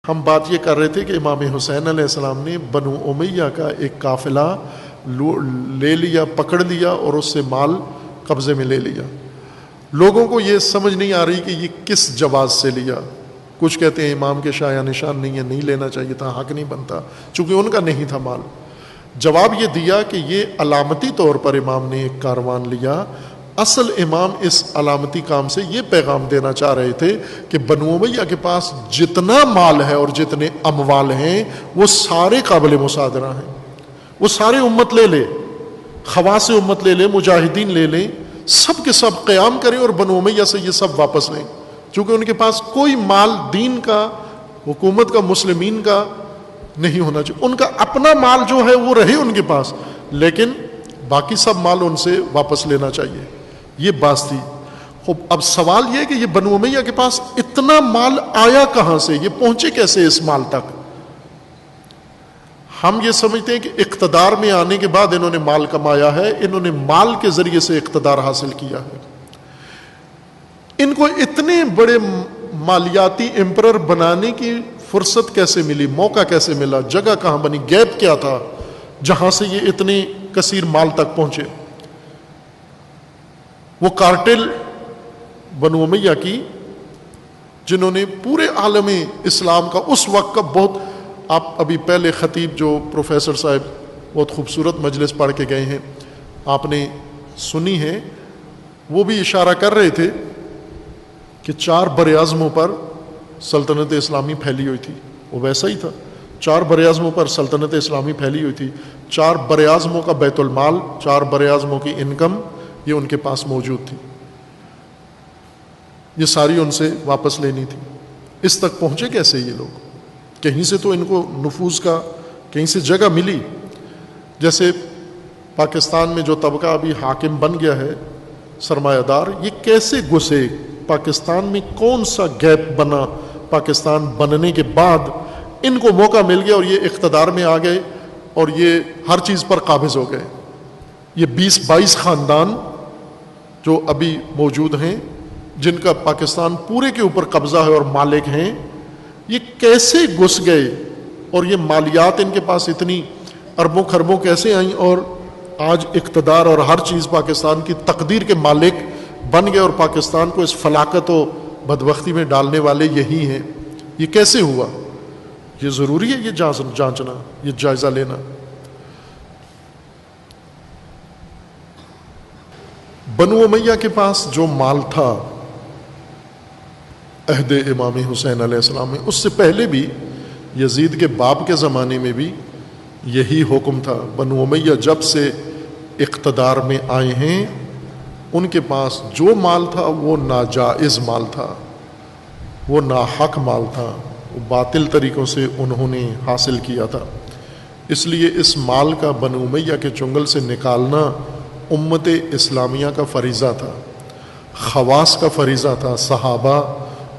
ہم بات یہ کر رہے تھے کہ امام حسین علیہ السلام نے بنو امیہ کا ایک قافلہ لے لیا، پکڑ لیا اور اس سے مال قبضے میں لے لیا۔ لوگوں کو یہ سمجھ نہیں آ رہی کہ یہ کس جواز سے لیا۔ کچھ کہتے ہیں امام کے شایع نشان نہیں ہے، نہیں لینا چاہیے تھا، حق نہیں بنتا، چونکہ ان کا نہیں تھا مال۔ جواب یہ دیا کہ یہ علامتی طور پر امام نے ایک کاروان لیا۔ اصل امام اس علامتی کام سے یہ پیغام دینا چاہ رہے تھے کہ بنو امیہ کے پاس جتنا مال ہے اور جتنے اموال ہیں وہ سارے قابل مصادرہ ہیں، وہ سارے امت لے لے، خواص امت لے لے، مجاہدین لے لیں، سب کے سب قیام کریں اور بنو امیہ سے یہ سب واپس لیں، چونکہ ان کے پاس کوئی مال دین کا، حکومت کا، مسلمین کا نہیں ہونا چاہیے۔ ان کا اپنا مال جو ہے وہ رہے ان کے پاس، لیکن باقی سب مال ان سے واپس لینا چاہیے۔ یہ بات تھی۔ اب سوال یہ ہے کہ یہ بنو امیہ کے پاس اتنا مال آیا کہاں سے، یہ پہنچے کیسے اس مال تک؟ ہم یہ سمجھتے ہیں کہ اقتدار میں آنے کے بعد انہوں نے مال کمایا ہے، انہوں نے مال کے ذریعے سے اقتدار حاصل کیا ہے۔ ان کو اتنے بڑے مالیاتی امپرر بنانے کی فرصت کیسے ملی، موقع کیسے ملا، جگہ کہاں بنی، گیپ کیا تھا جہاں سے یہ اتنے کثیر مال تک پہنچے؟ وہ کارٹل بنو امیہ کی جنہوں نے پورے عالم اسلام کا اس وقت کا بہت، آپ ابھی پہلے خطیب جو پروفیسر صاحب بہت خوبصورت مجلس پڑھ کے گئے ہیں، آپ نے سنی ہے، وہ بھی اشارہ کر رہے تھے کہ 4 براعظموں پر سلطنت اسلامی پھیلی ہوئی تھی۔ وہ ویسا ہی تھا، 4 براعظموں پر سلطنت اسلامی پھیلی ہوئی تھی، 4 براعظموں کا بیت المال، 4 براعظموں کی انکم یہ ان کے پاس موجود تھی، یہ ساری ان سے واپس لینی تھی۔ اس تک پہنچے کیسے یہ لوگ؟ کہیں سے تو ان کو نفوذ کا کہیں سے جگہ ملی۔ جیسے پاکستان میں جو طبقہ ابھی حاکم بن گیا ہے، سرمایہ دار، یہ کیسے گھسے پاکستان میں؟ کون سا گیپ بنا پاکستان بننے کے بعد؟ ان کو موقع مل گیا اور یہ اقتدار میں آ گئے اور یہ ہر چیز پر قابض ہو گئے۔ یہ 20-22 خاندان جو ابھی موجود ہیں، جن کا پاکستان پورے کے اوپر قبضہ ہے اور مالک ہیں، یہ کیسے گھس گئے؟ اور یہ مالیات ان کے پاس اتنی اربوں خربوں کیسے آئیں اور آج اقتدار اور ہر چیز پاکستان کی تقدیر کے مالک بن گئے اور پاکستان کو اس فلاکت و بدبختی میں ڈالنے والے یہی ہیں؟ یہ کیسے ہوا؟ یہ ضروری ہے یہ جانچنا، یہ جائزہ لینا۔ بنو امیہ کے پاس جو مال تھا عہد امام حسین علیہ السلام میں، اس سے پہلے بھی یزید کے باپ کے زمانے میں بھی یہی حکم تھا۔ بنو امیہ جب سے اقتدار میں آئے ہیں، ان کے پاس جو مال تھا وہ ناجائز مال تھا، وہ ناحق مال تھا، وہ باطل طریقوں سے انہوں نے حاصل کیا تھا۔ اس لیے اس مال کا بنو امیہ کے چنگل سے نکالنا امت اسلامیہ کا فریضہ تھا، خواص کا فریضہ تھا، صحابہ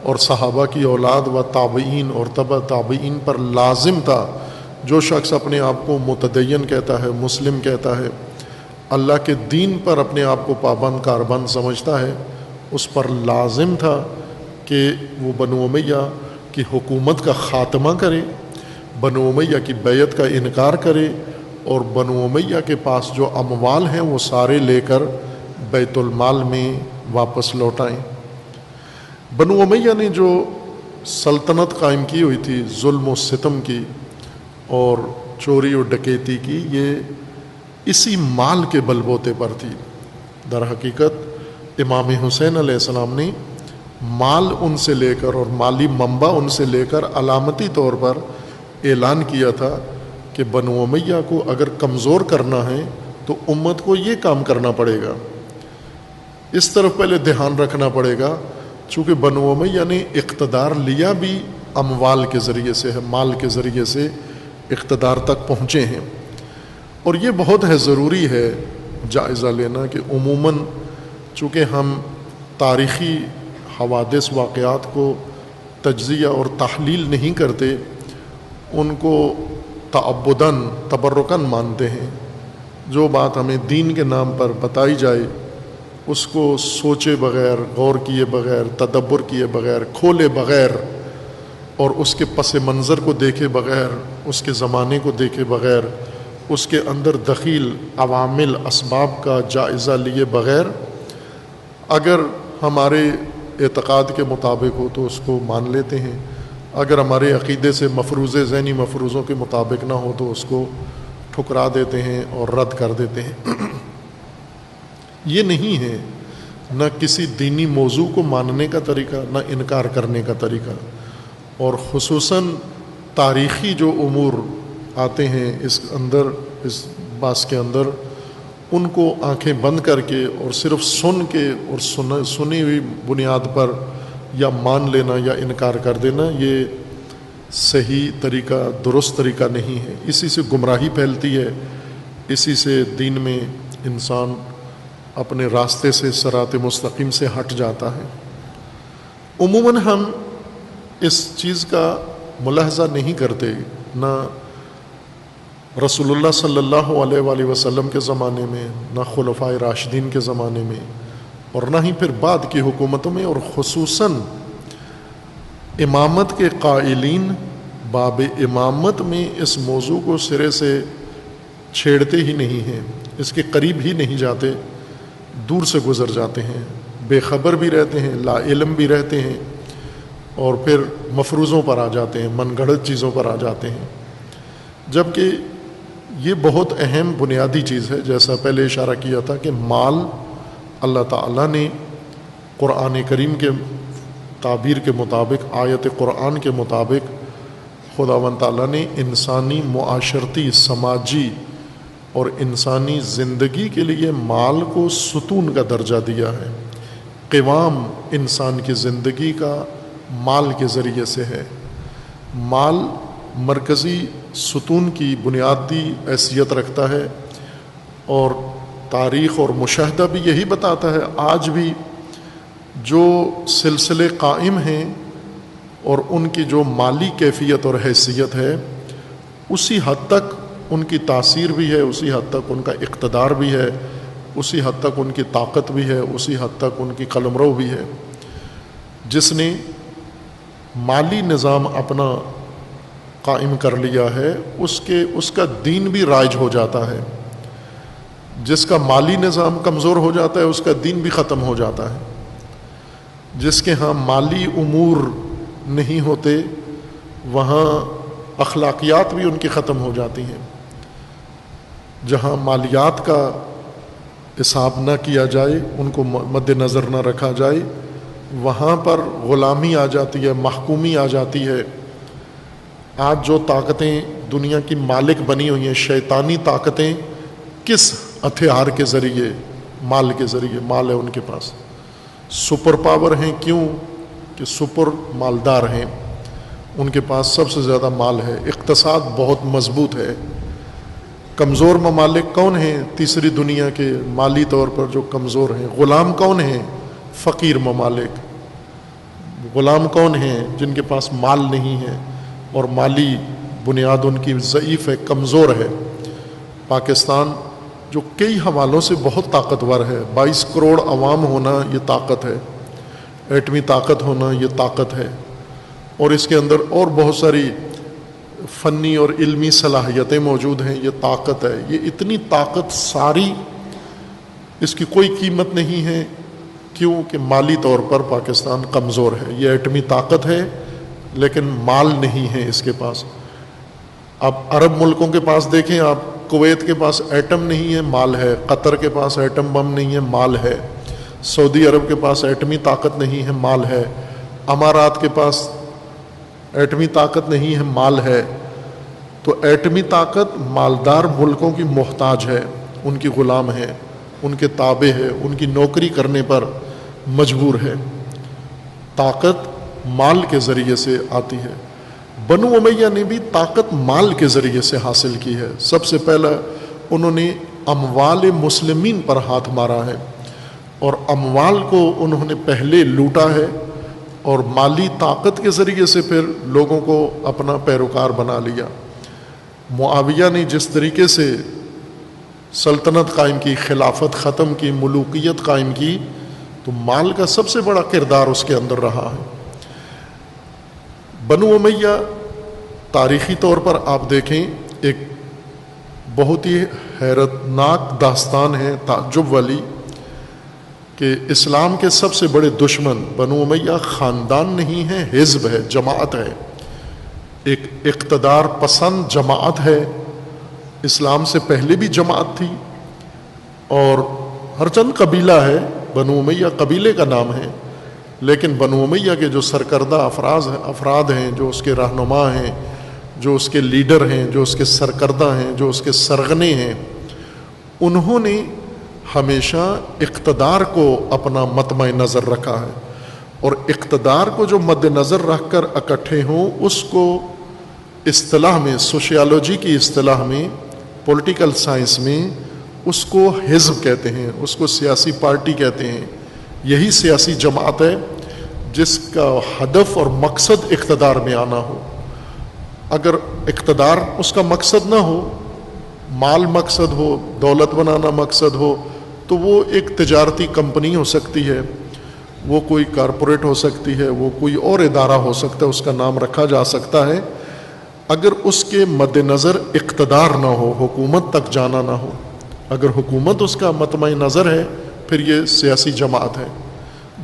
اور صحابہ کی اولاد و تابعین اور تبع تابعین پر لازم تھا۔ جو شخص اپنے آپ کو متدین کہتا ہے، مسلم کہتا ہے، اللہ کے دین پر اپنے آپ کو پابند کاربند سمجھتا ہے، اس پر لازم تھا کہ وہ بنو امیہ کی حکومت کا خاتمہ کرے، بنو امیہ کی بیعت کا انکار کرے اور بنو امیہ کے پاس جو اموال ہیں وہ سارے لے کر بیت المال میں واپس لوٹائیں۔ بنو امیہ نے جو سلطنت قائم کی ہوئی تھی ظلم و ستم کی اور چوری و ڈکیتی کی، یہ اسی مال کے بل بوتے پر تھی۔ در حقیقت امام حسین علیہ السلام نے مال ان سے لے کر اور مالی منبع ان سے لے کر علامتی طور پر اعلان کیا تھا کہ بنو امیہ کو اگر کمزور کرنا ہے تو امت کو یہ کام کرنا پڑے گا، اس طرف پہلے دھیان رکھنا پڑے گا، چونکہ بنو امیہ نے اقتدار لیا بھی اموال کے ذریعے سے ہے، مال کے ذریعے سے اقتدار تک پہنچے ہیں۔ اور یہ بہت ہے ضروری ہے جائزہ لینا کہ عموماً چونکہ ہم تاریخی حوادث واقعات کو تجزیہ اور تحلیل نہیں کرتے، ان کو تعبداً تبرکاً مانتے ہیں۔ جو بات ہمیں دین کے نام پر بتائی جائے اس کو سوچے بغیر، غور کیے بغیر، تدبر کیے بغیر، کھولے بغیر اور اس کے پس منظر کو دیکھے بغیر، اس کے زمانے کو دیکھے بغیر، اس کے اندر دخیل عوامل اسباب کا جائزہ لیے بغیر اگر ہمارے اعتقاد کے مطابق ہو تو اس کو مان لیتے ہیں، اگر ہمارے عقیدے سے مفروضے ذہنی مفروضوں کے مطابق نہ ہو تو اس کو ٹھکرا دیتے ہیں اور رد کر دیتے ہیں۔ یہ نہیں ہے نہ کسی دینی موضوع کو ماننے کا طریقہ، نہ انکار کرنے کا طریقہ، اور خصوصاً تاریخی جو امور آتے ہیں اس اندر، اس باس کے اندر، ان کو آنکھیں بند کر کے اور صرف سن کے اور سنی ہوئی بنیاد پر یا مان لینا یا انکار کر دینا، یہ صحیح طریقہ، درست طریقہ نہیں ہے۔ اسی سے گمراہی پھیلتی ہے، اسی سے دین میں انسان اپنے راستے سے، صراط مستقیم سے ہٹ جاتا ہے۔ عموماً ہم اس چیز کا ملاحظہ نہیں کرتے، نہ رسول اللہ صلی اللہ علیہ وآلہ وسلم کے زمانے میں، نہ خلفائے راشدین کے زمانے میں، اور نہ ہی پھر بعد کی حکومتوں میں، اور خصوصاً امامت کے قائلین باب امامت میں اس موضوع کو سرے سے چھیڑتے ہی نہیں ہیں، اس کے قریب ہی نہیں جاتے، دور سے گزر جاتے ہیں، بے خبر بھی رہتے ہیں، لا علم بھی رہتے ہیں، اور پھر مفروضوں پر آ جاتے ہیں، من گھڑت چیزوں پر آ جاتے ہیں، جبکہ یہ بہت اہم بنیادی چیز ہے۔ جیسا پہلے اشارہ کیا تھا کہ مال اللہ تعالیٰ نے قرآن کریم کے تعبیر کے مطابق، آیت قرآن کے مطابق، خداوند تعالیٰ نے انسانی معاشرتی، سماجی اور انسانی زندگی کے لیے مال کو ستون کا درجہ دیا ہے۔ قوام انسان کی زندگی کا مال کے ذریعے سے ہے۔ مال مرکزی ستون کی بنیادی حیثیت رکھتا ہے، اور تاریخ اور مشاہدہ بھی یہی بتاتا ہے۔ آج بھی جو سلسلے قائم ہیں اور ان کی جو مالی کیفیت اور حیثیت ہے، اسی حد تک ان کی تاثیر بھی ہے، اسی حد تک ان کا اقتدار بھی ہے، اسی حد تک ان کی طاقت بھی ہے، اسی حد تک ان کی قلمرو بھی ہے۔ جس نے مالی نظام اپنا قائم کر لیا ہے، اس کا دین بھی رائج ہو جاتا ہے۔ جس کا مالی نظام کمزور ہو جاتا ہے، اس کا دین بھی ختم ہو جاتا ہے۔ جس کے ہاں مالی امور نہیں ہوتے، وہاں اخلاقیات بھی ان کی ختم ہو جاتی ہیں۔ جہاں مالیات کا حساب نہ کیا جائے، ان کو مد نظر نہ رکھا جائے، وہاں پر غلامی آ جاتی ہے، محکومی آ جاتی ہے۔ آج جو طاقتیں دنیا کی مالک بنی ہوئی ہیں، شیطانی طاقتیں، کس ہتھیار کے ذریعے؟ مال کے ذریعے۔ مال ہے ان کے پاس، سپر پاور ہیں۔ کیوں کہ سپر مالدار ہیں، ان کے پاس سب سے زیادہ مال ہے، اقتصاد بہت مضبوط ہے۔ کمزور ممالک کون ہیں؟ تیسری دنیا کے مالی طور پر جو کمزور ہیں۔ غلام کون ہیں؟ فقیر ممالک۔ غلام کون ہیں؟ جن کے پاس مال نہیں ہے اور مالی بنیاد ان کی ضعیف ہے، کمزور ہے۔ پاکستان جو کئی حوالوں سے بہت طاقتور ہے، 22 کروڑ عوام ہونا یہ طاقت ہے، ایٹمی طاقت ہونا یہ طاقت ہے، اور اس کے اندر اور بہت ساری فنی اور علمی صلاحیتیں موجود ہیں، یہ طاقت ہے۔ یہ اتنی طاقت ساری، اس کی کوئی قیمت نہیں ہے۔ کیوں کہ مالی طور پر پاکستان کمزور ہے۔ یہ ایٹمی طاقت ہے لیکن مال نہیں ہے اس کے پاس۔ اب عرب ملکوں کے پاس دیکھیں آپ، کویت کے پاس ایٹم نہیں ہے، مال ہے۔ قطر کے پاس ایٹم بم نہیں ہے، مال ہے۔ سعودی عرب کے پاس ایٹمی طاقت نہیں ہے، مال ہے۔ امارات کے پاس ایٹمی طاقت نہیں ہے، مال ہے۔ تو ایٹمی طاقت مالدار ملکوں کی محتاج ہے، ان کی غلام ہے، ان کے تابع ہے، ان کی نوکری کرنے پر مجبور ہے۔ طاقت مال کے ذریعے سے آتی ہے۔ بنو امیہ نے بھی طاقت مال کے ذریعے سے حاصل کی ہے۔ سب سے پہلا انہوں نے اموال مسلمین پر ہاتھ مارا ہے، اور اموال کو انہوں نے پہلے لوٹا ہے، اور مالی طاقت کے ذریعے سے پھر لوگوں کو اپنا پیروکار بنا لیا۔ معاویہ نے جس طریقے سے سلطنت قائم کی، خلافت ختم کی، ملوکیت قائم کی، تو مال کا سب سے بڑا کردار اس کے اندر رہا ہے۔ بنو امیہ تاریخی طور پر آپ دیکھیں ایک بہت ہی حیرت ناک داستان ہے، تعجب والی، کہ اسلام کے سب سے بڑے دشمن بنو امیہ خاندان نہیں ہے، حزب ہے، جماعت ہے، ایک اقتدار پسند جماعت ہے۔ اسلام سے پہلے بھی جماعت تھی، اور ہر چند قبیلہ ہے، بنو امیہ قبیلے کا نام ہے، لیکن بنو امیہ کے جو سرکردہ افراد ہیں، جو اس کے رہنما ہیں، جو اس کے لیڈر ہیں، جو اس کے سرکردہ ہیں، جو اس کے سرغنے ہیں، انہوں نے ہمیشہ اقتدار کو اپنا مطمع نظر رکھا ہے، اور اقتدار کو جو مد نظر رکھ کر اکٹھے ہوں، اس کو اصطلاح میں، سوشیالوجی کی اصطلاح میں، پولیٹیکل سائنس میں، اس کو حزب کہتے ہیں، اس کو سیاسی پارٹی کہتے ہیں۔ یہی سیاسی جماعت ہے جس کا ہدف اور مقصد اقتدار میں آنا ہو۔ اگر اقتدار اس کا مقصد نہ ہو، مال مقصد ہو، دولت بنانا مقصد ہو، تو وہ ایک تجارتی کمپنی ہو سکتی ہے، وہ کوئی کارپوریٹ ہو سکتی ہے، وہ کوئی اور ادارہ ہو سکتا ہے، اس کا نام رکھا جا سکتا ہے۔ اگر اس کے مد نظر اقتدار نہ ہو، حکومت تک جانا نہ ہو، اگر حکومت اس کا مطمع نظر ہے، پھر یہ سیاسی جماعت ہے۔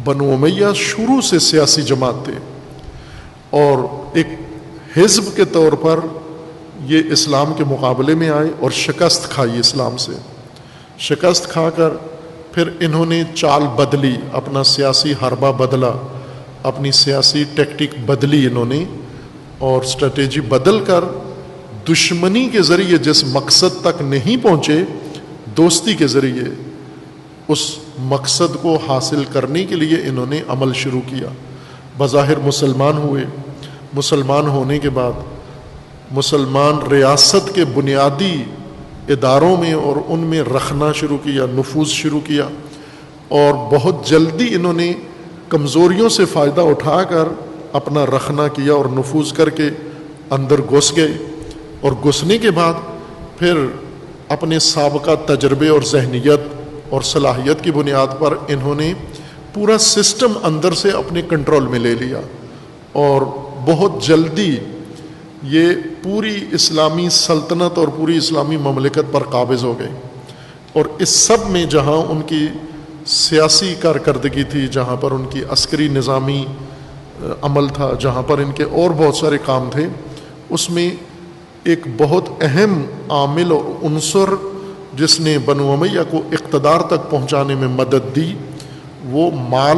بنو امیہ شروع سے سیاسی جماعت تھے، اور ایک حزب کے طور پر یہ اسلام کے مقابلے میں آئے اور شکست کھائی اسلام سے۔ شکست کھا کر پھر انہوں نے چال بدلی، اپنا سیاسی حربہ بدلا، اپنی سیاسی ٹیکٹک بدلی انہوں نے، اور اسٹریٹجی بدل کر دشمنی کے ذریعے جس مقصد تک نہیں پہنچے، دوستی کے ذریعے اس مقصد کو حاصل کرنے کے لیے انہوں نے عمل شروع کیا۔ بظاہر مسلمان ہوئے، مسلمان ہونے کے بعد مسلمان ریاست کے بنیادی اداروں میں اور ان میں رکھنا شروع کیا، نفوذ شروع کیا، اور بہت جلدی انہوں نے کمزوریوں سے فائدہ اٹھا کر اپنا رکھنا کیا اور نفوذ کر کے اندر گھس گئے، اور گھسنے کے بعد پھر اپنے سابقہ تجربے اور ذہنیت اور صلاحیت کی بنیاد پر انہوں نے پورا سسٹم اندر سے اپنے کنٹرول میں لے لیا، اور بہت جلدی یہ پوری اسلامی سلطنت اور پوری اسلامی مملکت پر قابض ہو گئے۔ اور اس سب میں جہاں ان کی سیاسی کارکردگی تھی، جہاں پر ان کی عسکری نظامی عمل تھا، جہاں پر ان کے اور بہت سارے کام تھے، اس میں ایک بہت اہم عامل اور عنصر جس نے بنو امیہ کو اقتدار تک پہنچانے میں مدد دی، وہ مال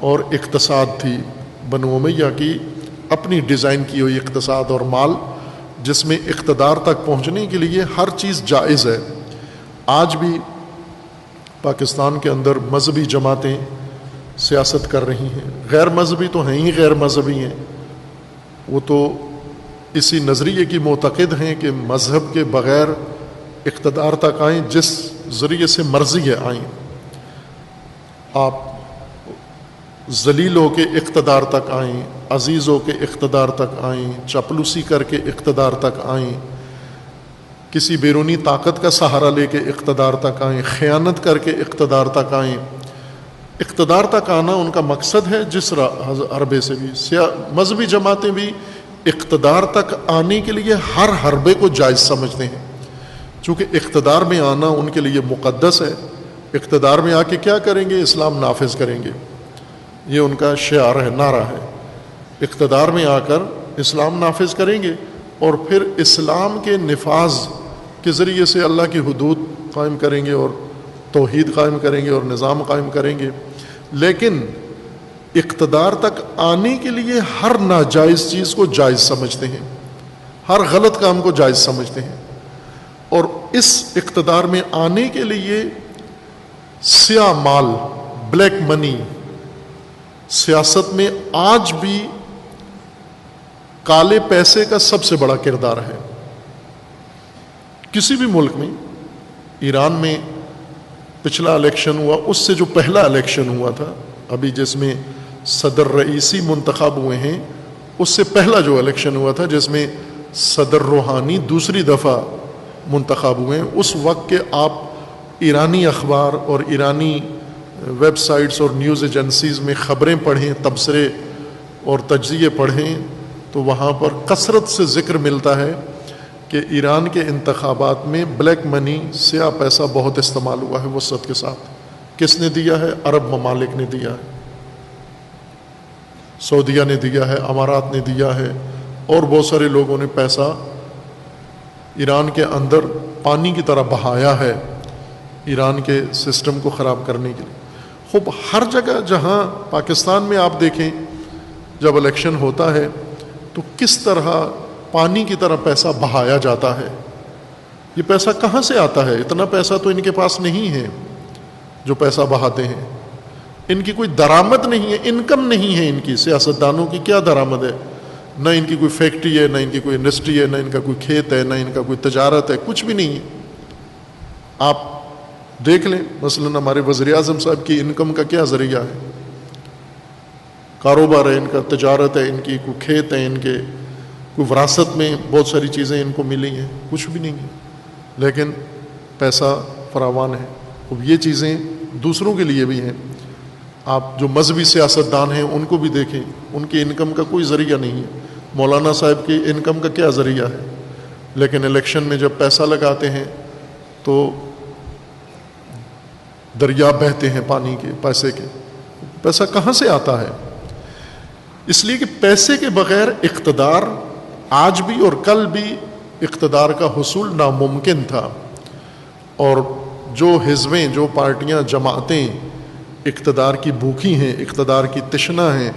اور اقتصاد تھی۔ بنو امیہ کی اپنی ڈیزائن کی ہوئی اقتصاد اور مال، جس میں اقتدار تک پہنچنے کے لیے ہر چیز جائز ہے۔ آج بھی پاکستان کے اندر مذہبی جماعتیں سیاست کر رہی ہیں، غیر مذہبی تو ہیں ہی غیر مذہبی ہیں، وہ تو اسی نظریے کی معتقد ہیں کہ مذہب کے بغیر اقتدار تک آئیں، جس ذریعے سے مرضی ہے آئیں، آپ ذلیل ہو کے اقتدار تک آئیں، عزیز ہو کے اقتدار تک آئیں، چاپلوسی کر کے اقتدار تک آئیں، کسی بیرونی طاقت کا سہارا لے کے اقتدار تک آئیں، خیانت کر کے اقتدار تک آئیں۔ اقتدار تک آنا ان کا مقصد ہے، جس حربے سے بھی۔ مذہبی جماعتیں بھی اقتدار تک آنے کے لیے ہر حربے کو جائز سمجھتے ہیں، چونکہ اقتدار میں آنا ان کے لیے مقدس ہے۔ اقتدار میں آ کے کیا کریں گے؟ اسلام نافذ کریں گے، یہ ان کا شعار ہے، نعرہ ہے۔ اقتدار میں آ کر اسلام نافذ کریں گے، اور پھر اسلام کے نفاذ کے ذریعے سے اللہ کی حدود قائم کریں گے اور توحید قائم کریں گے اور نظام قائم کریں گے۔ لیکن اقتدار تک آنے کے لیے ہر ناجائز چیز کو جائز سمجھتے ہیں، ہر غلط کام کو جائز سمجھتے ہیں، اور اس اقتدار میں آنے کے لیے سیاہ مال، بلیک منی، سیاست میں آج بھی کالے پیسے کا سب سے بڑا کردار ہے۔ کسی بھی ملک میں، ایران میں پچھلا الیکشن ہوا، اس سے جو پہلا الیکشن ہوا تھا ابھی جس میں صدر رئیسی منتخب ہوئے ہیں، اس سے پہلا جو الیکشن ہوا تھا جس میں صدر روحانی دوسری دفعہ منتخب ہوئے ہیں، اس وقت کے آپ ایرانی اخبار اور ایرانی ویب سائٹس اور نیوز ایجنسیز میں خبریں پڑھیں، تبصرے اور تجزیے پڑھیں، تو وہاں پر کثرت سے ذکر ملتا ہے کہ ایران کے انتخابات میں بلیک منی، سیاہ پیسہ بہت استعمال ہوا ہے وسعت کے ساتھ۔ کس نے دیا ہے؟ عرب ممالک نے دیا ہے، سعودیہ نے دیا ہے، امارات نے دیا ہے، اور بہت سارے لوگوں نے پیسہ ایران کے اندر پانی کی طرح بہایا ہے ایران کے سسٹم کو خراب کرنے کے لیے۔ خوب ہر جگہ جہاں پاکستان میں آپ دیکھیں جب الیکشن ہوتا ہے تو کس طرح پانی کی طرح پیسہ بہایا جاتا ہے۔ یہ پیسہ کہاں سے آتا ہے؟ اتنا پیسہ تو ان کے پاس نہیں ہے جو پیسہ بہاتے ہیں، ان کی کوئی درآمد نہیں ہے، انکم نہیں ہے ان کی۔ سیاستدانوں کی کیا درآمد ہے؟ نہ ان کی کوئی فیکٹری ہے، نہ ان کی کوئی انڈسٹری ہے، نہ ان کا کوئی کھیت ہے، نہ ان کا کوئی تجارت ہے، کچھ بھی نہیں ہے۔ آپ دیکھ لیں مثلا ہمارے وزیر اعظم صاحب کی انکم کا کیا ذریعہ ہے؟ کاروبار ہے ان کا، تجارت ہے ان کی، کوئی کھیت ہے ان کے، کوئی وراثت میں بہت ساری چیزیں ان کو ملی ہیں، کچھ بھی نہیں ہے، لیکن پیسہ فراوان ہے۔ اب یہ چیزیں دوسروں کے لیے بھی ہیں۔ آپ جو مذہبی سیاستدان ہیں ان کو بھی دیکھیں، ان کی انکم کا کوئی ذریعہ نہیں ہے۔ مولانا صاحب کی انکم کا کیا ذریعہ ہے؟ لیکن الیکشن میں جب پیسہ لگاتے ہیں تو دریا بہتے ہیں پانی کے، پیسے کے۔ پیسہ کہاں سے آتا ہے؟ اس لیے کہ پیسے کے بغیر اقتدار آج بھی اور کل بھی اقتدار کا حصول ناممکن تھا، اور جو حزبیں، جو پارٹیاں، جماعتیں اقتدار کی بھوکی ہیں، اقتدار کی تشنا ہیں،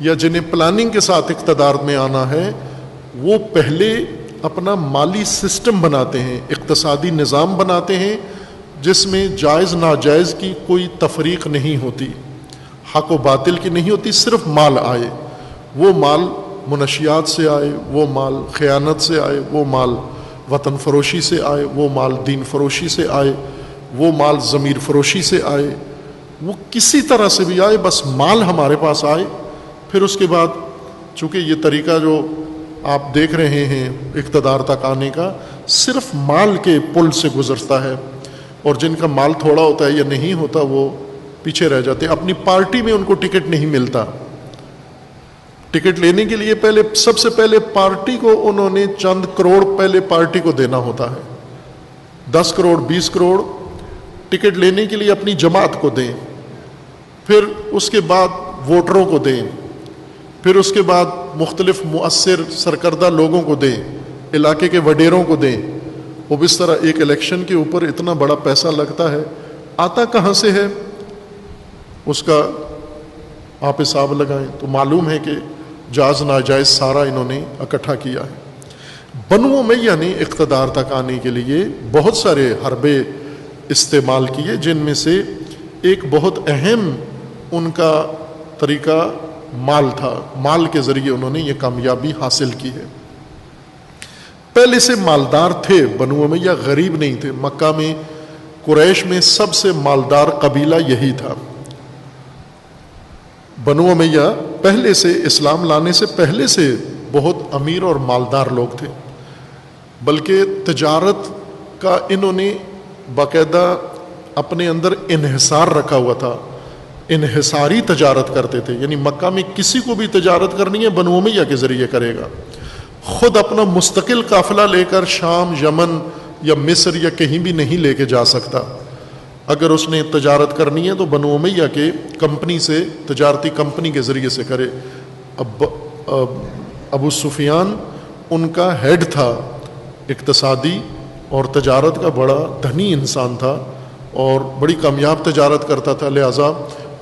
یا جنہیں پلاننگ کے ساتھ اقتدار میں آنا ہے، وہ پہلے اپنا مالی سسٹم بناتے ہیں، اقتصادی نظام بناتے ہیں جس میں جائز ناجائز کی کوئی تفریق نہیں ہوتی، حق و باطل کی نہیں ہوتی، صرف مال آئے۔ وہ مال منشیات سے آئے، وہ مال خیانت سے آئے، وہ مال وطن فروشی سے آئے، وہ مال دین فروشی سے آئے، وہ مال ضمیر فروشی سے آئے، وہ کسی طرح سے بھی آئے، بس مال ہمارے پاس آئے۔ پھر اس کے بعد چونکہ یہ طریقہ جو آپ دیکھ رہے ہیں اقتدار تک آنے کا صرف مال کے پل سے گزرتا ہے، اور جن کا مال تھوڑا ہوتا ہے یا نہیں ہوتا وہ پیچھے رہ جاتے ہیں۔ اپنی پارٹی میں ان کو ٹکٹ نہیں ملتا، ٹکٹ لینے کے لیے پہلے سب سے پہلے پارٹی کو انہوں نے چند کروڑ پہلے پارٹی کو دینا ہوتا ہے، 10 کروڑ 20 کروڑ ٹکٹ لینے کے لیے اپنی جماعت کو دیں، پھر اس کے بعد ووٹروں کو دیں، پھر اس کے بعد مختلف مؤثر سرکردہ لوگوں کو دیں، علاقے کے وڈیروں کو دیں۔ وہ اس طرح ایک الیکشن کے اوپر اتنا بڑا پیسہ لگتا ہے، آتا کہاں سے ہے اس کا آپ حساب لگائیں تو معلوم ہے کہ جائز ناجائز سارا انہوں نے اکٹھا کیا ہے۔ بنو امیہ نے اقتدار تک آنے کے لیے بہت سارے حربے استعمال کیے، جن میں سے ایک بہت اہم ان کا طریقہ مال تھا۔ مال کے ذریعے انہوں نے یہ کامیابی حاصل کی ہے۔ پہلے سے مالدار تھے بنو امیہ، غریب نہیں تھے۔ مکہ میں قریش میں سب سے مالدار قبیلہ یہی تھا۔ بنو امیہ پہلے سے، اسلام لانے سے پہلے سے بہت امیر اور مالدار لوگ تھے، بلکہ تجارت کا انہوں نے باقاعدہ اپنے اندر انحصار رکھا ہوا تھا، انحصاری تجارت کرتے تھے، یعنی مکہ میں کسی کو بھی تجارت کرنی ہے بنو امیہ کے ذریعے کرے گا، خود اپنا مستقل قافلہ لے کر شام، یمن یا مصر یا کہیں بھی نہیں لے کے جا سکتا۔ اگر اس نے تجارت کرنی ہے تو بنو امیہ کے کمپنی سے، تجارتی کمپنی کے ذریعے سے کرے۔ ابو سفیان ان کا ہیڈ تھا، اقتصادی اور تجارت کا بڑا دھنی انسان تھا اور بڑی کامیاب تجارت کرتا تھا، لہٰذا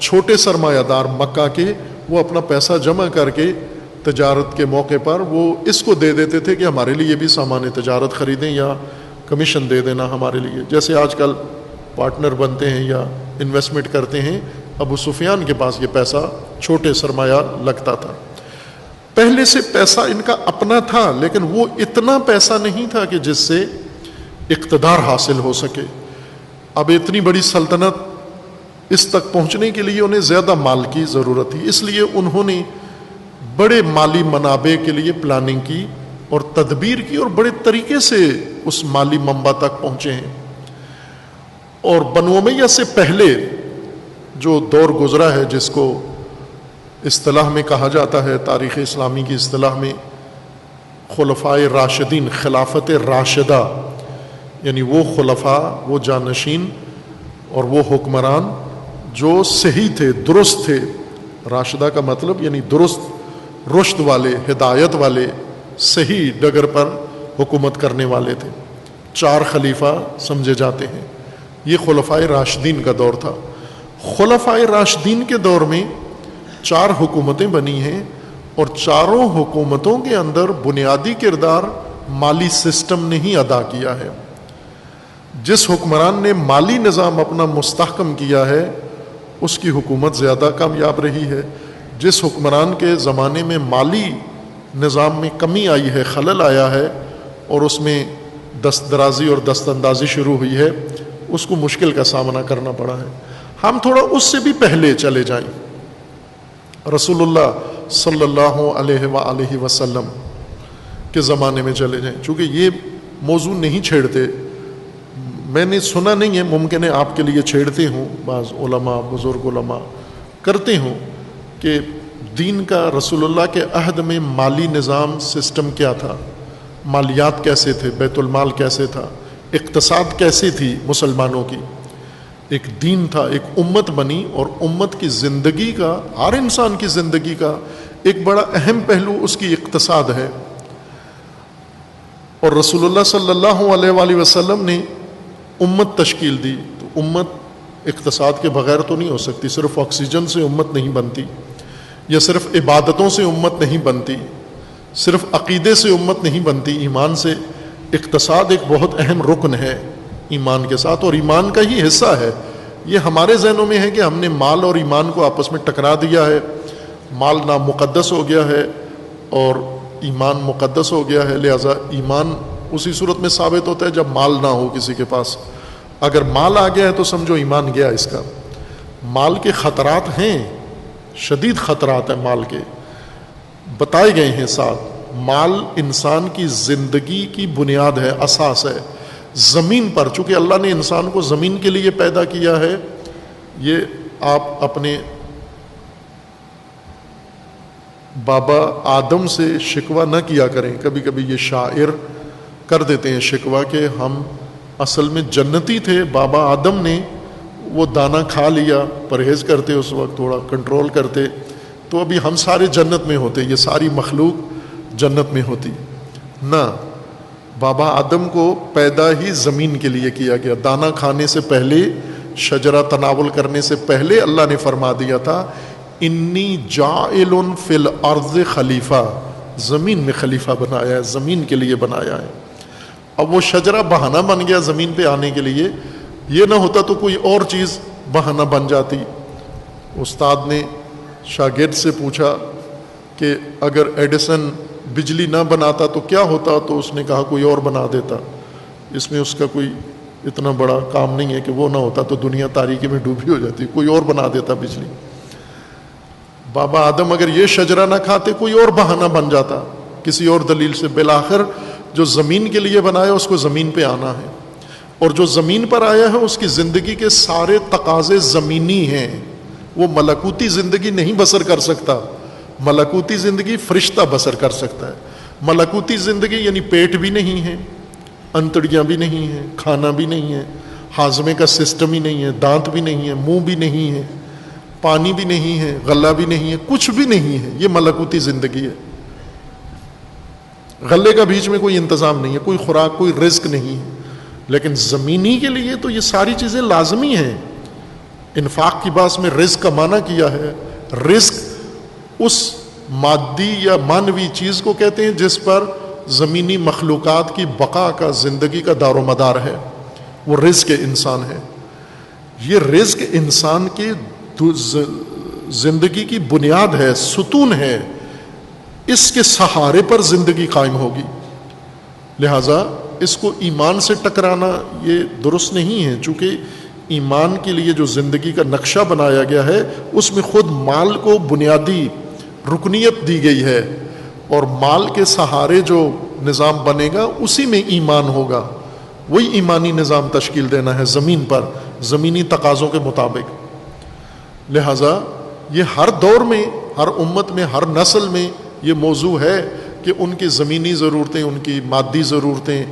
چھوٹے سرمایہ دار مکہ کے وہ اپنا پیسہ جمع کر کے تجارت کے موقع پر وہ اس کو دے دیتے تھے کہ ہمارے لیے بھی سامان تجارت خریدیں یا کمیشن دے دینا ہمارے لیے، جیسے آج کل پارٹنر بنتے ہیں یا انویسٹمنٹ کرتے ہیں۔ ابو سفیان کے پاس یہ پیسہ چھوٹے سرمایہ لگتا تھا۔ پہلے سے پیسہ ان کا اپنا تھا، لیکن وہ اتنا پیسہ نہیں تھا کہ جس سے اقتدار حاصل ہو سکے۔ اب اتنی بڑی سلطنت، اس تک پہنچنے کے لیے انہیں زیادہ مال کی ضرورت تھی، اس لیے انہوں نے بڑے مالی منابع کے لیے پلاننگ کی اور تدبیر کی، اور بڑے طریقے سے اس مالی منبع تک پہنچے ہیں۔ اور بنو امیہ سے پہلے جو دور گزرا ہے، جس کو اصطلاح میں کہا جاتا ہے، تاریخ اسلامی کی اصطلاح میں، خلفائے راشدین، خلافت راشدہ، یعنی وہ خلفاء، وہ جانشین اور وہ حکمران جو صحیح تھے، درست تھے۔ راشدہ کا مطلب یعنی درست، رشد والے، ہدایت والے، صحیح ڈگر پر حکومت کرنے والے تھے۔ 4 خلیفہ سمجھے جاتے ہیں۔ یہ خلفائے راشدین کا دور تھا۔ خلفائے راشدین کے دور میں 4 حکومتیں بنی ہیں، اور چاروں حکومتوں کے اندر بنیادی کردار مالی سسٹم نے ہی ادا کیا ہے۔ جس حکمران نے مالی نظام اپنا مستحکم کیا ہے اس کی حکومت زیادہ کامیاب رہی ہے۔ جس حکمران کے زمانے میں مالی نظام میں کمی آئی ہے، خلل آیا ہے، اور اس میں دست درازی اور دست اندازی شروع ہوئی ہے، اس کو مشکل کا سامنا کرنا پڑا ہے۔ ہم تھوڑا اس سے بھی پہلے چلے جائیں، رسول اللہ صلی اللہ علیہ وآلہ وسلم کے زمانے میں چلے جائیں۔ چونکہ یہ موضوع نہیں چھیڑتے، میں نے سنا نہیں ہے، ممکن ہے آپ کے لیے چھیڑتے ہوں، بعض علماء، بزرگ علماء کرتے ہوں، کہ دین کا، رسول اللہ کے عہد میں مالی نظام سسٹم کیا تھا، مالیات کیسے تھے، بیت المال کیسے تھا، اقتصاد کیسی تھی مسلمانوں کی۔ ایک دین تھا، ایک امت بنی، اور امت کی زندگی کا، ہر انسان کی زندگی کا ایک بڑا اہم پہلو اس کی اقتصاد ہے۔ اور رسول اللہ صلی اللہ علیہ وآلہ وسلم نے امت تشکیل دی، تو امت اقتصاد کے بغیر تو نہیں ہو سکتی۔ صرف آکسیجن سے امت نہیں بنتی، یا صرف عبادتوں سے امت نہیں بنتی، صرف عقیدے سے امت نہیں بنتی، ایمان سے۔ اقتصاد ایک بہت اہم رکن ہے ایمان کے ساتھ، اور ایمان کا ہی حصہ ہے۔ یہ ہمارے ذہنوں میں ہے کہ ہم نے مال اور ایمان کو آپس میں ٹکرا دیا ہے، مال نامقدس ہو گیا ہے اور ایمان مقدس ہو گیا ہے، لہذا ایمان اسی صورت میں ثابت ہوتا ہے جب مال نہ ہو کسی کے پاس۔ اگر مال آ گیا ہے تو سمجھو ایمان گیا اس کا۔ مال کے خطرات ہیں، شدید خطرات ہیں مال کے، بتائے گئے ہیں ساتھ۔ مال انسان کی زندگی کی بنیاد ہے، اساس ہے۔ زمین پر، چونکہ اللہ نے انسان کو زمین کے لیے پیدا کیا ہے، یہ آپ اپنے بابا آدم سے شکوہ نہ کیا کریں۔ کبھی کبھی یہ شاعر کر دیتے ہیں شکوہ کہ ہم اصل میں جنتی تھے، بابا آدم نے وہ دانہ کھا لیا، پرہیز کرتے اس وقت، تھوڑا کنٹرول کرتے تو ابھی ہم سارے جنت میں ہوتے، یہ ساری مخلوق جنت میں ہوتی۔ نہ، بابا آدم کو پیدا ہی زمین کے لیے کیا گیا۔ دانہ کھانے سے پہلے، شجرہ تناول کرنے سے پہلے اللہ نے فرما دیا تھا انی جاعل فی الارض خلیفہ، زمین میں خلیفہ بنایا ہے، زمین کے لیے بنایا ہے۔ اب وہ شجرہ بہانہ بن گیا زمین پہ آنے کے لیے، یہ نہ ہوتا تو کوئی اور چیز بہانہ بن جاتی۔ استاد نے شاگرد سے پوچھا کہ اگر ایڈیسن بجلی نہ بناتا تو کیا ہوتا، تو اس نے کہا کوئی اور بنا دیتا۔ اس میں اس کا کوئی اتنا بڑا کام نہیں ہے کہ وہ نہ ہوتا تو دنیا تاریکی میں ڈوبی ہو جاتی، کوئی اور بنا دیتا بجلی۔ بابا آدم اگر یہ شجرہ نہ کھاتے کوئی اور بہانہ بن جاتا کسی اور دلیل سے۔ بالآخر جو زمین کے لیے بنایا اس کو زمین پہ آنا ہے، اور جو زمین پر آیا ہے اس کی زندگی کے سارے تقاضے زمینی ہیں۔ وہ ملکوتی زندگی نہیں بسر کر سکتا۔ ملکوتی زندگی فرشتہ بسر کر سکتا ہے۔ ملکوتی زندگی یعنی پیٹ بھی نہیں ہے، انتڑیاں بھی نہیں ہیں، کھانا بھی نہیں ہے، ہاضمے کا سسٹم ہی نہیں ہے، دانت بھی نہیں ہے، منہ بھی نہیں ہے، پانی بھی نہیں ہے، غلہ بھی نہیں ہے، کچھ بھی نہیں ہے۔ یہ ملکوتی زندگی ہے۔ غلے کا بیچ میں کوئی انتظام نہیں ہے، کوئی خوراک، کوئی رزق نہیں ہے۔ لیکن زمینی کے لیے تو یہ ساری چیزیں لازمی ہیں۔ انفاق کی بات میں رزق کا معنی کیا ہے؟ رزق اس مادی یا مانوی چیز کو کہتے ہیں جس پر زمینی مخلوقات کی بقا کا، زندگی کا دار و مدار ہے، وہ رزق انسان ہے۔ یہ رزق انسان کی زندگی کی بنیاد ہے، ستون ہے، اس کے سہارے پر زندگی قائم ہوگی۔ لہٰذا اس کو ایمان سے ٹکرانا یہ درست نہیں ہے، چونکہ ایمان کے لیے جو زندگی کا نقشہ بنایا گیا ہے اس میں خود مال کو بنیادی رکنیت دی گئی ہے، اور مال کے سہارے جو نظام بنے گا اسی میں ایمان ہوگا۔ وہی ایمانی نظام تشکیل دینا ہے زمین پر، زمینی تقاضوں کے مطابق۔ لہٰذا یہ ہر دور میں ہر امت میں ہر نسل میں یہ موضوع ہے کہ ان کی زمینی ضرورتیں، ان کی مادی ضرورتیں،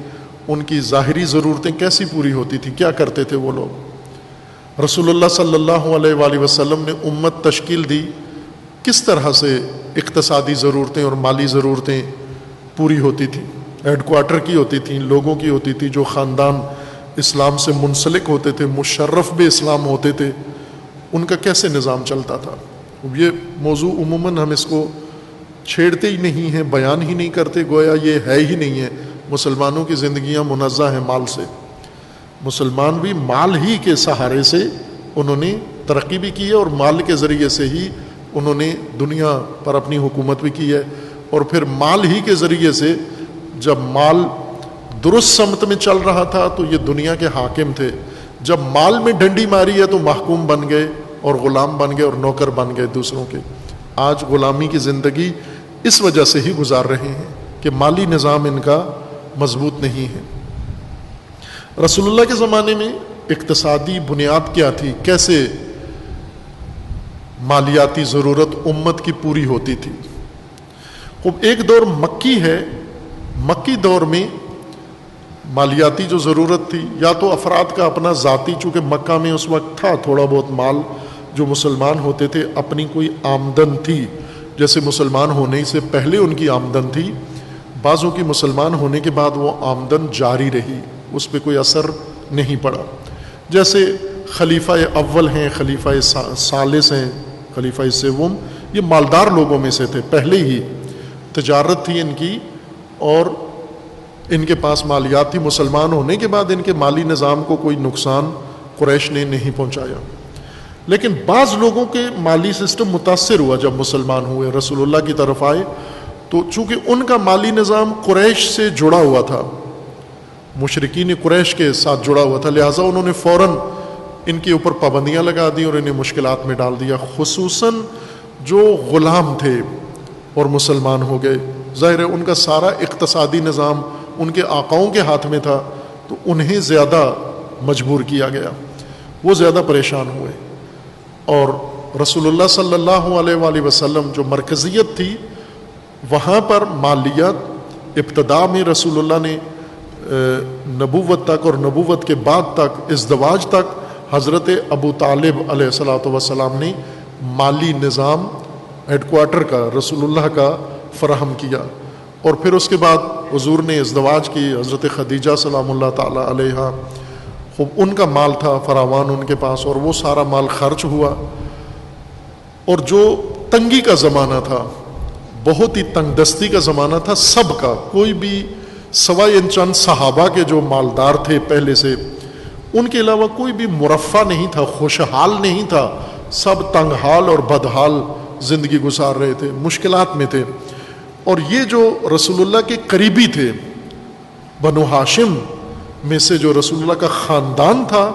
ان کی ظاہری ضرورتیں کیسی پوری ہوتی تھی، کیا کرتے تھے وہ لوگ۔ رسول اللہ صلی اللہ علیہ وآلہ وسلم نے امت تشکیل دی، کس طرح سے اقتصادی ضرورتیں اور مالی ضرورتیں پوری ہوتی تھیں۔ ہیڈ کوارٹر کی ہوتی تھیں، لوگوں کی ہوتی تھی جو خاندان اسلام سے منسلک ہوتے تھے، مشرف بے اسلام ہوتے تھے، ان کا کیسے نظام چلتا تھا۔ یہ موضوع عموماً ہم اس کو چھیڑتے ہی نہیں ہیں، بیان ہی نہیں کرتے، گویا یہ ہے ہی نہیں ہے۔ مسلمانوں کی زندگیاں منزہ ہیں مال سے، مسلمان بھی مال ہی کے سہارے سے انہوں نے ترقی بھی کی ہے، اور مال کے ذریعے سے ہی انہوں نے دنیا پر اپنی حکومت بھی کی ہے، اور پھر مال ہی کے ذریعے سے جب مال درست سمت میں چل رہا تھا تو یہ دنیا کے حاکم تھے، جب مال میں ڈنڈی ماری ہے تو محکوم بن گئے اور غلام بن گئے اور نوکر بن گئے دوسروں کے۔ آج غلامی کی زندگی اس وجہ سے ہی گزار رہے ہیں کہ مالی نظام ان کا مضبوط نہیں ہے۔ رسول اللہ کے زمانے میں اقتصادی بنیاد کیا تھی، کیسے مالیاتی ضرورت امت کی پوری ہوتی تھی۔ اب ایک دور مکی ہے، مکی دور میں مالیاتی جو ضرورت تھی، یا تو افراد کا اپنا ذاتی، چونکہ مکہ میں اس وقت تھا تھوڑا بہت مال، جو مسلمان ہوتے تھے اپنی کوئی آمدن تھی، جیسے مسلمان ہونے سے پہلے ان کی آمدن تھی، بعضوں کی مسلمان ہونے کے بعد وہ آمدن جاری رہی، اس پہ کوئی اثر نہیں پڑا۔ جیسے خلیفہ اول ہیں، خلیفہ ثالث ہیں، خلیفہ سوم، یہ مالدار لوگوں میں سے تھے، پہلے ہی تجارت تھی ان کی اور ان کے پاس مالیات تھی۔ مسلمان ہونے کے بعد ان کے مالی نظام کو کوئی نقصان قریش نے نہیں پہنچایا، لیکن بعض لوگوں کے مالی سسٹم متاثر ہوا جب مسلمان ہوئے، رسول اللہ کی طرف آئے، تو چونکہ ان کا مالی نظام قریش سے جڑا ہوا تھا، مشرکین قریش کے ساتھ جڑا ہوا تھا، لہٰذا انہوں نے فوراً ان کے اوپر پابندیاں لگا دی اور انہیں مشکلات میں ڈال دیا، خصوصاً جو غلام تھے اور مسلمان ہو گئے۔ ظاہر ہے ان کا سارا اقتصادی نظام ان کے آقاؤں کے ہاتھ میں تھا، تو انہیں زیادہ مجبور کیا گیا، وہ زیادہ پریشان ہوئے، اور رسول اللہ صلی اللہ علیہ وآلہ وسلم جو مرکزیت تھی وہاں پر مالیات ابتدا میں رسول اللہ نے نبوت تک اور نبوت کے بعد تک ازدواج تک حضرت ابو طالب علیہ الصلوۃ والسلام نے مالی نظام ہیڈ کوارٹر کا رسول اللہ کا فراہم کیا، اور پھر اس کے بعد حضور نے ازدواج کی حضرت خدیجہ سلام اللہ تعالی علیہا، خوب ان کا مال تھا فراوان ان کے پاس، اور وہ سارا مال خرچ ہوا، اور جو تنگی کا زمانہ تھا، بہت ہی تنگ دستی کا زمانہ تھا سب کا، کوئی بھی سوائے ان چند صحابہ کے جو مالدار تھے پہلے سے، ان کے علاوہ کوئی بھی مرفع نہیں تھا، خوشحال نہیں تھا، سب تنگ حال اور بدحال زندگی گزار رہے تھے، مشکلات میں تھے۔ اور یہ جو رسول اللہ کے قریبی تھے، بنو ہاشم میں سے جو رسول اللہ کا خاندان تھا،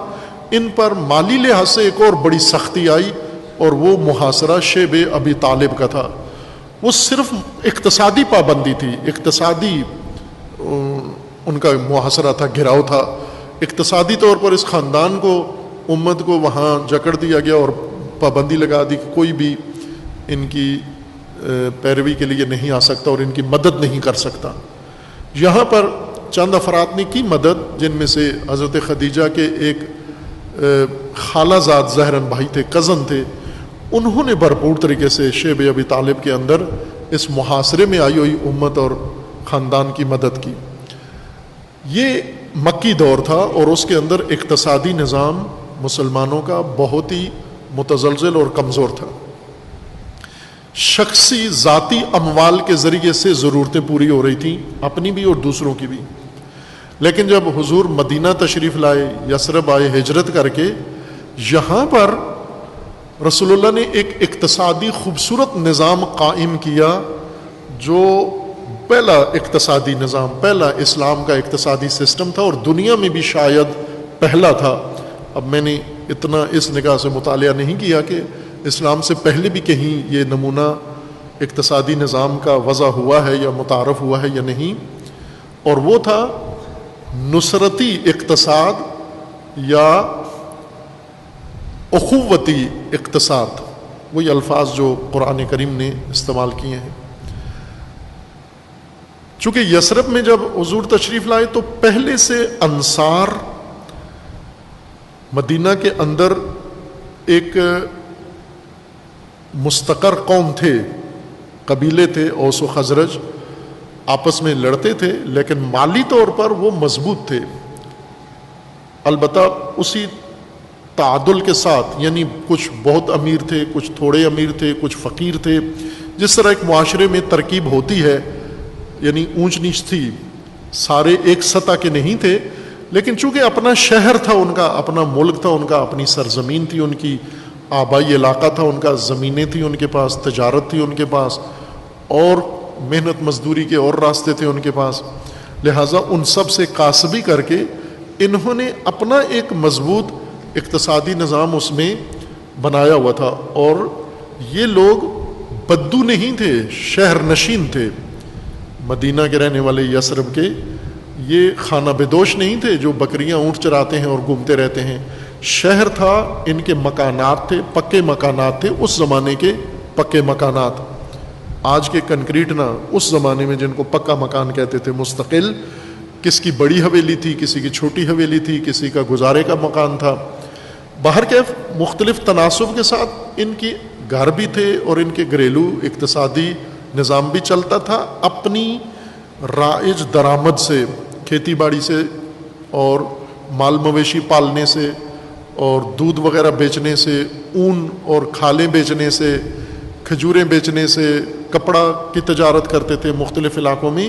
ان پر مالی لحاظ سے ایک اور بڑی سختی آئی، اور وہ محاصرہ شیب ابی طالب کا تھا۔ وہ صرف اقتصادی پابندی تھی، اقتصادی ان کا محاصرہ تھا، گھراؤ تھا، اقتصادی طور پر اس خاندان کو، امت کو وہاں جکڑ دیا گیا اور پابندی لگا دی کہ کوئی بھی ان کی پیروی کے لیے نہیں آ سکتا اور ان کی مدد نہیں کر سکتا۔ یہاں پر چند افراد نے کی مدد، جن میں سے حضرت خدیجہ کے ایک خالہ زاد ظاہراً بھائی تھے، کزن تھے، انہوں نے بھرپور طریقے سے شیب ابی طالب کے اندر اس محاصرے میں آئی ہوئی امت اور خاندان کی مدد کی۔ یہ مکی دور تھا، اور اس کے اندر اقتصادی نظام مسلمانوں کا بہت ہی متزلزل اور کمزور تھا۔ شخصی ذاتی اموال کے ذریعے سے ضرورتیں پوری ہو رہی تھیں، اپنی بھی اور دوسروں کی بھی، لیکن جب حضور مدینہ تشریف لائے، یثرب آئے ہجرت کر کے، یہاں پر رسول اللہ نے ایک اقتصادی خوبصورت نظام قائم کیا، جو پہلا اقتصادی نظام، پہلا اسلام کا اقتصادی سسٹم تھا، اور دنیا میں بھی شاید پہلا تھا۔ اب میں نے اتنا اس نگاہ سے مطالعہ نہیں کیا کہ اسلام سے پہلے بھی کہیں یہ نمونہ اقتصادی نظام کا وضع ہوا ہے یا متعارف ہوا ہے یا نہیں، اور وہ تھا نصرتی اقتصاد یا اخوتی اقتصاد، وہی الفاظ جو قرآن کریم نے استعمال کیے ہیں. چونکہ یثرب میں جب حضور تشریف لائے تو پہلے سے انصار مدینہ کے اندر ایک مستقر قوم تھے، قبیلے تھے، اوس و خزرج، آپس میں لڑتے تھے لیکن مالی طور پر وہ مضبوط تھے. البتہ اسی تعادل کے ساتھ، یعنی کچھ بہت امیر تھے، کچھ تھوڑے امیر تھے، کچھ فقیر تھے. جس طرح ایک معاشرے میں ترکیب ہوتی ہے، یعنی اونچ نیچ تھی، سارے ایک سطح کے نہیں تھے، لیکن چونکہ اپنا شہر تھا ان کا، اپنا ملک تھا ان کا، اپنی سرزمین تھی ان کی، آبائی علاقہ تھا ان کا، زمینیں تھیں ان کے پاس، تجارت تھی ان کے پاس، اور محنت مزدوری کے اور راستے تھے ان کے پاس. لہٰذا ان سب سے کاسبی کر کے انہوں نے اپنا ایک مضبوط اقتصادی نظام اس میں بنایا ہوا تھا. اور یہ لوگ بدو نہیں تھے، شہر نشین تھے. مدینہ کے رہنے والے یثرب کے یہ خانہ بدوش نہیں تھے جو بکریاں اونٹ چراتے ہیں اور گھومتے رہتے ہیں. شہر تھا، ان کے مکانات تھے، پکے مکانات تھے، اس زمانے کے پکے مکانات. آج کے کنکریٹ نہ، اس زمانے میں جن کو پکا مکان کہتے تھے، مستقل. کس کی بڑی حویلی تھی، کسی کی چھوٹی حویلی تھی، کسی کا گزارے کا مکان تھا. باہر کے مختلف تناسب کے ساتھ ان کی گھر بھی تھے اور ان کے گھریلو اقتصادی نظام بھی چلتا تھا اپنی رائج درآمد سے، کھیتی باڑی سے اور مال مویشی پالنے سے اور دودھ وغیرہ بیچنے سے، اون اور کھالیں بیچنے سے، کھجوریں بیچنے سے، کپڑا کی تجارت کرتے تھے مختلف علاقوں میں.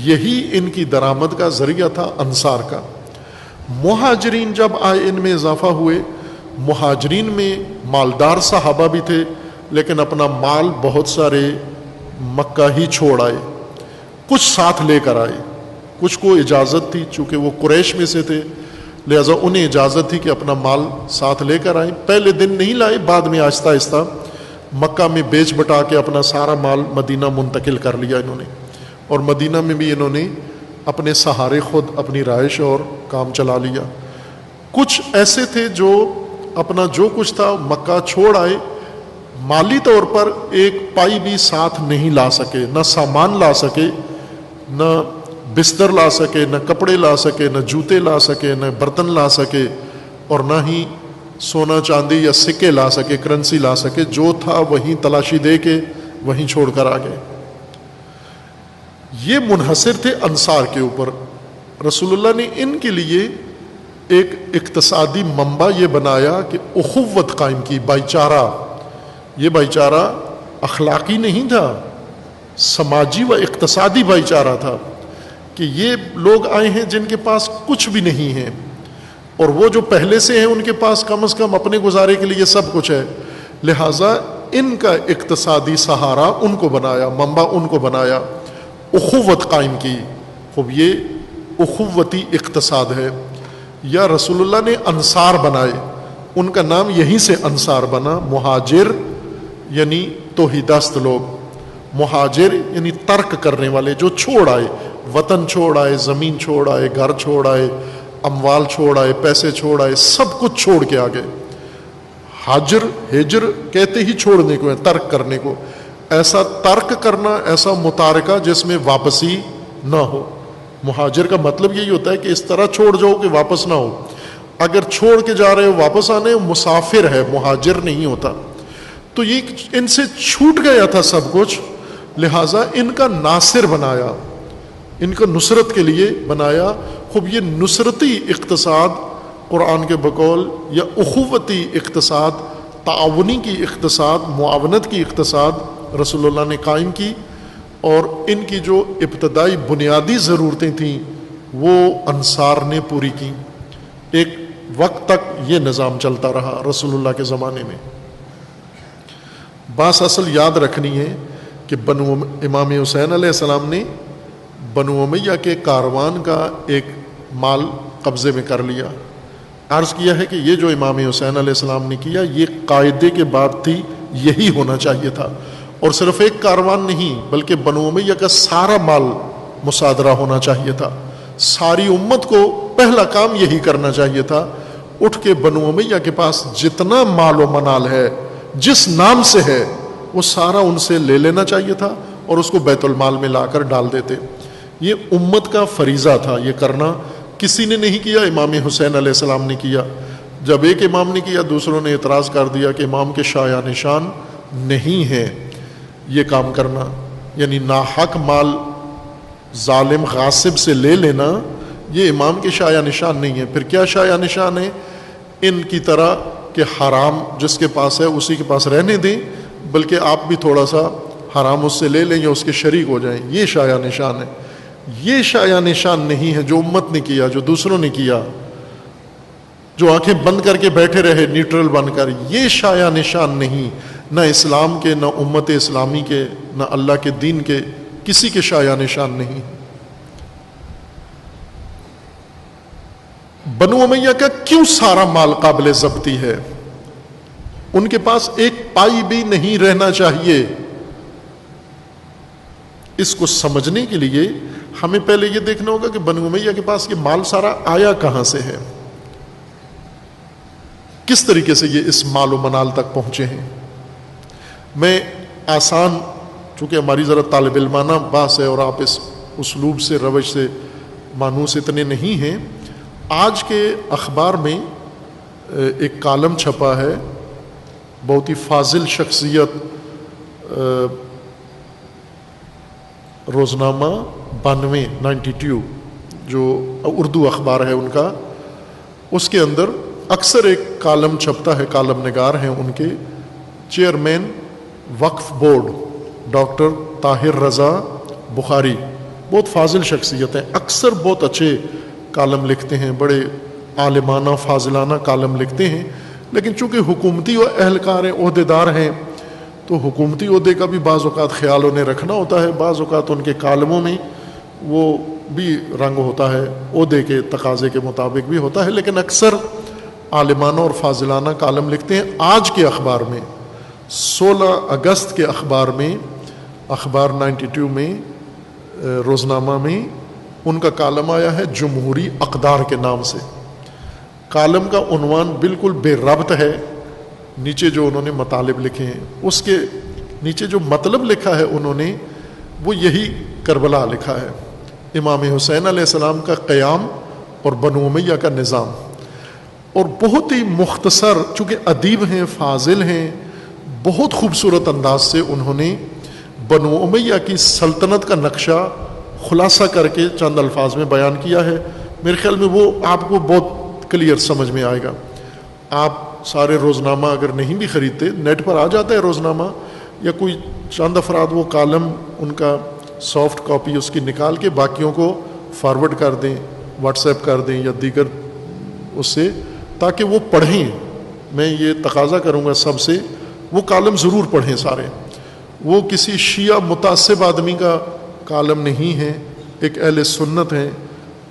یہی ان کی درآمد کا ذریعہ تھا انصار کا. مہاجرین جب آئے ان میں اضافہ ہوئے. مہاجرین میں مالدار صحابہ بھی تھے لیکن اپنا مال بہت سارے مکہ ہی چھوڑ آئے، کچھ ساتھ لے کر آئے. کچھ کو اجازت تھی چونکہ وہ قریش میں سے تھے، لہٰذا انہیں اجازت تھی کہ اپنا مال ساتھ لے کر آئیں. پہلے دن نہیں لائے، بعد میں آہستہ آہستہ مکہ میں بیچ بٹا کے اپنا سارا مال مدینہ منتقل کر لیا انہوں نے. اور مدینہ میں بھی انہوں نے اپنے سہارے خود اپنی رہائش اور کام چلا لیا. کچھ ایسے تھے جو اپنا جو کچھ تھا مکہ چھوڑ آئے، مالی طور پر ایک پائی بھی ساتھ نہیں لا سکے، نہ سامان لا سکے، نہ بستر لا سکے، نہ کپڑے لا سکے، نہ جوتے لا سکے، نہ برتن لا سکے، اور نہ ہی سونا چاندی یا سکے لا سکے، کرنسی لا سکے. جو تھا وہیں تلاشی دے کے وہیں چھوڑ کر آ گئے. یہ منحصر تھے انصار کے اوپر. رسول اللہ نے ان کے لیے ایک اقتصادی منبع یہ بنایا کہ اخوت قائم کی، بھائی چارہ. یہ بھائی چارہ اخلاقی نہیں تھا، سماجی و اقتصادی بھائی چارہ تھا کہ یہ لوگ آئے ہیں جن کے پاس کچھ بھی نہیں ہے، اور وہ جو پہلے سے ہیں ان کے پاس کم از کم اپنے گزارے کے لیے سب کچھ ہے. لہٰذا ان کا اقتصادی سہارا ان کو بنایا، منبع ان کو بنایا، اخوت قائم کی. خوب یہ اخوتی اقتصاد ہے. یا رسول اللہ نے انصار بنائے، ان کا نام یہیں سے انصار بنا. مہاجر یعنی توحیدست لوگ، مہاجر یعنی ترک کرنے والے، جو چھوڑ آئے، وطن چھوڑ آئے، زمین چھوڑ آئے، گھر چھوڑ آئے، اموال چھوڑ آئے، پیسے چھوڑ آئے، سب کچھ چھوڑ کے آ گئے. حاجر ہجر کہتے ہی چھوڑنے کو ہے، ترک کرنے کو. ایسا ترک کرنا، ایسا متارکہ جس میں واپسی نہ ہو. مہاجر کا مطلب یہی ہوتا ہے کہ اس طرح چھوڑ جاؤ کہ واپس نہ ہو. اگر چھوڑ کے جا رہے ہو واپس آنے، مسافر ہے، مہاجر نہیں ہوتا. تو یہ ان سے چھوٹ گیا تھا سب کچھ، لہٰذا ان کا ناصر بنایا، ان کو نصرت کے لیے بنایا. خوب یہ نصرتی اقتصاد قرآن کے بقول، یا اخوتی اقتصاد، تعاونی کی اقتصاد، معاونت کی اقتصاد رسول اللہ نے قائم کی. اور ان کی جو ابتدائی بنیادی ضرورتیں تھیں وہ انصار نے پوری کی. ایک وقت تک یہ نظام چلتا رہا رسول اللہ کے زمانے میں. بات اصل یاد رکھنی ہے کہ بنو امام حسین علیہ السلام نے بنو امیہ کے کاروان کا ایک مال قبضے میں کر لیا. عرض کیا ہے کہ یہ جو امام حسین علیہ السلام نے کیا یہ قاعدے کے بعد تھی، یہی ہونا چاہیے تھا. اور صرف ایک کاروان نہیں بلکہ بنو امیہ کا سارا مال مصادرہ ہونا چاہیے تھا. ساری امت کو پہلا کام یہی کرنا چاہیے تھا. اٹھ کے بنو امیہ کے پاس جتنا مال و منال ہے جس نام سے ہے وہ سارا ان سے لے لینا چاہیے تھا اور اس کو بیت المال میں لا کر ڈال دیتے. یہ امت کا فریضہ تھا یہ کرنا. کسی نے نہیں کیا, امام حسین علیہ السلام نے کیا. جب ایک امام نے کیا دوسروں نے اعتراض کر دیا کہ امام کے شایع نشان نہیں ہے یہ کام کرنا, یعنی ناحق مال ظالم غاصب سے لے لینا یہ امام کے شایع نشان نہیں ہے. پھر کیا شایع نشان ہے؟ ان کی طرح کہ حرام جس کے پاس ہے اسی کے پاس رہنے دیں, بلکہ آپ بھی تھوڑا سا حرام اس سے لے لیں یا اس کے شریک ہو جائیں, یہ شایع نشان ہے. یہ شایع نشان نہیں ہے جو امت نے کیا, جو دوسروں نے کیا, جو آنکھیں بند کر کے بیٹھے رہے نیوٹرل بن کر. یہ شایع نشان نہیں, نہ اسلام کے, نہ امت اسلامی کے, نہ اللہ کے دین کے, کسی کے شایع نشان نہیں. بنو امیہ کا کیوں سارا مال قابل ضبطی ہے؟ ان کے پاس ایک پائی بھی نہیں رہنا چاہیے. اس کو سمجھنے کے لیے ہمیں پہلے یہ دیکھنا ہوگا کہ بنو امیہ کے پاس یہ مال سارا آیا کہاں سے ہے, کس طریقے سے یہ اس مال و منال تک پہنچے ہیں. میں آسان, چونکہ ہماری ذرا طالب علمانہ بحث ہے اور آپ اس اسلوب سے روش سے مانوس اتنے نہیں ہیں, آج کے اخبار میں ایک کالم چھپا ہے, بہت ہی فاضل شخصیت, روزنامہ 92 جو اردو اخبار ہے ان کا, اس کے اندر اکثر ایک کالم چھپتا ہے, کالم نگار ہیں ان کے چیئرمین وقف بورڈ ڈاکٹر طاہر رضا بخاری, بہت فاضل شخصیت ہیں, اکثر بہت اچھے کالم لکھتے ہیں, بڑے عالمانہ فاضلانہ کالم لکھتے ہیں. لیکن چونکہ حکومتی اہلکار ہیں, عہدیدار ہیں, تو حکومتی عہدے کا بھی بعض اوقات خیال انہیں رکھنا ہوتا ہے. بعض اوقات ان کے کالموں میں وہ بھی رنگ ہوتا ہے, عہدے کے تقاضے کے مطابق بھی ہوتا ہے, لیکن اکثر عالمانہ اور فاضلانہ کالم لکھتے ہیں. آج کے اخبار میں 16 اگست کے اخبار میں, اخبار 92 میں, روزنامہ میں ان کا کالم آیا ہے جمہوری اقدار کے نام سے. کالم کا عنوان بالکل بے ربط ہے, نیچے جو انہوں نے مطالب لکھے ہیں اس کے نیچے جو مطلب لکھا ہے انہوں نے وہ یہی کربلا لکھا ہے, امام حسین علیہ السلام کا قیام اور بنو امیہ کا نظام. اور بہت ہی مختصر, چونکہ ادیب ہیں, فاضل ہیں, بہت خوبصورت انداز سے انہوں نے بنو امیہ کی سلطنت کا نقشہ خلاصہ کر کے چند الفاظ میں بیان کیا ہے. میرے خیال میں وہ آپ کو بہت کلیئر سمجھ میں آئے گا. آپ سارے روزنامہ اگر نہیں بھی خریدتے, نیٹ پر آ جاتا ہے روزنامہ, یا کوئی چند افراد وہ کالم ان کا سافٹ کاپی اس کی نکال کے باقیوں کو فارورڈ کر دیں, واٹس ایپ کر دیں یا دیگر اس سے, تاکہ وہ پڑھیں. میں یہ تقاضا کروں گا سب سے, وہ کالم ضرور پڑھیں سارے. وہ کسی شیعہ متعصب آدمی کا کالم نہیں ہے, ایک اہل سنت ہیں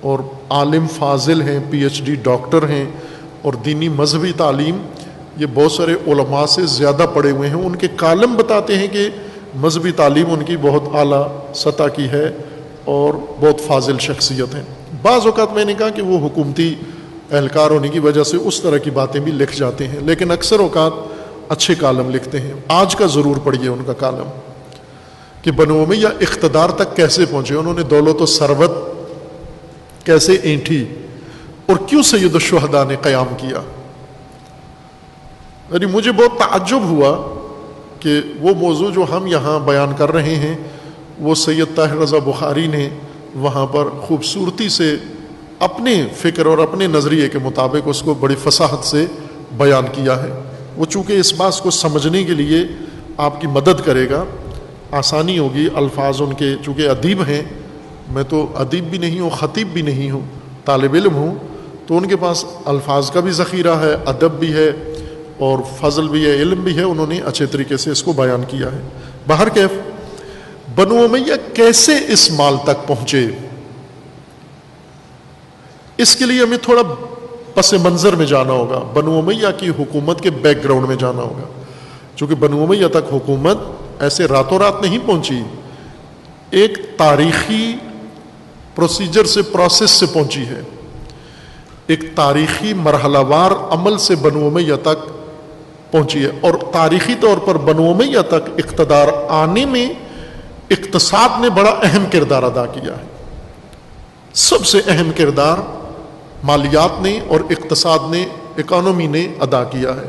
اور عالم فاضل ہیں, پی ایچ ڈی ڈاکٹر ہیں, اور دینی مذہبی تعلیم یہ بہت سارے علماء سے زیادہ پڑھے ہوئے ہیں. ان کے کالم بتاتے ہیں کہ مذہبی تعلیم ان کی بہت اعلیٰ سطح کی ہے اور بہت فاضل شخصیت ہیں. بعض اوقات میں نے کہا کہ وہ حکومتی اہلکار ہونے کی وجہ سے اس طرح کی باتیں بھی لکھ جاتے ہیں, لیکن اکثر اوقات اچھے کالم لکھتے ہیں. آج کا ضرور پڑھیے ان کا کالم کہ بنو امیہ اقتدار تک کیسے پہنچے, انہوں نے دولت و ثروت کیسے اینٹھی, اور کیوں سید الشہداء نے قیام کیا. یعنی مجھے بہت تعجب ہوا کہ وہ موضوع جو ہم یہاں بیان کر رہے ہیں وہ سید طاہر رضا بخاری نے وہاں پر خوبصورتی سے اپنے فکر اور اپنے نظریے کے مطابق اس کو بڑی فصاحت سے بیان کیا ہے. وہ چونکہ اس بات کو سمجھنے کے لیے آپ کی مدد کرے گا, آسانی ہوگی. الفاظ ان کے چونکہ ادیب ہیں, میں تو ادیب بھی نہیں ہوں, خطیب بھی نہیں ہوں, طالب علم ہوں, تو ان کے پاس الفاظ کا بھی ذخیرہ ہے, ادب بھی ہے اور فضل بھی ہے, علم بھی ہے. انہوں نے اچھے طریقے سے اس کو بیان کیا ہے. بہرکیف بنو امیہ کیسے اس مال تک پہنچے, اس کے لیے ہمیں تھوڑا پس منظر میں جانا ہوگا, بنو امیہ کی حکومت کے بیک گراؤنڈ میں جانا ہوگا. چونکہ بنو امیہ تک حکومت ایسے راتوں رات نہیں پہنچی, ایک تاریخی پروسیجر سے, پروسیس سے پہنچی ہے. ایک تاریخی مرحلہ وار عمل سے بنو امیہ تک پہنچی ہے. اور تاریخی طور پر بنو امیہ تک اقتدار آنے میں اقتصاد نے بڑا اہم کردار ادا کیا ہے. سب سے اہم کردار مالیات نے اور اقتصاد نے، اکانومی نے ادا کیا ہے.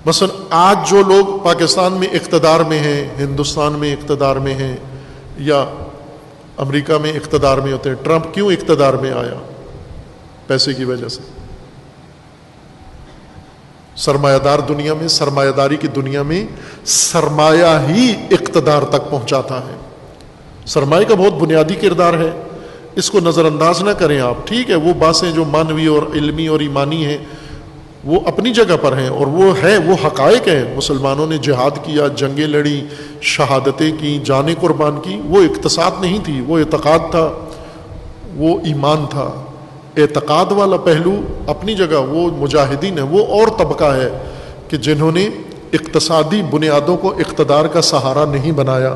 مثلا آج جو لوگ پاکستان میں اقتدار میں ہیں، ہندوستان میں اقتدار میں ہیں، یا امریکہ میں اقتدار میں ہوتے ہیں، ٹرمپ کیوں اقتدار میں آیا؟ پیسے کی وجہ سے. سرمایہ دار دنیا میں، سرمایہ داری کی دنیا میں سرمایہ ہی اقتدار تک پہنچاتا ہے. سرمایہ کا بہت بنیادی کردار ہے، اس کو نظر انداز نہ کریں آپ. ٹھیک ہے، وہ باتیں جو مانوی اور علمی اور ایمانی ہیں وہ اپنی جگہ پر ہیں، اور وہ حقائق ہیں. مسلمانوں نے جہاد کیا، جنگیں لڑی، شہادتیں کی، جانیں قربان کی. وہ اقتصاد نہیں تھی، وہ اعتقاد تھا، وہ ایمان تھا. اعتقاد والا پہلو اپنی جگہ، وہ مجاہدین ہیں. وہ اور طبقہ ہے کہ جنہوں نے اقتصادی بنیادوں کو اقتدار کا سہارا نہیں بنایا،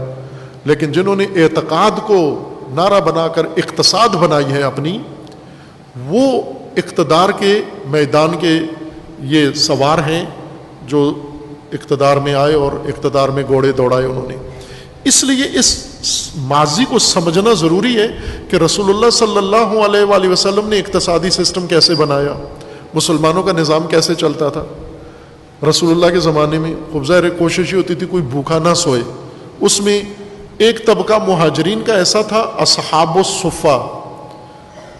لیکن جنہوں نے اعتقاد کو نعرہ بنا کر اقتصاد بنائی ہے اپنی، وہ اقتدار کے میدان کے یہ سوار ہیں جو اقتدار میں آئے اور اقتدار میں گھوڑے دوڑائے انہوں نے. اس لیے اس ماضی کو سمجھنا ضروری ہے کہ رسول اللہ صلی اللہ علیہ وآلہ وسلم نے اقتصادی سسٹم کیسے بنایا، مسلمانوں کا نظام کیسے چلتا تھا. رسول اللہ کے زمانے میں خوب ظاہر کوشش ہی ہوتی تھی کوئی بھوکا نہ سوئے. اس میں ایک طبقہ مہاجرین کا ایسا تھا، اصحاب الصفہ.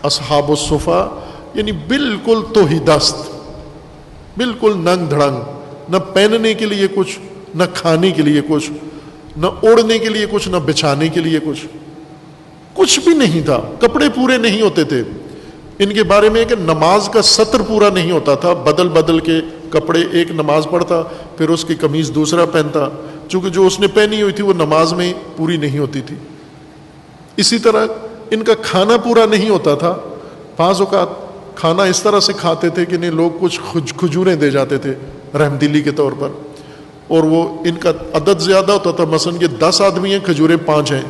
اصحاب الصفہ یعنی بالکل توحی دست، بالکل ننگ دھڑنگ، نہ پہننے کے لیے کچھ، نہ کھانے کے لیے کچھ، نہ اوڑھنے کے لیے کچھ، نہ بچھانے کے لیے کچھ بھی نہیں تھا. کپڑے پورے نہیں ہوتے تھے. ان کے بارے میں کہ نماز کا سطر پورا نہیں ہوتا تھا، بدل کے کپڑے، ایک نماز پڑھتا پھر اس کی قمیض دوسرا پہنتا، چونکہ جو اس نے پہنی ہوئی تھی وہ نماز میں پوری نہیں ہوتی تھی. اسی طرح ان کا کھانا پورا نہیں ہوتا تھا. بعض اوقات کھانا اس طرح سے کھاتے تھے کہ انہیں لوگ کچھ کھجوریں دے جاتے تھے رحم دلی کے طور پر، اور وہ ان کا عدد زیادہ ہوتا تھا. مثلا یہ 10 آدمی ہیں، کھجوریں 5 ہیں،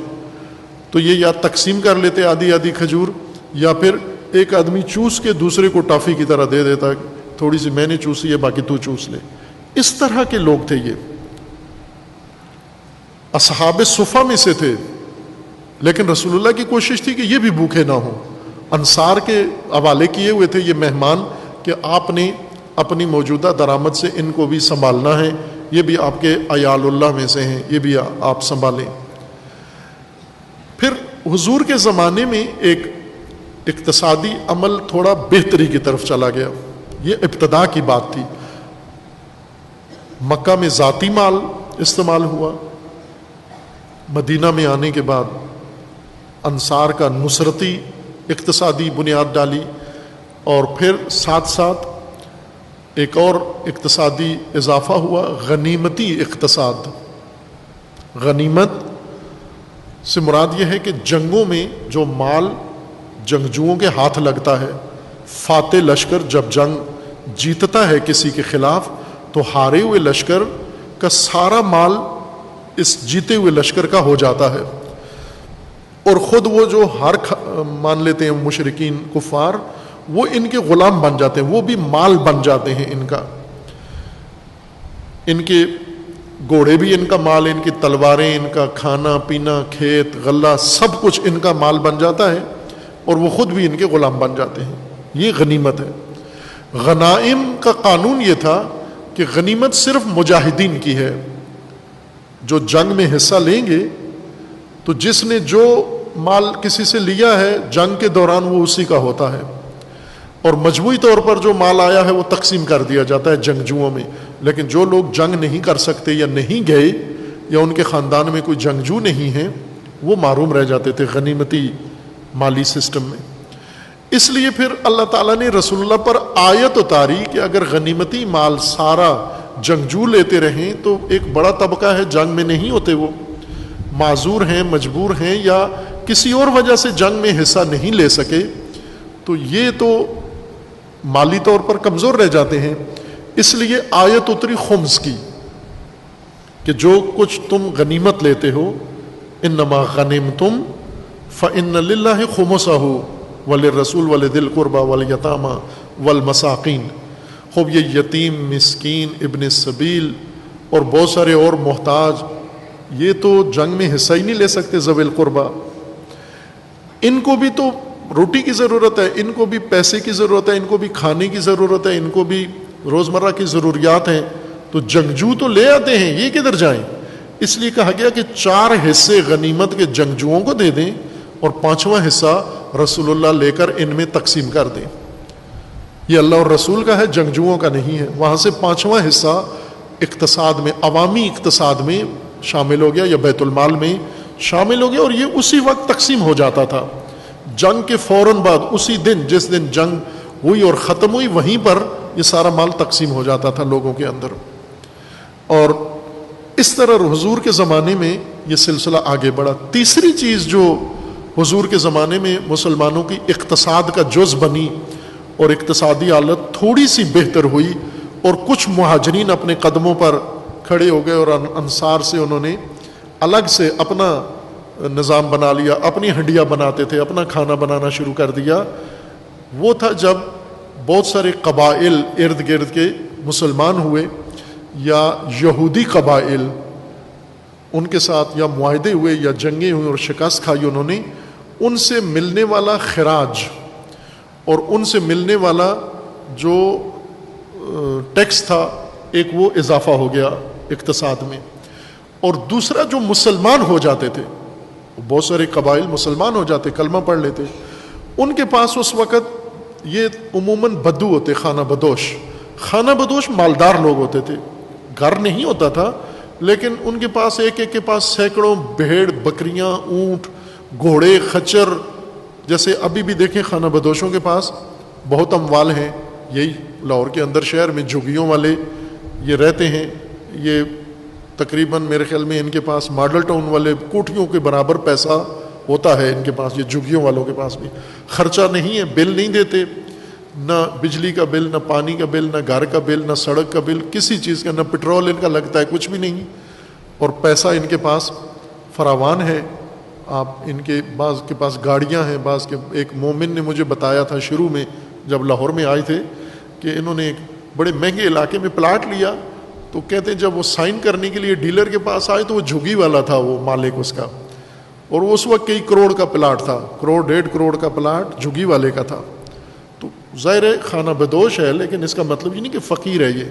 تو یہ یا تقسیم کر لیتے آدھی کھجور، یا پھر ایک آدمی چوس کے دوسرے کو ٹافی کی طرح دے دیتا، تھوڑی سی میں نے چوسی ہے باقی تو چوس لے. اس طرح کے لوگ تھے یہ. اصحاب صفہ میں سے تھے، لیکن رسول اللہ کی کوشش تھی کہ یہ بھی بھوکے نہ ہوں. انصار کے حوالے کیے ہوئے تھے یہ مہمان کہ آپ نے اپنی موجودہ درآمد سے ان کو بھی سنبھالنا ہے، یہ بھی آپ کے عیال اللہ میں سے ہیں، یہ بھی آپ سنبھالیں. پھر حضور کے زمانے میں ایک اقتصادی عمل تھوڑا بہتری کی طرف چلا گیا. یہ ابتدا کی بات تھی. مکہ میں ذاتی مال استعمال ہوا، مدینہ میں آنے کے بعد انصار کا نصرتی اقتصادی بنیاد ڈالی، اور پھر ساتھ ساتھ ایک اور اقتصادی اضافہ ہوا، غنیمتی اقتصاد. غنیمت سے مراد یہ ہے کہ جنگوں میں جو مال جنگجوؤں کے ہاتھ لگتا ہے، فاتح لشکر جب جنگ جیتتا ہے کسی کے خلاف تو ہارے ہوئے لشکر کا سارا مال اس جیتے ہوئے لشکر کا ہو جاتا ہے، اور خود وہ جو ہار مان لیتے ہیں مشرکین کفار، وہ ان کے غلام بن جاتے ہیں، وہ بھی مال بن جاتے ہیں ان کا. ان کے گھوڑے بھی ان کا مال، ان کی تلواریں، ان کا کھانا پینا، کھیت غلہ، سب کچھ ان کا مال بن جاتا ہے، اور وہ خود بھی ان کے غلام بن جاتے ہیں. یہ غنیمت ہے. غنائم کا قانون یہ تھا کہ غنیمت صرف مجاہدین کی ہے. جو جنگ میں حصہ لیں گے تو جس نے جو مال کسی سے لیا ہے جنگ کے دوران وہ اسی کا ہوتا ہے، اور مجموعی طور پر جو مال آیا ہے وہ تقسیم کر دیا جاتا ہے جنگجوؤں میں. لیکن جو لوگ جنگ نہیں کر سکتے یا نہیں گئے، یا ان کے خاندان میں کوئی جنگجو نہیں ہیں، وہ محروم رہ جاتے تھے غنیمتی مالی سسٹم میں. اس لیے پھر اللہ تعالیٰ نے رسول اللہ پر آیت اتاری کہ اگر غنیمتی مال سارا جنگجو لیتے رہیں تو ایک بڑا طبقہ ہے جنگ میں نہیں ہوتے، وہ معذور ہیں، مجبور ہیں، یا کسی اور وجہ سے جنگ میں حصہ نہیں لے سکے، تو یہ تو مالی طور پر کمزور رہ جاتے ہیں. اس لیے آیت اتری خمس کی کہ جو کچھ تم غنیمت لیتے ہو، انما غنمتم فإن للہ خمسہ وللرسول ولذی القربى والیتامى والمساکین. خوب یہ یتیم، مسکین، ابن سبیل اور بہت سارے اور محتاج، یہ تو جنگ میں حصہ ہی نہیں لے سکتے ذوی القربہ، ان کو بھی تو روٹی کی ضرورت ہے، ان کو بھی پیسے کی ضرورت ہے، ان کو بھی کھانے کی ضرورت ہے، ان کو بھی روزمرہ کی ضروریات ہیں، تو جنگجو تو لے آتے ہیں، یہ کدھر جائیں؟ اس لیے کہا گیا کہ 4 حصے غنیمت کے جنگجوؤں کو دے دیں اور 5واں حصہ رسول اللہ لے کر ان میں تقسیم کر دیں۔ یہ اللہ اور رسول کا ہے، جنگجوؤں کا نہیں ہے۔ وہاں سے 5واں حصہ اقتصاد میں، عوامی اقتصاد میں شامل ہو گیا یا بیت المال میں شامل ہو گیا، اور یہ اسی وقت تقسیم ہو جاتا تھا، جنگ کے فوراً بعد، اسی دن جس دن جنگ ہوئی اور ختم ہوئی، وہیں پر یہ سارا مال تقسیم ہو جاتا تھا لوگوں کے اندر۔ اور اس طرح حضور کے زمانے میں یہ سلسلہ آگے بڑھا۔ تیسری چیز جو حضور کے زمانے میں مسلمانوں کی اقتصاد کا جز بنی اور اقتصادی حالت تھوڑی سی بہتر ہوئی، اور کچھ مہاجرین اپنے قدموں پر کھڑے ہو گئے اور انصار سے انہوں نے الگ سے اپنا نظام بنا لیا، اپنی ہنڈیاں بناتے تھے، اپنا کھانا بنانا شروع کر دیا۔ وہ تھا جب بہت سارے قبائل ارد گرد کے مسلمان ہوئے یا یہودی قبائل، ان کے ساتھ یا معاہدے ہوئے یا جنگیں ہوئیں اور شکست کھائی انہوں نے، ان سے ملنے والا خراج اور ان سے ملنے والا جو ٹیکس تھا، ایک وہ اضافہ ہو گیا اقتصاد میں۔ اور دوسرا جو مسلمان ہو جاتے تھے، بہت سارے قبائل مسلمان ہو جاتے، کلمہ پڑھ لیتے، ان کے پاس اس وقت یہ عموماً بدو ہوتے، خانہ بدوش مالدار لوگ ہوتے تھے، گھر نہیں ہوتا تھا، لیکن ان کے پاس ایک کے پاس سینکڑوں بھیڑ، بکریاں، اونٹ، گھوڑے، خچر، جیسے ابھی بھی دیکھیں خانہ بدوشوں کے پاس بہت اموال ہیں۔ یہی لاہور کے اندر شہر میں جھگیوں والے یہ رہتے ہیں، یہ تقریباً میرے خیال میں ان کے پاس ماڈل ٹاؤن والے کوٹھیوں کے برابر پیسہ ہوتا ہے ان کے پاس، یہ جھگیوں والوں کے پاس بھی خرچہ نہیں ہے، بل نہیں دیتے، نہ بجلی کا بل، نہ پانی کا بل، نہ گھر کا بل، نہ سڑک کا بل، کسی چیز کا، نہ پٹرول ان کا لگتا ہے، کچھ بھی نہیں، اور پیسہ ان کے پاس فراوان ہے۔ آپ ان کے بعض کے پاس گاڑیاں ہیں، بعض کے، ایک مومن نے مجھے بتایا تھا شروع میں جب لاہور میں آئے تھے کہ انہوں نے ایک بڑے مہنگے علاقے میں پلاٹ لیا، تو کہتے ہیں جب وہ سائن کرنے کے لیے ڈیلر کے پاس آئے تو وہ جھگی والا تھا، وہ مالک اس کا، اور وہ اس وقت کئی کروڑ کا پلاٹ تھا، 1.5 کروڑ کا پلاٹ جھگی والے کا تھا۔ تو ظاہر ہے خانہ بدوش ہے، لیکن اس کا مطلب یہ نہیں کہ فقیر ہے یہ۔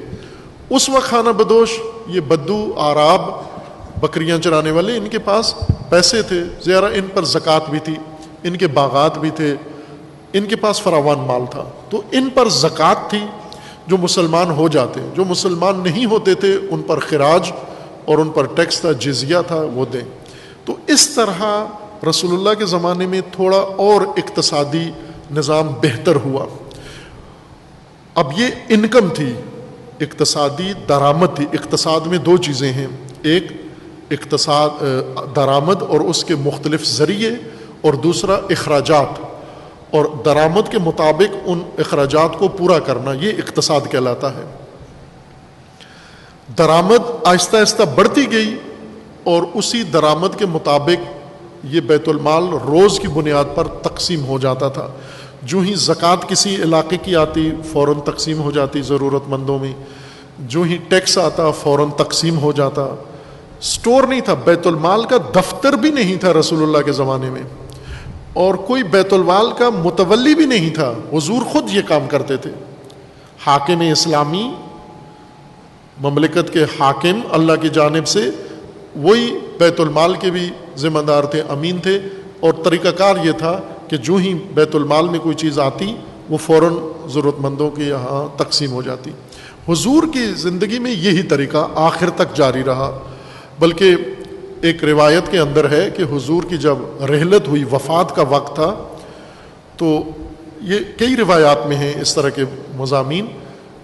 اس وقت خانہ بدوش یہ بدو، آراب، بکریاں چرانے والے، ان کے پاس پیسے تھے، ذرا ان پر زکوٰۃ بھی تھی، ان کے باغات بھی تھے، ان کے پاس فراوان مال تھا، تو ان پر زکوٰۃ تھی۔ جو مسلمان ہو جاتے، جو مسلمان نہیں ہوتے تھے، ان پر خراج اور ان پر ٹیکس تھا، جزیہ تھا، وہ دیں۔ تو اس طرح رسول اللہ کے زمانے میں تھوڑا اور اقتصادی نظام بہتر ہوا۔ اب یہ انکم تھی، اقتصادی درآمد تھی۔ اقتصاد میں 2 چیزیں ہیں، ایک اقتصاد درآمد اور اس کے مختلف ذریعے، اور دوسرا اخراجات، اور درآمد کے مطابق ان اخراجات کو پورا کرنا، یہ اقتصاد کہلاتا ہے۔ درآمد آہستہ آہستہ بڑھتی گئی، اور اسی درآمد کے مطابق یہ بیت المال روز کی بنیاد پر تقسیم ہو جاتا تھا۔ جو ہی زکوٰۃ کسی علاقے کی آتی فوراً تقسیم ہو جاتی ضرورت مندوں میں، جو ہی ٹیکس آتا فوراً تقسیم ہو جاتا۔ سٹور نہیں تھا، بیت المال کا دفتر بھی نہیں تھا رسول اللہ کے زمانے میں، اور کوئی بیت المال کا متولی بھی نہیں تھا، حضور خود یہ کام کرتے تھے۔ حاکم اسلامی، مملکت کے حاکم اللہ کی جانب سے، وہی بیت المال کے بھی ذمہ دار تھے، امین تھے، اور طریقہ کار یہ تھا کہ جو ہی بیت المال میں کوئی چیز آتی وہ فوراً ضرورت مندوں کے یہاں تقسیم ہو جاتی۔ حضور کی زندگی میں یہی طریقہ آخر تک جاری رہا، بلکہ ایک روایت کے اندر ہے کہ حضور کی جب رحلت ہوئی، وفات کا وقت تھا، تو یہ کئی روایات میں ہیں اس طرح کے مضامین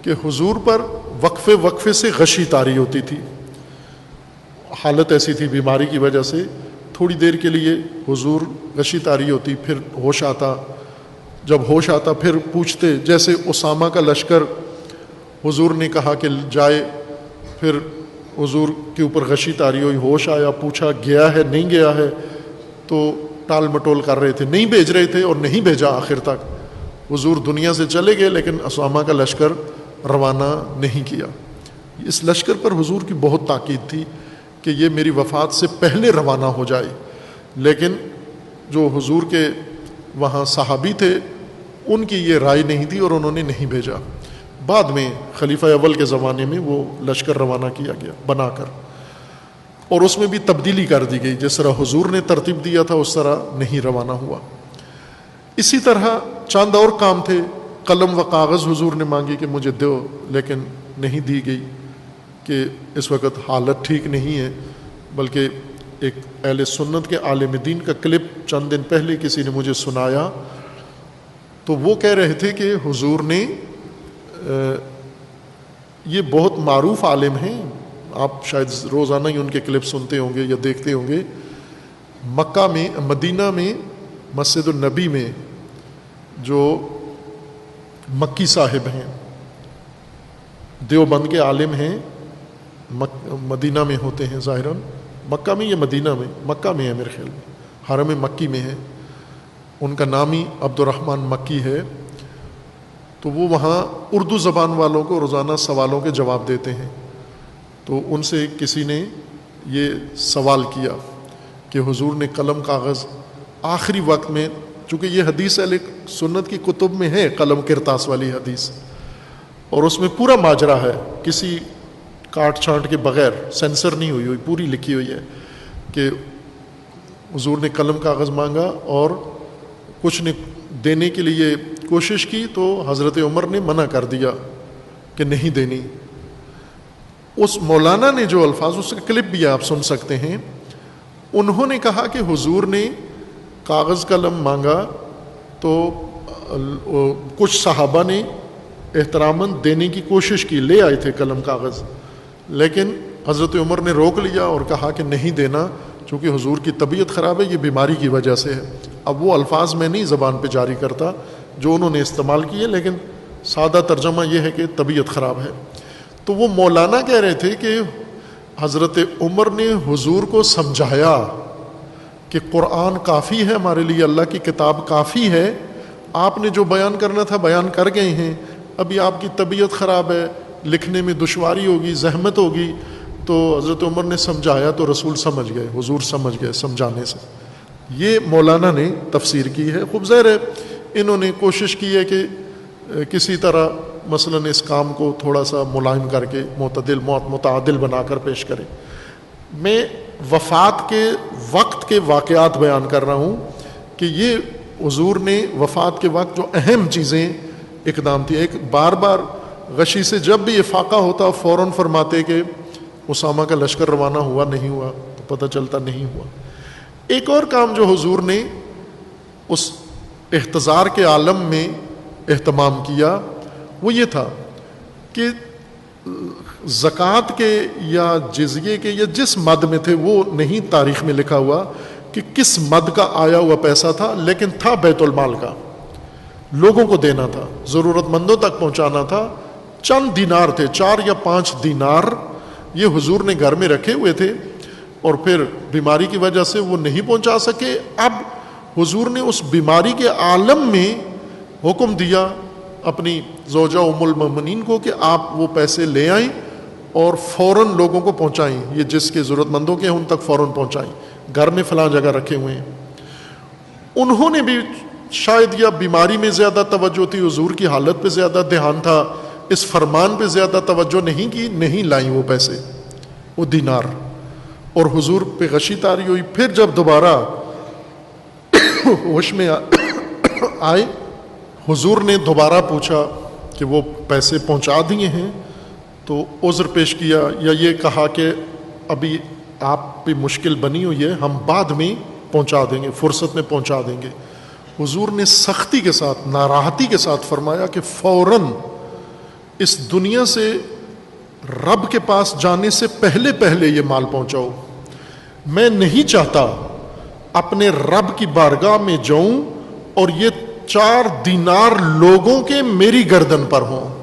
کہ حضور پر وقفے وقفے سے غشی طاری ہوتی تھی۔ حالت ایسی تھی بیماری کی وجہ سے، تھوڑی دیر کے لیے حضور غشی طاری ہوتی، پھر ہوش آتا، جب ہوش آتا پھر پوچھتے، جیسے اسامہ کا لشکر حضور نے کہا کہ جائے، پھر حضور کے اوپر غشی طاری ہوئی، ہوش آیا، پوچھا گیا ہے نہیں گیا ہے، تو ٹال مٹول کر رہے تھے، نہیں بھیج رہے تھے اور نہیں بھیجا، آخر تک حضور دنیا سے چلے گئے، لیکن اسامہ کا لشکر روانہ نہیں کیا۔ اس لشکر پر حضور کی بہت تاکید تھی کہ یہ میری وفات سے پہلے روانہ ہو جائے، لیکن جو حضور کے وہاں صحابی تھے ان کی یہ رائے نہیں تھی اور انہوں نے نہیں بھیجا۔ بعد میں خلیفہ اول کے زمانے میں وہ لشکر روانہ کیا گیا بنا کر، اور اس میں بھی تبدیلی کر دی گئی، جس طرح حضور نے ترتیب دیا تھا اس طرح نہیں روانہ ہوا۔ اسی طرح چند اور کام تھے، قلم و کاغذ حضور نے مانگی کہ مجھے دو، لیکن نہیں دی گئی کہ اس وقت حالت ٹھیک نہیں ہے۔ بلکہ ایک اہل سنت کے عالم دین کا کلپ چند دن پہلے کسی نے مجھے سنایا، تو وہ کہہ رہے تھے کہ حضور نے یہ بہت معروف عالم ہیں، آپ شاید روزانہ ہی ان کے کلپ سنتے ہوں گے یا دیکھتے ہوں گے، مکہ میں مدینہ میں مسجد النبی میں جو مکی صاحب ہیں، دیوبند کے عالم ہیں، مدینہ میں ہوتے ہیں ظاہراً، مکہ میں یا مدینہ میں، مکہ میں ہے میرے خیال میں، حرم مکی میں ہے، ان کا نام ہی عبد الرحمن مکی ہے۔ تو وہ وہاں اردو زبان والوں کو روزانہ سوالوں کے جواب دیتے ہیں۔ تو ان سے کسی نے یہ سوال کیا کہ حضور نے قلم کاغذ آخری وقت میں، چونکہ یہ حدیث اہل سنت کی کتب میں ہے، قلم کرتاس والی حدیث، اور اس میں پورا ماجرا ہے، کسی کاٹ چھانٹ کے بغیر، سینسر نہیں ہوئی ہوئی، پوری لکھی ہوئی ہے کہ حضور نے قلم کاغذ مانگا اور کچھ نے دینے کے لیے کوشش کی تو حضرت عمر نے منع کر دیا کہ نہیں دینی۔ اس مولانا نے جو الفاظ، اس کا کلپ بھی آپ سن سکتے ہیں، انہوں نے کہا کہ حضور نے کاغذ قلم مانگا تو کچھ صحابہ نے احتراماً دینے کی کوشش کی، لے آئے تھے قلم کاغذ، لیکن حضرت عمر نے روک لیا اور کہا کہ نہیں دینا، چونکہ حضور کی طبیعت خراب ہے، یہ بیماری کی وجہ سے ہے۔ اب وہ الفاظ میں نہیں زبان پہ جاری کرتا جو انہوں نے استعمال کیے، لیکن سادہ ترجمہ یہ ہے کہ طبیعت خراب ہے۔ تو وہ مولانا کہہ رہے تھے کہ حضرت عمر نے حضور کو سمجھایا کہ قرآن کافی ہے ہمارے لیے، اللہ کی کتاب کافی ہے، آپ نے جو بیان کرنا تھا بیان کر گئے ہیں، ابھی آپ کی طبیعت خراب ہے، لکھنے میں دشواری ہوگی، زحمت ہوگی۔ تو حضرت عمر نے سمجھایا تو رسول سمجھ گئے، حضور سمجھ گئے سمجھانے سے۔ یہ مولانا نے تفسیر کی ہے۔ خوب ظاہر ہے انہوں نے کوشش کی ہے کہ کسی طرح مثلاً اس کام کو تھوڑا سا ملائم کر کے متعادل بنا کر پیش کریں۔ میں وفات کے وقت کے واقعات بیان کر رہا ہوں کہ یہ حضور نے وفات کے وقت جو اہم چیزیں اقدام تھی، ایک بار بار غشی سے جب بھی افاقہ ہوتا فوراً فرماتے کہ اسامہ کا لشکر روانہ ہوا نہیں ہوا، تو پتہ چلتا نہیں ہوا۔ ایک اور کام جو حضور نے اس احتضار کے عالم میں اہتمام کیا وہ یہ تھا کہ زکوٰۃ کے یا جزیے کے یا جس مد میں تھے وہ نہیں تاریخ میں لکھا ہوا کہ کس مد کا آیا ہوا پیسہ تھا، لیکن تھا بیت المال کا، لوگوں کو دینا تھا، ضرورت مندوں تک پہنچانا تھا۔ چند دینار تھے، 4 یا 5 دینار، یہ حضور نے گھر میں رکھے ہوئے تھے اور پھر بیماری کی وجہ سے وہ نہیں پہنچا سکے۔ اب حضور نے اس بیماری کے عالم میں حکم دیا اپنی زوجہ ام المؤمنین کو کہ آپ وہ پیسے لے آئیں اور فوراً لوگوں کو پہنچائیں، یہ جس کے ضرورت مندوں کے ہیں ان تک فوراً پہنچائیں، گھر میں فلاں جگہ رکھے ہوئے ہیں۔ انہوں نے بھی شاید یا بیماری میں زیادہ توجہ تھی، حضور کی حالت پہ زیادہ دھیان تھا، اس فرمان پہ زیادہ توجہ نہیں کی، نہیں لائیں وہ پیسے، وہ دینار، اور حضور پہ غشی طاری ہوئی۔ پھر جب دوبارہ ہوش میں آئے، حضور نے دوبارہ پوچھا کہ وہ پیسے پہنچا دیے ہیں، تو عذر پیش کیا یا یہ کہا کہ ابھی آپ پہ مشکل بنی ہوئی ہے، ہم بعد میں پہنچا دیں گے، فرصت میں پہنچا دیں گے۔ حضور نے سختی کے ساتھ، ناراحتی کے ساتھ فرمایا کہ فوراً اس دنیا سے رب کے پاس جانے سے پہلے پہلے یہ مال پہنچاؤ۔ میں نہیں چاہتا اپنے رب کی بارگاہ میں جاؤں اور یہ 4 دینار لوگوں کے میری گردن پر ہوں۔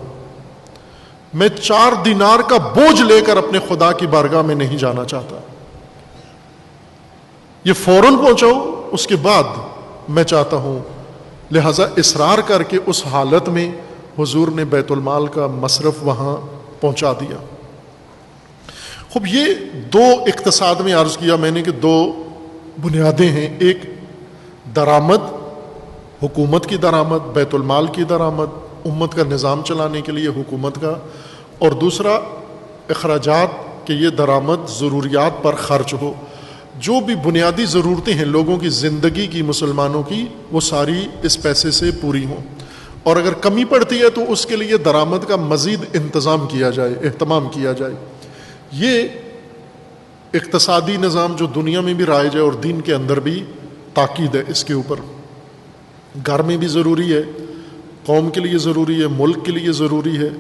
میں 4 دینار کا بوجھ لے کر اپنے خدا کی بارگاہ میں نہیں جانا چاہتا، یہ فوراً پہنچاؤ، اس کے بعد میں چاہتا ہوں۔ لہذا اصرار کر کے اس حالت میں حضور نے بیت المال کا مصرف وہاں پہنچا دیا۔ خب یہ دو اقتصاد میں عرض کیا میں نے کہ دو بنیادیں ہیں، ایک درآمد، حکومت کی درآمد، بیت المال کی درآمد، امت کا نظام چلانے کے لیے حکومت کا، اور دوسرا اخراجات کہ یہ درآمد ضروریات پر خرچ ہو، جو بھی بنیادی ضرورتیں ہیں لوگوں کی زندگی کی، مسلمانوں کی، وہ ساری اس پیسے سے پوری ہوں، اور اگر کمی پڑتی ہے تو اس کے لیے درآمد کا مزید انتظام کیا جائے، اہتمام کیا جائے۔ یہ اقتصادی نظام جو دنیا میں بھی رائج ہے اور دین کے اندر بھی تاکید ہے اس کے اوپر، گھر میں بھی ضروری ہے، قوم کے لیے ضروری ہے، ملک کے لیے ضروری ہے۔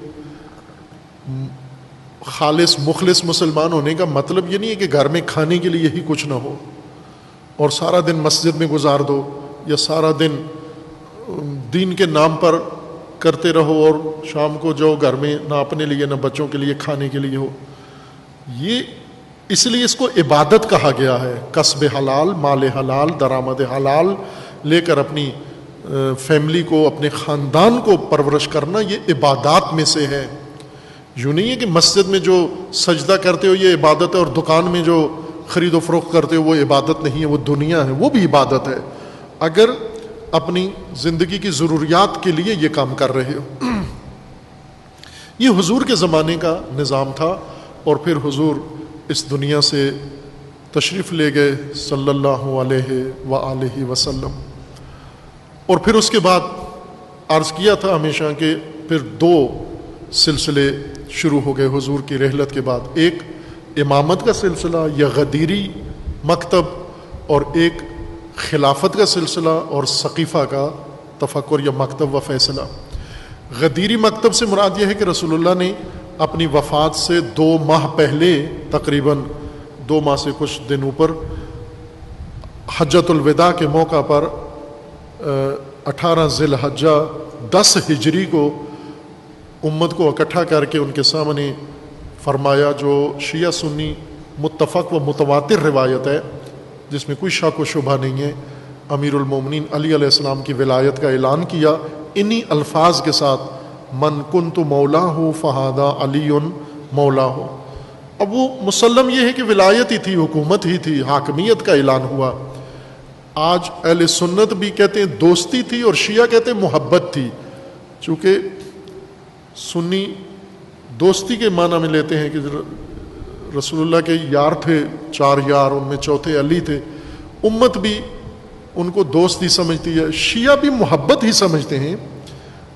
خالص مخلص مسلمان ہونے کا مطلب یہ نہیں ہے کہ گھر میں کھانے کے لیے ہی کچھ نہ ہو اور سارا دن مسجد میں گزار دو، یا سارا دن دین کے نام پر کرتے رہو اور شام کو جو گھر میں نہ اپنے لیے نہ بچوں کے لیے کھانے کے لیے ہو۔ یہ اس لیے اس کو عبادت کہا گیا ہے، کسب حلال، مال حلال، درآمد حلال لے کر اپنی فیملی کو، اپنے خاندان کو پرورش کرنا، یہ عبادات میں سے ہے۔ یوں نہیں ہے کہ مسجد میں جو سجدہ کرتے ہو یہ عبادت ہے اور دکان میں جو خرید و فروخت کرتے ہو وہ عبادت نہیں ہے، وہ دنیا ہے، وہ بھی عبادت ہے اگر اپنی زندگی کی ضروریات کے لیے یہ کام کر رہے ہو۔ یہ حضور کے زمانے کا نظام تھا، اور پھر حضور اس دنیا سے تشریف لے گئے صلی اللہ علیہ وآلہ وسلم، اور پھر اس کے بعد عرض کیا تھا ہمیشہ کہ پھر دو سلسلے شروع ہو گئے حضور کی رحلت کے بعد، ایک امامت کا سلسلہ یا غدیری مکتب، اور ایک خلافت کا سلسلہ اور سقیفہ کا تفکر یا مکتب و فیصلہ۔ غدیری مکتب سے مراد یہ ہے کہ رسول اللہ نے اپنی وفات سے 2 ماہ پہلے، تقریباً 2 ماہ سے کچھ دن اوپر، حجۃ الوداع کے موقع پر 18 ذی الحجہ 10 ہجری کو امت کو اکٹھا کر کے ان کے سامنے فرمایا، جو شیعہ سنی متفق و متواتر روایت ہے جس میں کوئی شک و شبہ نہیں ہے، امیر المومنین علی علیہ السلام کی ولایت کا اعلان کیا انہی الفاظ کے ساتھ، من کنت مولاہ فہذا علی مولاہ۔ اب وہ مسلم یہ ہے کہ ولایت ہی تھی، حکومت ہی تھی، حاکمیت کا اعلان ہوا۔ آج اہل سنت بھی کہتے ہیں دوستی تھی اور شیعہ کہتے ہیں محبت تھی، چونکہ سنی دوستی کے معنی میں لیتے ہیں کہ رسول اللہ کے یار تھے، 4 یار، ان میں چوتھے علی تھے، امت بھی ان کو دوست ہی سمجھتی ہے، شیعہ بھی محبت ہی سمجھتے ہیں،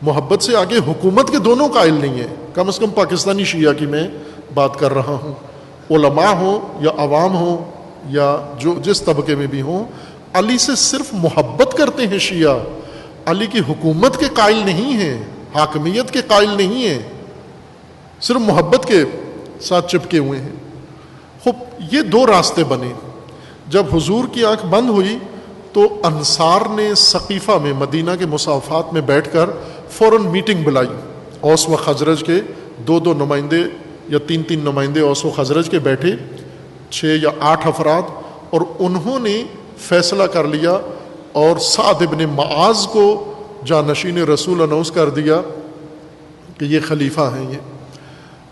محبت سے آگے حکومت کے دونوں قائل نہیں ہیں، کم از کم پاکستانی شیعہ کی میں بات کر رہا ہوں، علماء ہوں یا عوام ہوں یا جو جس طبقے میں بھی ہوں، علی سے صرف محبت کرتے ہیں شیعہ، علی کی حکومت کے قائل نہیں ہیں، حاکمیت کے قائل نہیں ہیں، صرف محبت کے ساتھ چپکے ہوئے ہیں۔ خب یہ 2 راستے بنے۔ جب حضور کی آنکھ بند ہوئی تو انصار نے سقیفہ میں، مدینہ کے مصافات میں بیٹھ کر فوراً میٹنگ بلائی، اوس و خزرج کے 2 نمائندے یا 3 نمائندے اوس و خزرج کے بیٹھے، 6 یا 8 افراد، اور انہوں نے فیصلہ کر لیا اور سعد ابن معاذ کو جانشین رسول اناؤنس کر دیا کہ یہ خلیفہ ہیں یہ،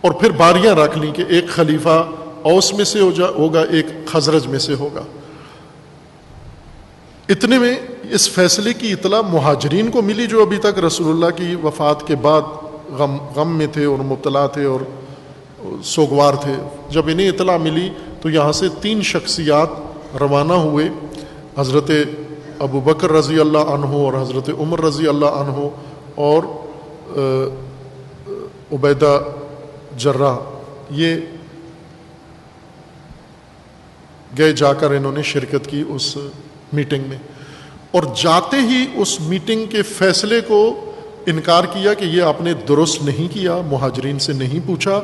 اور پھر باریاں رکھ لیں کہ ایک خلیفہ اوس میں سے ہوگا، ایک خزرج میں سے ہوگا۔ اتنے میں اس فیصلے کی اطلاع مہاجرین کو ملی جو ابھی تک رسول اللہ کی وفات کے بعد غم میں تھے اور مبتلا تھے اور سوگوار تھے۔ جب انہیں اطلاع ملی تو یہاں سے 3 شخصیات روانہ ہوئے، حضرت ابو بکر رضی اللہ عنہ اور حضرت عمر رضی اللہ عنہ اور عبیدہ جراح، یہ گئے، جا کر انہوں نے شرکت کی اس میٹنگ میں، اور جاتے ہی اس میٹنگ کے فیصلے کو انکار کیا کہ یہ آپ نے درست نہیں کیا، مہاجرین سے نہیں پوچھا،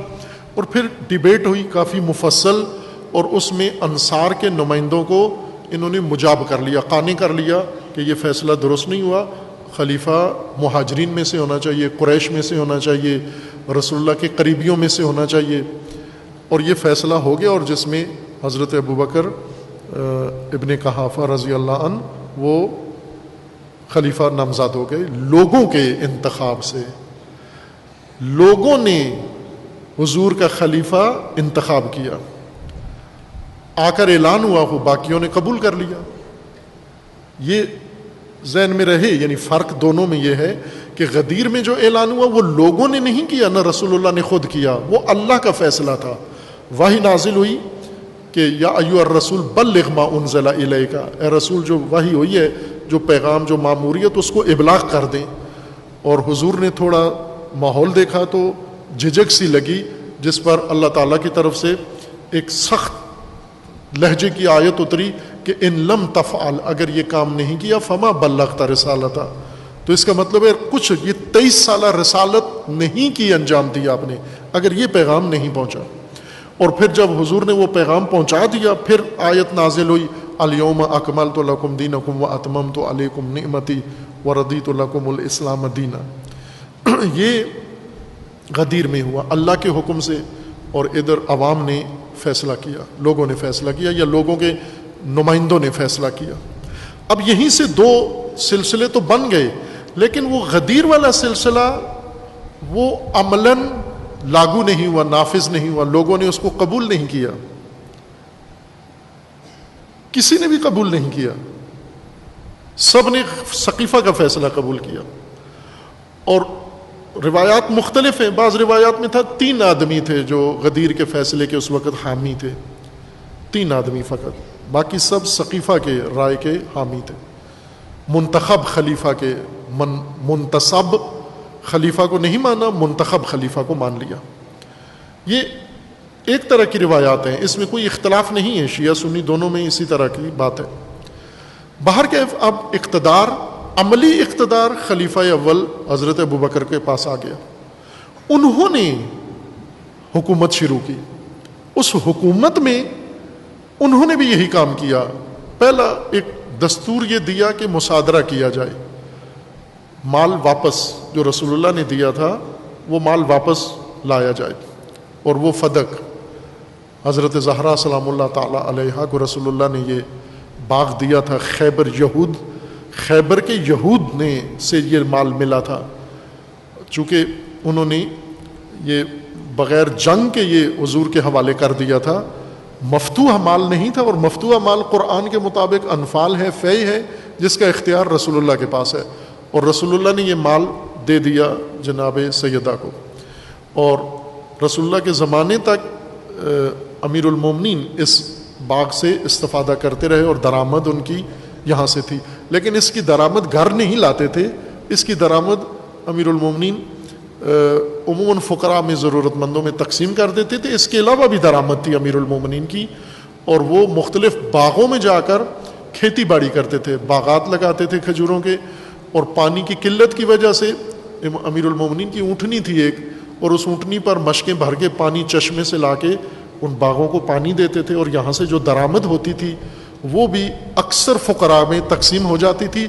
اور پھر ڈیبیٹ ہوئی کافی مفصل، اور اس میں انصار کے نمائندوں کو انہوں نے مجاب کر لیا، قانع کر لیا کہ یہ فیصلہ درست نہیں ہوا، خلیفہ مہاجرین میں سے ہونا چاہیے، قریش میں سے ہونا چاہیے، رسول اللہ کے قریبیوں میں سے ہونا چاہیے، اور یہ فیصلہ ہو گیا، اور جس میں حضرت ابو بکر ابن قحافہ رضی اللہ عنہ وہ خلیفہ نامزد ہو گئے لوگوں کے انتخاب سے، لوگوں نے حضور کا خلیفہ انتخاب کیا، آ کر اعلان ہوا ہو، باقیوں نے قبول کر لیا. یہ ذہن میں رہے، یعنی فرق دونوں میں یہ ہے کہ غدیر میں جو اعلان ہوا وہ لوگوں نے نہیں کیا، نہ رسول اللہ نے خود کیا، وہ اللہ کا فیصلہ تھا. وحی نازل ہوئی کہ یا ایھا الرسول بلغ ما انزل الیک، اے رسول جو وحی ہوئی ہے، جو پیغام، جو ماموریت، اس کو ابلاغ کر دیں. اور حضور نے تھوڑا ماحول دیکھا تو جھجک سی لگی، جس پر اللہ تعالیٰ کی طرف سے ایک سخت لہجے کی آیت اتری کہ ان لم تفعل، اگر یہ کام نہیں کیا، فما بلغت رسالتہ. تو اس کا مطلب ہے کچھ یہ 23 سالہ رسالت نہیں کی، انجام دیا آپ نے، اگر یہ پیغام نہیں پہنچا. اور پھر جب حضور نے وہ پیغام پہنچا دیا، پھر آیت نازل ہوئی الیوم اکملت لکم دینکم واتممت علیکم نعمتی ورضیت لکم الاسلام دینا. یہ غدیر میں ہوا اللہ کے حکم سے، اور ادھر عوام نے فیصلہ کیا، لوگوں نے فیصلہ کیا، یا لوگوں کے نمائندوں نے فیصلہ کیا. اب یہیں سے دو سلسلے تو بن گئے، لیکن وہ غدیر والا سلسلہ وہ عملاً لاگو نہیں ہوا، نافذ نہیں ہوا، لوگوں نے اس کو قبول نہیں کیا، کسی نے بھی قبول نہیں کیا، سب نے سقیفہ کا فیصلہ قبول کیا. اور روایات مختلف ہیں، بعض روایات میں تھا 3 آدمی تھے جو غدیر کے فیصلے کے اس وقت حامی تھے، 3 آدمی فقط، باقی سب سقیفہ کے رائے کے حامی تھے، منتخب خلیفہ کے. منتصب خلیفہ کو نہیں مانا، منتخب خلیفہ کو مان لیا. یہ ایک طرح کی روایات ہیں، اس میں کوئی اختلاف نہیں ہے، شیعہ سنی دونوں میں اسی طرح کی بات ہے. بہرکیف اب اقتدار، عملی اقتدار خلیفہ اول حضرت ابوبکر کے پاس آ گیا. انہوں نے حکومت شروع کی. اس حکومت میں انہوں نے بھی یہی کام کیا. پہلا ایک دستور یہ دیا کہ مصادرہ کیا جائے، مال واپس جو رسول اللہ نے دیا تھا وہ مال واپس لایا جائے. اور وہ فدق حضرت زہرا سلام اللہ تعالی علیہا کو رسول اللہ نے یہ باغ دیا تھا، خیبر یہود، خیبر کے یہود نے سے یہ مال ملا تھا، چونکہ انہوں نے یہ بغیر جنگ کے یہ حضور کے حوالے کر دیا تھا. مفتوح مال نہیں تھا، اور مفتوح مال قرآن کے مطابق انفال ہے، فے ہے، جس کا اختیار رسول اللہ کے پاس ہے. اور رسول اللہ نے یہ مال دے دیا جناب سیدہ کو. اور رسول اللہ کے زمانے تک امیر المومنین اس باغ سے استفادہ کرتے رہے، اور درآمد ان کی یہاں سے تھی. لیکن اس کی درآمد گھر نہیں لاتے تھے، اس کی درآمد امیر المومنین عموماً فقراء میں، ضرورت مندوں میں تقسیم کر دیتے تھے. اس کے علاوہ بھی درآمد تھی امیر المومنین کی، اور وہ مختلف باغوں میں جا کر کھیتی باڑی کرتے تھے، باغات لگاتے تھے کھجوروں کے. اور پانی کی قلت کی وجہ سے امیر المومنین کی اونٹنی تھی ایک، اور اس اونٹنی پر مشکیں بھر کے پانی چشمے سے لا کے ان باغوں کو پانی دیتے تھے، اور یہاں سے جو درآمد ہوتی تھی وہ بھی اکثر فقراء میں تقسیم ہو جاتی تھی.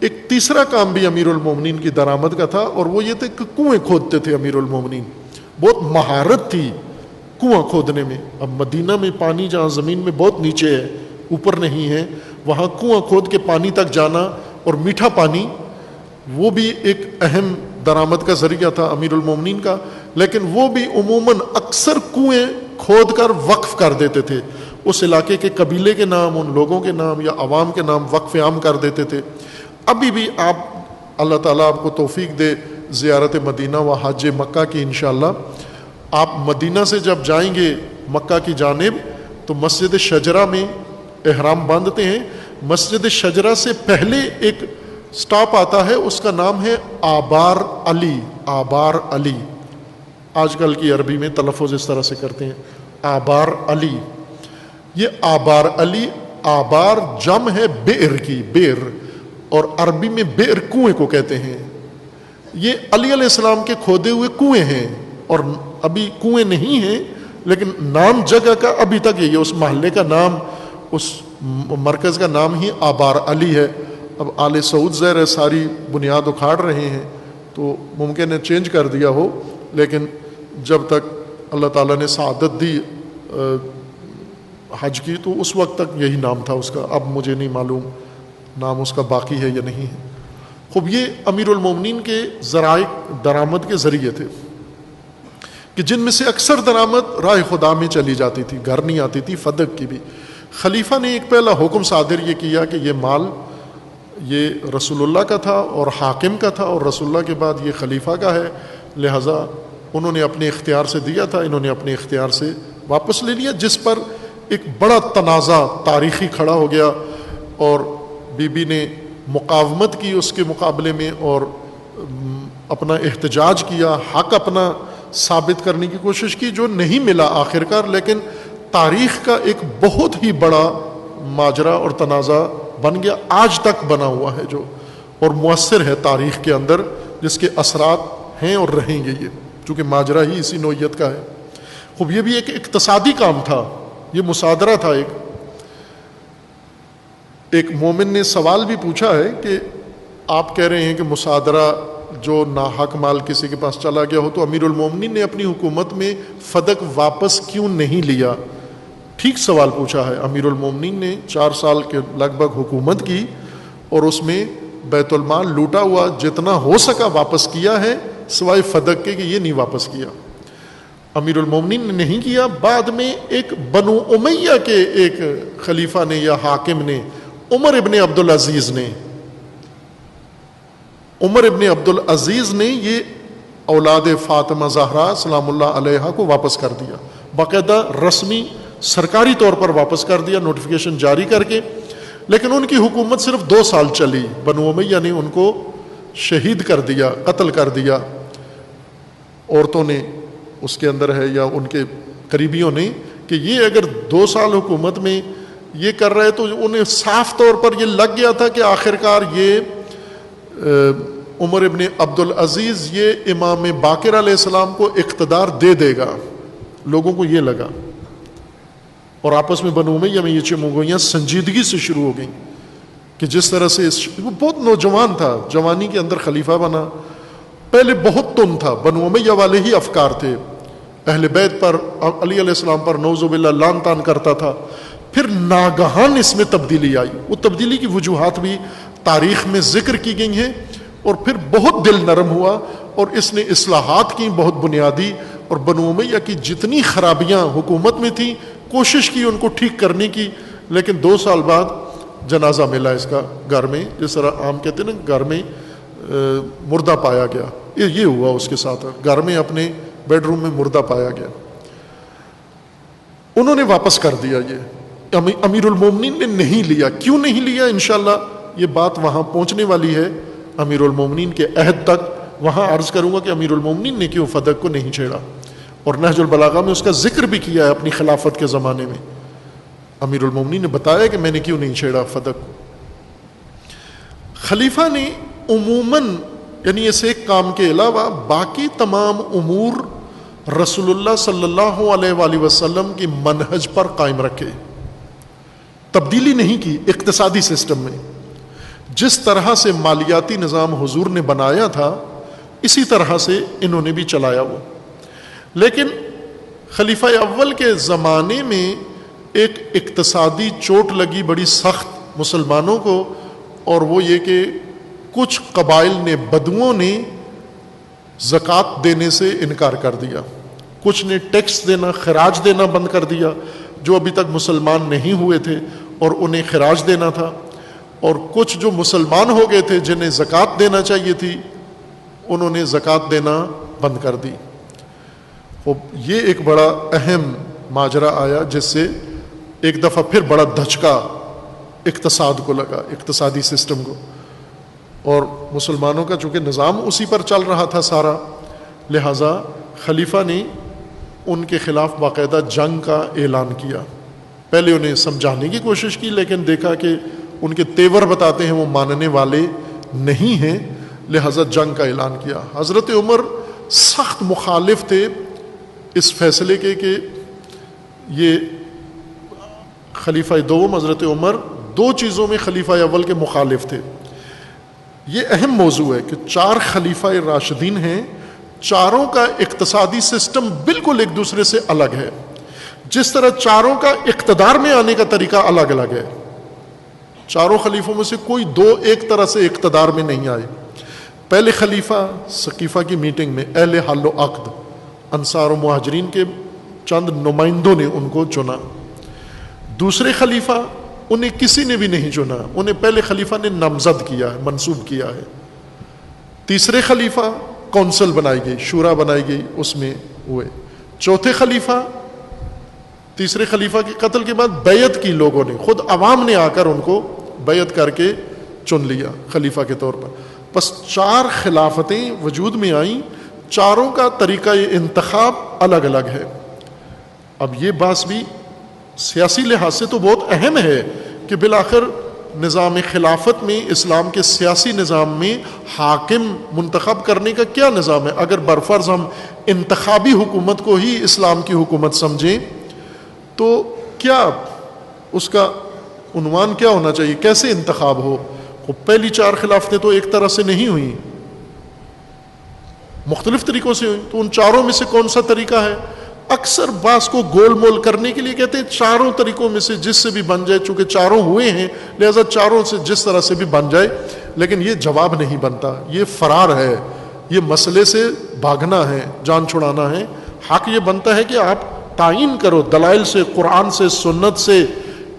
ایک تیسرا کام بھی امیر المومنین کی درآمد کا تھا، اور وہ یہ تھے کہ کنویں کھودتے تھے امیر المومنین. بہت مہارت تھی کنواں کھودنے میں. اب مدینہ میں پانی جہاں زمین میں بہت نیچے ہے، اوپر نہیں ہے، وہاں کنواں کھود کے پانی تک جانا، اور میٹھا پانی، وہ بھی ایک اہم درآمد کا ذریعہ تھا امیر المومنین کا. لیکن وہ بھی عموماً اکثر کنویں کھود کر وقف کر دیتے تھے، اس علاقے کے قبیلے کے نام، ان لوگوں کے نام یا عوام کے نام وقف عام کر دیتے تھے. ابھی بھی آپ، اللہ تعالیٰ آپ کو توفیق دے زیارت مدینہ و حج مکہ کی انشاءاللہ، آپ مدینہ سے جب جائیں گے مکہ کی جانب تو مسجد شجرہ میں احرام باندھتے ہیں. مسجد شجرہ سے پہلے ایک سٹاپ آتا ہے، اس کا نام ہے آبار علی. آبار علی، آج کل کی عربی میں تلفظ اس طرح سے کرتے ہیں، آبار علی. یہ آبار علی، آبار جم ہے بئر کی، بئر، اور عربی میں بئر کنویں کو کہتے ہیں. یہ علی علیہ السلام کے کھودے ہوئے کنویں ہیں، اور ابھی کنویں نہیں ہیں، لیکن نام جگہ کا ابھی تک یہی ہے. اس محلے کا نام، اس مرکز کا نام ہی آبار علی ہے. اب آل سعود زہر ہے ساری بنیاد اکھاڑ رہے ہیں، تو ممکن ہے چینج کر دیا ہو، لیکن جب تک اللہ تعالیٰ نے سعادت دی حج کی تو اس وقت تک یہی نام تھا اس کا. اب مجھے نہیں معلوم نام اس کا باقی ہے یا نہیں ہے. خوب یہ امیر المومنین کے ذرائع درآمد کے ذریعے تھے. کہ جن میں سے اکثر درآمد راہ خدا میں چلی جاتی تھی، گھر نہیں آتی تھی، فدق کی بھی۔ خلیفہ نے ایک پہلا حکم صادر یہ کیا کہ یہ مال یہ رسول اللہ کا تھا اور حاکم کا تھا، اور رسول اللہ کے بعد یہ خلیفہ کا ہے، لہٰذا انہوں نے اپنے اختیار سے دیا تھا، انہوں نے اپنے اختیار سے واپس لے لیا، جس پر ایک بڑا تنازع تاریخی کھڑا ہو گیا، اور بی بی نے مقاومت کی اس کے مقابلے میں، اور اپنا احتجاج کیا، حق اپنا ثابت کرنے کی کوشش کی، جو نہیں ملا آخر کار، لیکن تاریخ کا ایک بہت ہی بڑا ماجرا اور تنازع بن گیا، آج تک بنا ہوا ہے جو، اور مؤثر ہے تاریخ کے اندر، جس کے اثرات ہیں اور رہیں گے یہ، چونکہ ماجرا ہی اسی نوعیت کا ہے۔ خوب یہ بھی ایک اقتصادی کام تھا، یہ مصادرہ تھا۔ ایک مومن نے سوال بھی پوچھا ہے کہ آپ کہہ رہے ہیں کہ مصادرہ جو ناحق مال کسی کے پاس چلا گیا ہو تو امیر المومنین نے اپنی حکومت میں فدق واپس کیوں نہیں لیا؟ ٹھیک سوال پوچھا ہے۔ امیر المومنین نے 4 سال کے لگ بھگ حکومت کی، اور اس میں بیت المال لوٹا ہوا جتنا ہو سکا واپس کیا ہے، سوائے فدق کے کہ یہ نہیں واپس کیا۔ امیر المومنین نے نہیں کیا۔ بعد میں ایک بنو امیہ کے ایک خلیفہ نے یا حاکم نے، عمر ابن عبدالعزیز نے، یہ اولاد فاطمہ زہرا سلام اللہ علیہا کو واپس کر دیا، باقاعدہ رسمی سرکاری طور پر واپس کر دیا، نوٹیفیکیشن جاری کر کے۔ لیکن ان کی حکومت صرف 2 سال چلی، بنو امیہ نے ان کو شہید کر دیا، قتل کر دیا، عورتوں نے اس کے اندر ہے یا ان کے قریبیوں نے، کہ یہ اگر 2 سال حکومت میں یہ کر رہے تو انہیں صاف طور پر یہ لگ گیا تھا کہ آخر کار یہ عمر ابن عبدالعزیز یہ امام باقر علیہ السلام کو اقتدار دے دے گا، لوگوں کو یہ لگا، اور آپس میں بنو امیہ میں یہ چموگوئیاں سنجیدگی سے شروع ہو گئیں کہ جس طرح سے وہ بہت نوجوان تھا، جوانی کے اندر خلیفہ بنا۔ پہلے بہت تند تھا، بنو امیہ والے ہی افکار تھے، اہل بیت پر، علی علیہ السلام پر نعوذ باللہ لعن طعن کرتا تھا۔ پھر ناگہان اس میں تبدیلی آئی، وہ تبدیلی کی وجوہات بھی تاریخ میں ذکر کی گئی ہیں، اور پھر بہت دل نرم ہوا اور اس نے اصلاحات کی بہت بنیادی، اور بنو امیہ کی جتنی خرابیاں حکومت میں تھیں کوشش کی ان کو ٹھیک کرنے کی، لیکن 2 سال بعد جنازہ ملا اس کا گھر میں، جس طرح عام کہتے ہیں نا گھر میں مردہ پایا گیا، یہ ہوا اس کے ساتھ، گھر میں اپنے بیڈ روم میں مردہ پایا گیا۔ انہوں نے واپس کر دیا، یہ امیر المومنین نے نہیں لیا۔ کیوں نہیں لیا؟ انشاءاللہ یہ بات وہاں پہنچنے والی ہے، امیر المومنین کے عہد تک، وہاں عرض کروں گا کہ امیر المومنین نے کیوں فدق کو نہیں چھیڑا، اور نہج البلاغہ میں اس کا ذکر بھی کیا ہے اپنی خلافت کے زمانے میں۔ امیر المومنین نے بتایا کہ میں نے کیوں نہیں چھیڑا فدق کو۔ خلیفہ نے عموماً یعنی اس ایک کام کے علاوہ باقی تمام امور رسول اللہ صلی اللہ علیہ وآلہ وسلم کی منہج پر قائم رکھے، تبدیلی نہیں کی۔ اقتصادی سسٹم میں جس طرح سے مالیاتی نظام حضور نے بنایا تھا اسی طرح سے انہوں نے بھی چلایا وہ۔ لیکن خلیفہ اول کے زمانے میں ایک اقتصادی چوٹ لگی بڑی سخت مسلمانوں کو، اور وہ یہ کہ کچھ قبائل نے، بدوؤں نے زکوٰۃ دینے سے انکار کر دیا، کچھ نے ٹیکس دینا، خراج دینا بند کر دیا، جو ابھی تک مسلمان نہیں ہوئے تھے اور انہیں خراج دینا تھا، اور کچھ جو مسلمان ہو گئے تھے جنہیں زکوٰۃ دینا چاہیے تھی انہوں نے زکوٰۃ دینا بند کر دی۔ یہ ایک بڑا اہم ماجرا آیا جس سے ایک دفعہ پھر بڑا دھچکا اقتصاد کو لگا، اقتصادی سسٹم کو، اور مسلمانوں کا چونکہ نظام اسی پر چل رہا تھا سارا، لہٰذا خلیفہ نے ان کے خلاف باقاعدہ جنگ کا اعلان کیا۔ پہلے انہیں سمجھانے کی کوشش کی، لیکن دیکھا کہ ان کے تیور بتاتے ہیں وہ ماننے والے نہیں ہیں، لہٰذا جنگ کا اعلان کیا۔ حضرت عمر سخت مخالف تھے اس فیصلے کے کہ یہ خلیفہ دوم حضرت عمر 2 چیزوں میں خلیفہ اول کے مخالف تھے۔ یہ اہم موضوع ہے کہ 4 خلیفہ راشدین ہیں، چاروں کا اقتصادی سسٹم بالکل ایک دوسرے سے الگ ہے، جس طرح چاروں کا اقتدار میں آنے کا طریقہ الگ الگ ہے۔ چاروں خلیفوں میں سے کوئی 2 ایک طرح سے اقتدار میں نہیں آئے۔ پہلے خلیفہ سقیفہ کی میٹنگ میں اہل حل و عقد، انصار و مہاجرین کے چند نمائندوں نے ان کو چنا. دوسرے خلیفہ انہیں کسی نے بھی نہیں چنا, انہیں پہلے خلیفہ نے نامزد کیا ہے, منسوب کیا ہے. تیسرے خلیفہ کونسل بنائی گئی, شورا بنائی گئی, اس میں ہوئے. چوتھے خلیفہ, تیسرے خلیفہ کے قتل کے بعد بیعت کی لوگوں نے, خود عوام نے آ کر ان کو بیعت کر کے چن لیا خلیفہ کے طور پر. بس 4 خلافتیں وجود میں آئیں, چاروں کا طریقہ انتخاب الگ الگ ہے. اب یہ بات بھی سیاسی لحاظ سے تو بہت اہم ہے کہ بالآخر نظام خلافت میں, اسلام کے سیاسی نظام میں حاکم منتخب کرنے کا کیا نظام ہے. اگر برفرض ہم انتخابی حکومت کو ہی اسلام کی حکومت سمجھیں تو کیا اس کا عنوان کیا ہونا چاہیے, کیسے انتخاب ہو. پہلی 4 خلافتیں تو ایک طرح سے نہیں ہوئیں, مختلف طریقوں سے ہوئیں. تو ان چاروں میں سے کون سا طریقہ ہے؟ اکثر بعض کو گول مول کرنے کے لیے کہتے ہیں چاروں طریقوں میں سے جس سے بھی بن جائے, چونکہ چاروں ہوئے ہیں لہذا چاروں سے جس طرح سے بھی بن جائے. لیکن یہ جواب نہیں بنتا, یہ فرار ہے, یہ مسئلے سے بھاگنا ہے, جان چھڑانا ہے. حق یہ بنتا ہے کہ آپ تعین کرو دلائل سے, قرآن سے, سنت سے,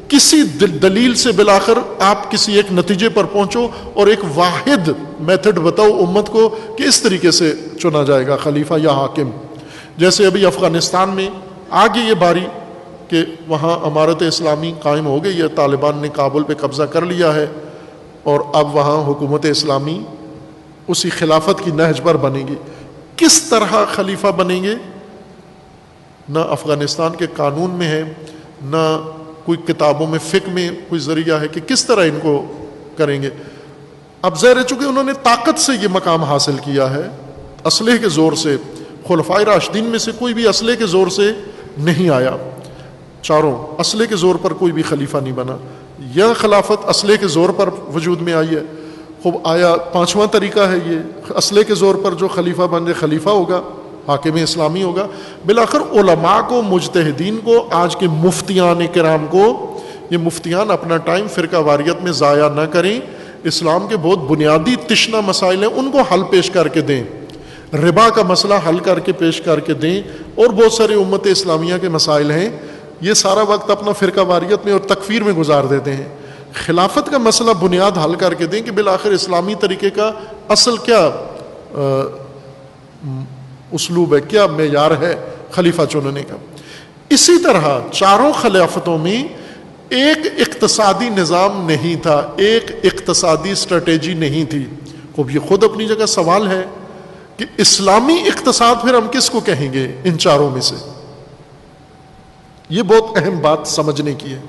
کسی دلیل سے بالآخر آپ کسی ایک نتیجے پر پہنچو اور ایک واحد میتھڈ بتاؤ امت کو کہ اس طریقے سے چنا جائے گا خلیفہ یا حاکم. جیسے ابھی افغانستان میں آگے یہ باری کہ وہاں امارت اسلامی قائم ہو گئی ہے, طالبان نے کابل پہ قبضہ کر لیا ہے اور اب وہاں حکومت اسلامی اسی خلافت کی نہج پر بنے گی. کس طرح خلیفہ بنیں گے نہ افغانستان کے قانون میں ہے, نہ کوئی کتابوں میں فقہ میں کوئی ذریعہ ہے کہ کس طرح ان کو کریں گے. اب ظاہر ہے چونکہ انہوں نے طاقت سے یہ مقام حاصل کیا ہے, اسلحے کے زور سے. خلفائے راشدین میں سے کوئی بھی اسلحے کے زور سے نہیں آیا, چاروں اسلحے کے زور پر کوئی بھی خلیفہ نہیں بنا. یہ خلافت اسلحے کے زور پر وجود میں آئی ہے. خوب آیا 5واں طریقہ ہے یہ, اسلحے کے زور پر جو خلیفہ بن جائے خلیفہ ہوگا, حاکم اسلامی ہوگا. بالآخر علماء کو, مجتہدین کو, آج کے مفتیان کرام کو, یہ مفتیان اپنا ٹائم فرقہ واریت میں ضائع نہ کریں, اسلام کے بہت بنیادی تشنہ مسائل ہیں ان کو حل پیش کر کے دیں, ربا کا مسئلہ حل کر کے پیش کر کے دیں, اور بہت سارے امت اسلامیہ کے مسائل ہیں. یہ سارا وقت اپنا فرقہ واریت میں اور تکفیر میں گزار دیتے ہیں. خلافت کا مسئلہ بنیاد حل کر کے دیں کہ بالآخر اسلامی طریقے کا اصل کیا اسلوب ہے, کیا معیار ہے خلیفہ چننے کا. اسی طرح چاروں خلافتوں میں ایک اقتصادی نظام نہیں تھا, ایک اقتصادی اسٹریٹجی نہیں تھی. خوب یہ خود اپنی جگہ سوال ہے کہ اسلامی اقتصاد پھر ہم کس کو کہیں گے ان چاروں میں سے. یہ بہت اہم بات سمجھنے کی ہے.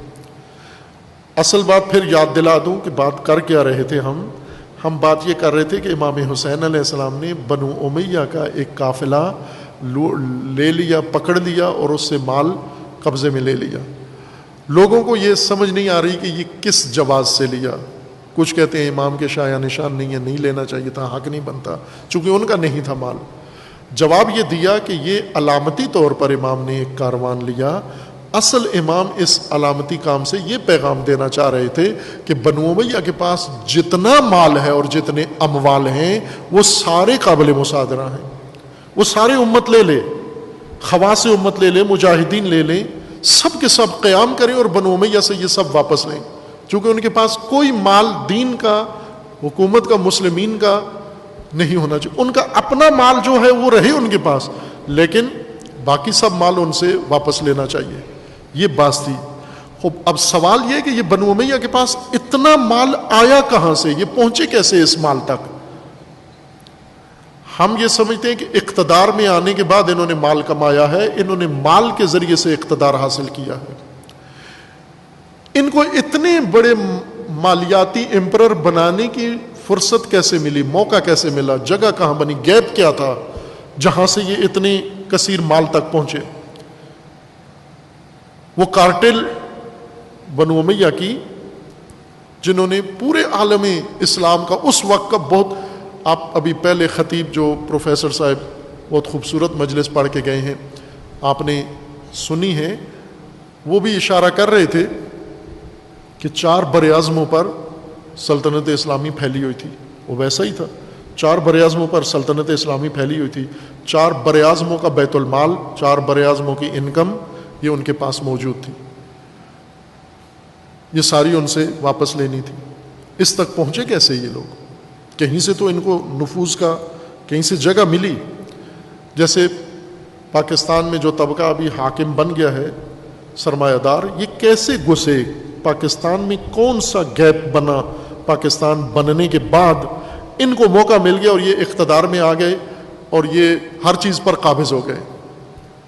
اصل بات پھر یاد دلا دوں کہ بات کر کیا رہے تھے ہم بات یہ کر رہے تھے کہ امام حسین علیہ السلام نے بنو امیہ کا ایک قافلہ لے لیا, پکڑ لیا اور اس سے مال قبضے میں لے لیا. لوگوں کو یہ سمجھ نہیں آ رہی کہ یہ کس جواز سے لیا. کچھ کہتے ہیں امام کے شایع نشان نہیں ہے, نہیں لینا چاہیے تھا, حق نہیں بنتا چونکہ ان کا نہیں تھا مال. جواب یہ دیا کہ یہ علامتی طور پر امام نے ایک کاروان لیا. اصل امام اس علامتی کام سے یہ پیغام دینا چاہ رہے تھے کہ بنو امیہ کے پاس جتنا مال ہے اور جتنے اموال ہیں وہ سارے قابل مصادرہ ہیں, وہ سارے امت لے لے, خواص امت لے لے, مجاہدین لے لیں, سب کے سب قیام کریں اور بنو امیہ سے یہ سب واپس لیں. چونکہ ان کے پاس کوئی مال دین کا, حکومت کا, مسلمین کا نہیں ہونا چاہیے. ان کا اپنا مال جو ہے وہ رہے ان کے پاس, لیکن باقی سب مال ان سے واپس لینا چاہیے. یہ بات تھی. اب سوال یہ ہے کہ یہ بنو امیہ کے پاس اتنا مال آیا کہاں سے, یہ پہنچے کیسے اس مال تک. ہم یہ سمجھتے ہیں کہ اقتدار میں آنے کے بعد انہوں نے مال کمایا ہے, انہوں نے مال کے ذریعے سے اقتدار حاصل کیا ہے. ان کو اتنے بڑے مالیاتی امپرر بنانے کی فرصت کیسے ملی, موقع کیسے ملا, جگہ کہاں بنی, گیپ کیا تھا جہاں سے یہ اتنے کثیر مال تک پہنچے. وہ کارٹل بنو امیہ کی جنہوں نے پورے عالم اسلام کا اس وقت کا بہت, آپ ابھی پہلے خطیب جو پروفیسر صاحب بہت خوبصورت مجلس پڑھ کے گئے ہیں, آپ نے سنی ہے, وہ بھی اشارہ کر رہے تھے کہ 4 براعظموں پر سلطنت اسلامی پھیلی ہوئی تھی. وہ ویسا ہی تھا, 4 براعظموں پر سلطنت اسلامی پھیلی ہوئی تھی. 4 براعظموں کا بیت المال، 4 براعظموں کی انکم یہ ان کے پاس موجود تھی، یہ ساری ان سے واپس لینی تھی۔ اس تک پہنچے کیسے یہ لوگ؟ کہیں سے تو ان کو نفوذ کا کہیں سے جگہ ملی۔ جیسے پاکستان میں جو طبقہ ابھی حاکم بن گیا ہے سرمایہ دار، یہ کیسے گھسے پاکستان میں؟ کون سا گیپ بنا پاکستان بننے کے بعد؟ ان کو موقع مل گیا اور یہ اقتدار میں آ گئے اور یہ ہر چیز پر قابض ہو گئے۔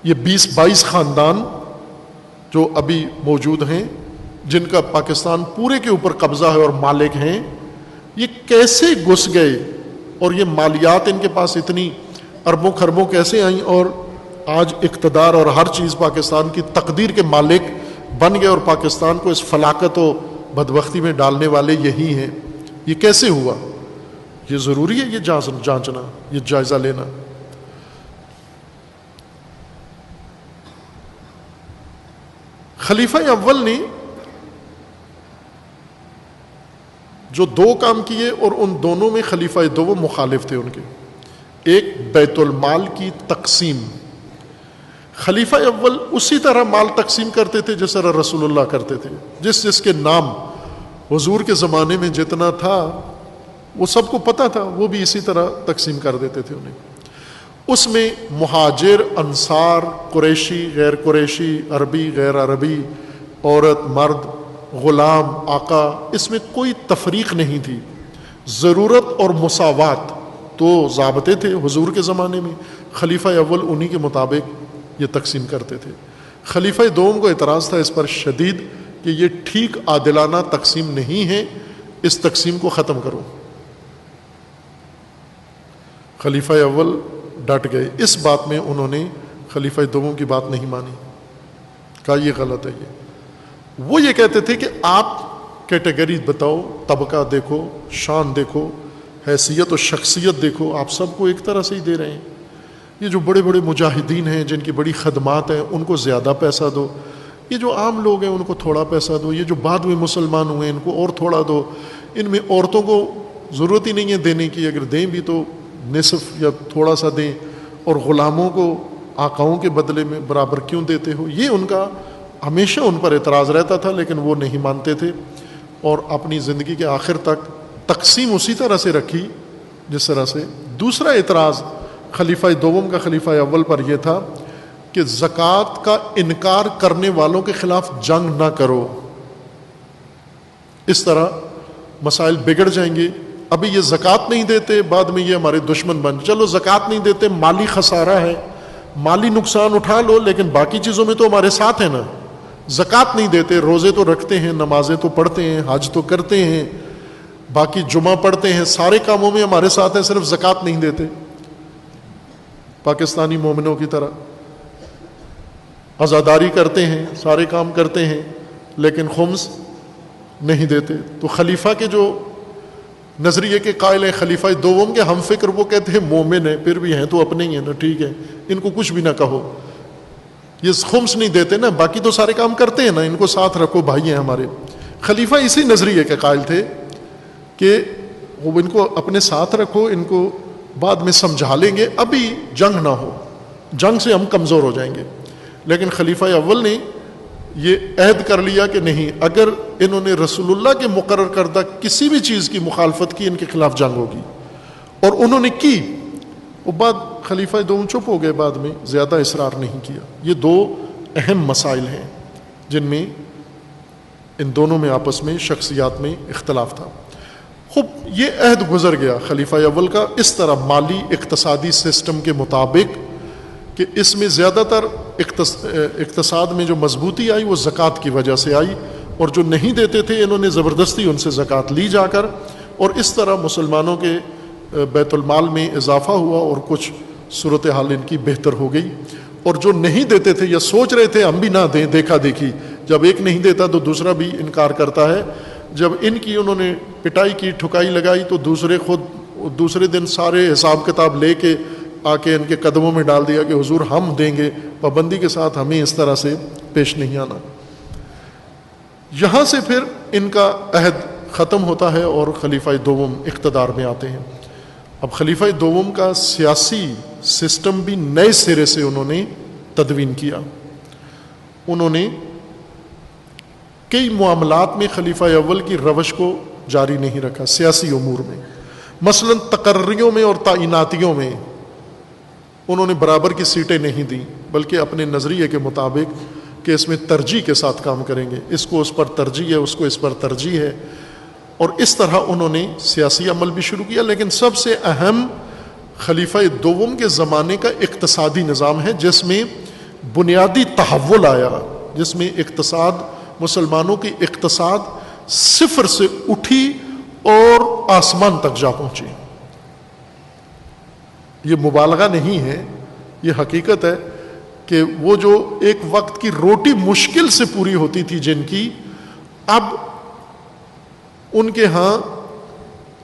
یہ 20-22 خاندان جو ابھی موجود ہیں، جن کا پاکستان پورے کے اوپر قبضہ ہے اور مالک ہیں، یہ کیسے گھس گئے؟ اور یہ مالیات ان کے پاس اتنی اربوں خربوں کیسے آئیں اور آج اقتدار اور ہر چیز پاکستان کی تقدیر کے مالک بن گئے اور پاکستان کو اس فلاکت و بدبختی میں ڈالنے والے یہی ہیں؟ یہ کیسے ہوا؟ یہ ضروری ہے یہ جانچنا، یہ جائزہ لینا۔ خلیفہ اول نے جو 2 کام کیے، اور ان دونوں میں خلیفہ دوم مخالف تھے ان کے، ایک بیت المال کی تقسیم۔ خلیفہ اول اسی طرح مال تقسیم کرتے تھے جس طرح رسول اللہ کرتے تھے، جس کے نام حضور کے زمانے میں جتنا تھا وہ سب کو پتہ تھا، وہ بھی اسی طرح تقسیم کر دیتے تھے انہیں۔ اس میں مہاجر، انصار، قریشی، غیر قریشی، عربی، غیر عربی، عورت، مرد، غلام، آقا، اس میں کوئی تفریق نہیں تھی۔ ضرورت اور مساوات تو ضابطے تھے حضور کے زمانے میں، خلیفہ اول انہی کے مطابق یہ تقسیم کرتے تھے۔ خلیفہ دوم کو اعتراض تھا اس پر شدید کہ یہ ٹھیک عادلانہ تقسیم نہیں ہے، اس تقسیم کو ختم کرو۔ خلیفہ اول ڈٹ گئے، اس بات میں انہوں نے خلیفہ دوم کی بات نہیں مانی، کہا یہ غلط ہے۔ وہ یہ کہتے تھے کہ آپ کیٹیگری بتاؤ، طبقہ دیکھو، شان دیکھو، حیثیت و شخصیت دیکھو، آپ سب کو ایک طرح سے ہی دے رہے ہیں۔ یہ جو بڑے بڑے مجاہدین ہیں جن کی بڑی خدمات ہیں ان کو زیادہ پیسہ دو، یہ جو عام لوگ ہیں ان کو تھوڑا پیسہ دو، یہ جو بعد میں مسلمان ہوئے ان کو اور تھوڑا دو۔ ان میں عورتوں کو ضرورت ہی نہیں ہے دینے کی، اگر دیں بھی تو نصف یا تھوڑا سا دیں، اور غلاموں کو آقاؤں کے بدلے میں برابر کیوں دیتے ہو؟ یہ ان کا ہمیشہ ان پر اعتراض رہتا تھا، لیکن وہ نہیں مانتے تھے اور اپنی زندگی کے آخر تک تقسیم اسی طرح سے رکھی جس طرح سے۔ دوسرا اعتراض خلیفہ دوم کا خلیفہ اول پر یہ تھا کہ زکوٰۃ کا انکار کرنے والوں کے خلاف جنگ نہ کرو، اس طرح مسائل بگڑ جائیں گے۔ ابھی یہ زکوٰۃ نہیں دیتے، بعد میں یہ ہمارے دشمن بن، چلو زکوٰۃ نہیں دیتے، مالی خسارہ ہے، مالی نقصان اٹھا لو، لیکن باقی چیزوں میں تو ہمارے ساتھ ہیں نا۔ زکوٰۃ نہیں دیتے، روزے تو رکھتے ہیں، نمازیں تو پڑھتے ہیں، حج تو کرتے ہیں، باقی جمعہ پڑھتے ہیں، سارے کاموں میں ہمارے ساتھ ہیں، صرف زکوٰۃ نہیں دیتے پاکستانی مومنوں کی طرح۔ عزاداری کرتے ہیں، سارے کام کرتے ہیں، لیکن خمس نہیں دیتے۔ تو خلیفہ کے جو نظریے کے قائل ہیں خلیفہ دوم کے ہم فکر، وہ کہتے ہیں مومن ہیں پھر بھی ہیں تو اپنے ہی ہیں نا، ٹھیک ہے، ان کو کچھ بھی نہ کہو، یہ خمس نہیں دیتے نا، باقی تو سارے کام کرتے ہیں نا، ان کو ساتھ رکھو، بھائی ہیں ہمارے۔ خلیفہ اسی نظریے کے قائل تھے کہ وہ ان کو اپنے ساتھ رکھو، ان کو بعد میں سمجھا لیں گے، ابھی جنگ نہ ہو، جنگ سے ہم کمزور ہو جائیں گے۔ لیکن خلیفہ اول نے یہ عہد کر لیا کہ نہیں، اگر انہوں نے رسول اللہ کے مقرر کردہ کسی بھی چیز کی مخالفت کی، ان کے خلاف جنگ ہوگی، اور انہوں نے کی۔ وہ بعد خلیفہ دوم چپ ہو گئے، بعد میں زیادہ اصرار نہیں کیا۔ یہ 2 اہم مسائل ہیں جن میں ان دونوں میں آپس میں شخصیات میں اختلاف تھا۔ خوب یہ عہد گزر گیا خلیفہ اول کا اس طرح مالی اقتصادی سسٹم کے مطابق کہ اس میں زیادہ تر اقتصاد میں جو مضبوطی آئی وہ زکوٰۃ کی وجہ سے آئی، اور جو نہیں دیتے تھے انہوں نے زبردستی ان سے زکوٰۃ لی جا کر، اور اس طرح مسلمانوں کے بیت المال میں اضافہ ہوا اور کچھ صورتحال ان کی بہتر ہو گئی۔ اور جو نہیں دیتے تھے یا سوچ رہے تھے ہم بھی نہ دیں، دیکھا دیکھی، جب ایک نہیں دیتا تو دوسرا بھی انکار کرتا ہے، جب ان کی انہوں نے پٹائی کی، ٹھکائی لگائی، تو دوسرے دن سارے حساب کتاب لے کے آ کے ان کے قدموں میں ڈال دیا کہ حضور ہم دیں گے، پابندی کے ساتھ، ہمیں اس طرح سے پیش نہیں آنا۔ یہاں سے پھر ان کا عہد ختم ہوتا ہے اور خلیفہ دوم اقتدار میں آتے ہیں۔ اب خلیفہ دوم کا سیاسی سسٹم بھی نئے سرے سے انہوں نے تدوین کیا. انہوں نے کئی معاملات میں خلیفہ اول کی روش کو جاری نہیں رکھا سیاسی امور میں. مثلا تقرریوں میں اور تعیناتیوں میں انہوں نے برابر کی سیٹیں نہیں دیں، بلکہ اپنے نظریے کے مطابق کہ اس میں ترجیح کے ساتھ کام کریں گے، اس کو اس پر ترجیح ہے، اس کو اس پر ترجیح ہے. اور اس طرح انہوں نے سیاسی عمل بھی شروع کیا. لیکن سب سے اہم خلیفہ دوم کے زمانے کا اقتصادی نظام ہے، جس میں بنیادی تحول آیا، جس میں اقتصاد، مسلمانوں کی اقتصاد صفر سے اٹھی اور آسمان تک جا پہنچی. یہ مبالغہ نہیں ہے، یہ حقیقت ہے کہ وہ جو ایک وقت کی روٹی مشکل سے پوری ہوتی تھی جن کی، اب ان کے ہاں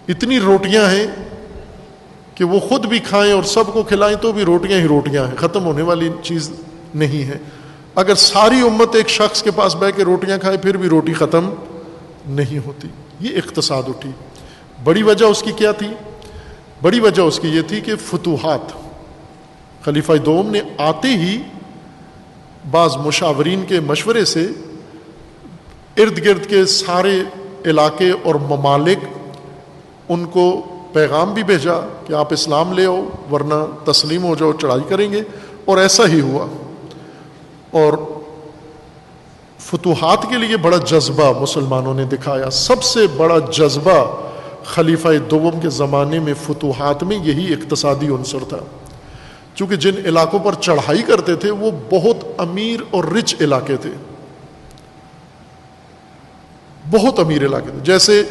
اتنی روٹیاں ہیں کہ وہ خود بھی کھائیں اور سب کو کھلائیں تو بھی روٹیاں ہی روٹیاں ہیں، ختم ہونے والی چیز نہیں ہے. اگر ساری امت ایک شخص کے پاس بیٹھ کے روٹیاں کھائے پھر بھی روٹی ختم نہیں ہوتی. یہ اقتصاد اٹھی. بڑی وجہ اس کی کیا تھی؟ بڑی وجہ اس کی یہ تھی کہ فتوحات. خلیفہ دوم نے آتے ہی بعض مشاورین کے مشورے سے ارد گرد کے سارے علاقے اور ممالک ان کو پیغام بھی بھیجا کہ آپ اسلام لے آؤ ورنہ تسلیم ہو جاؤ، چڑھائی کریں گے. اور ایسا ہی ہوا. اور فتوحات کے لیے بڑا جذبہ مسلمانوں نے دکھایا. سب سے بڑا جذبہ خلیفہ دوم کے زمانے میں فتوحات میں یہی اقتصادی عنصر تھا. چونکہ جن علاقوں پر چڑھائی کرتے تھے وہ بہت امیر اور رچ علاقے تھے، بہت امیر علاقے تھے. جیسے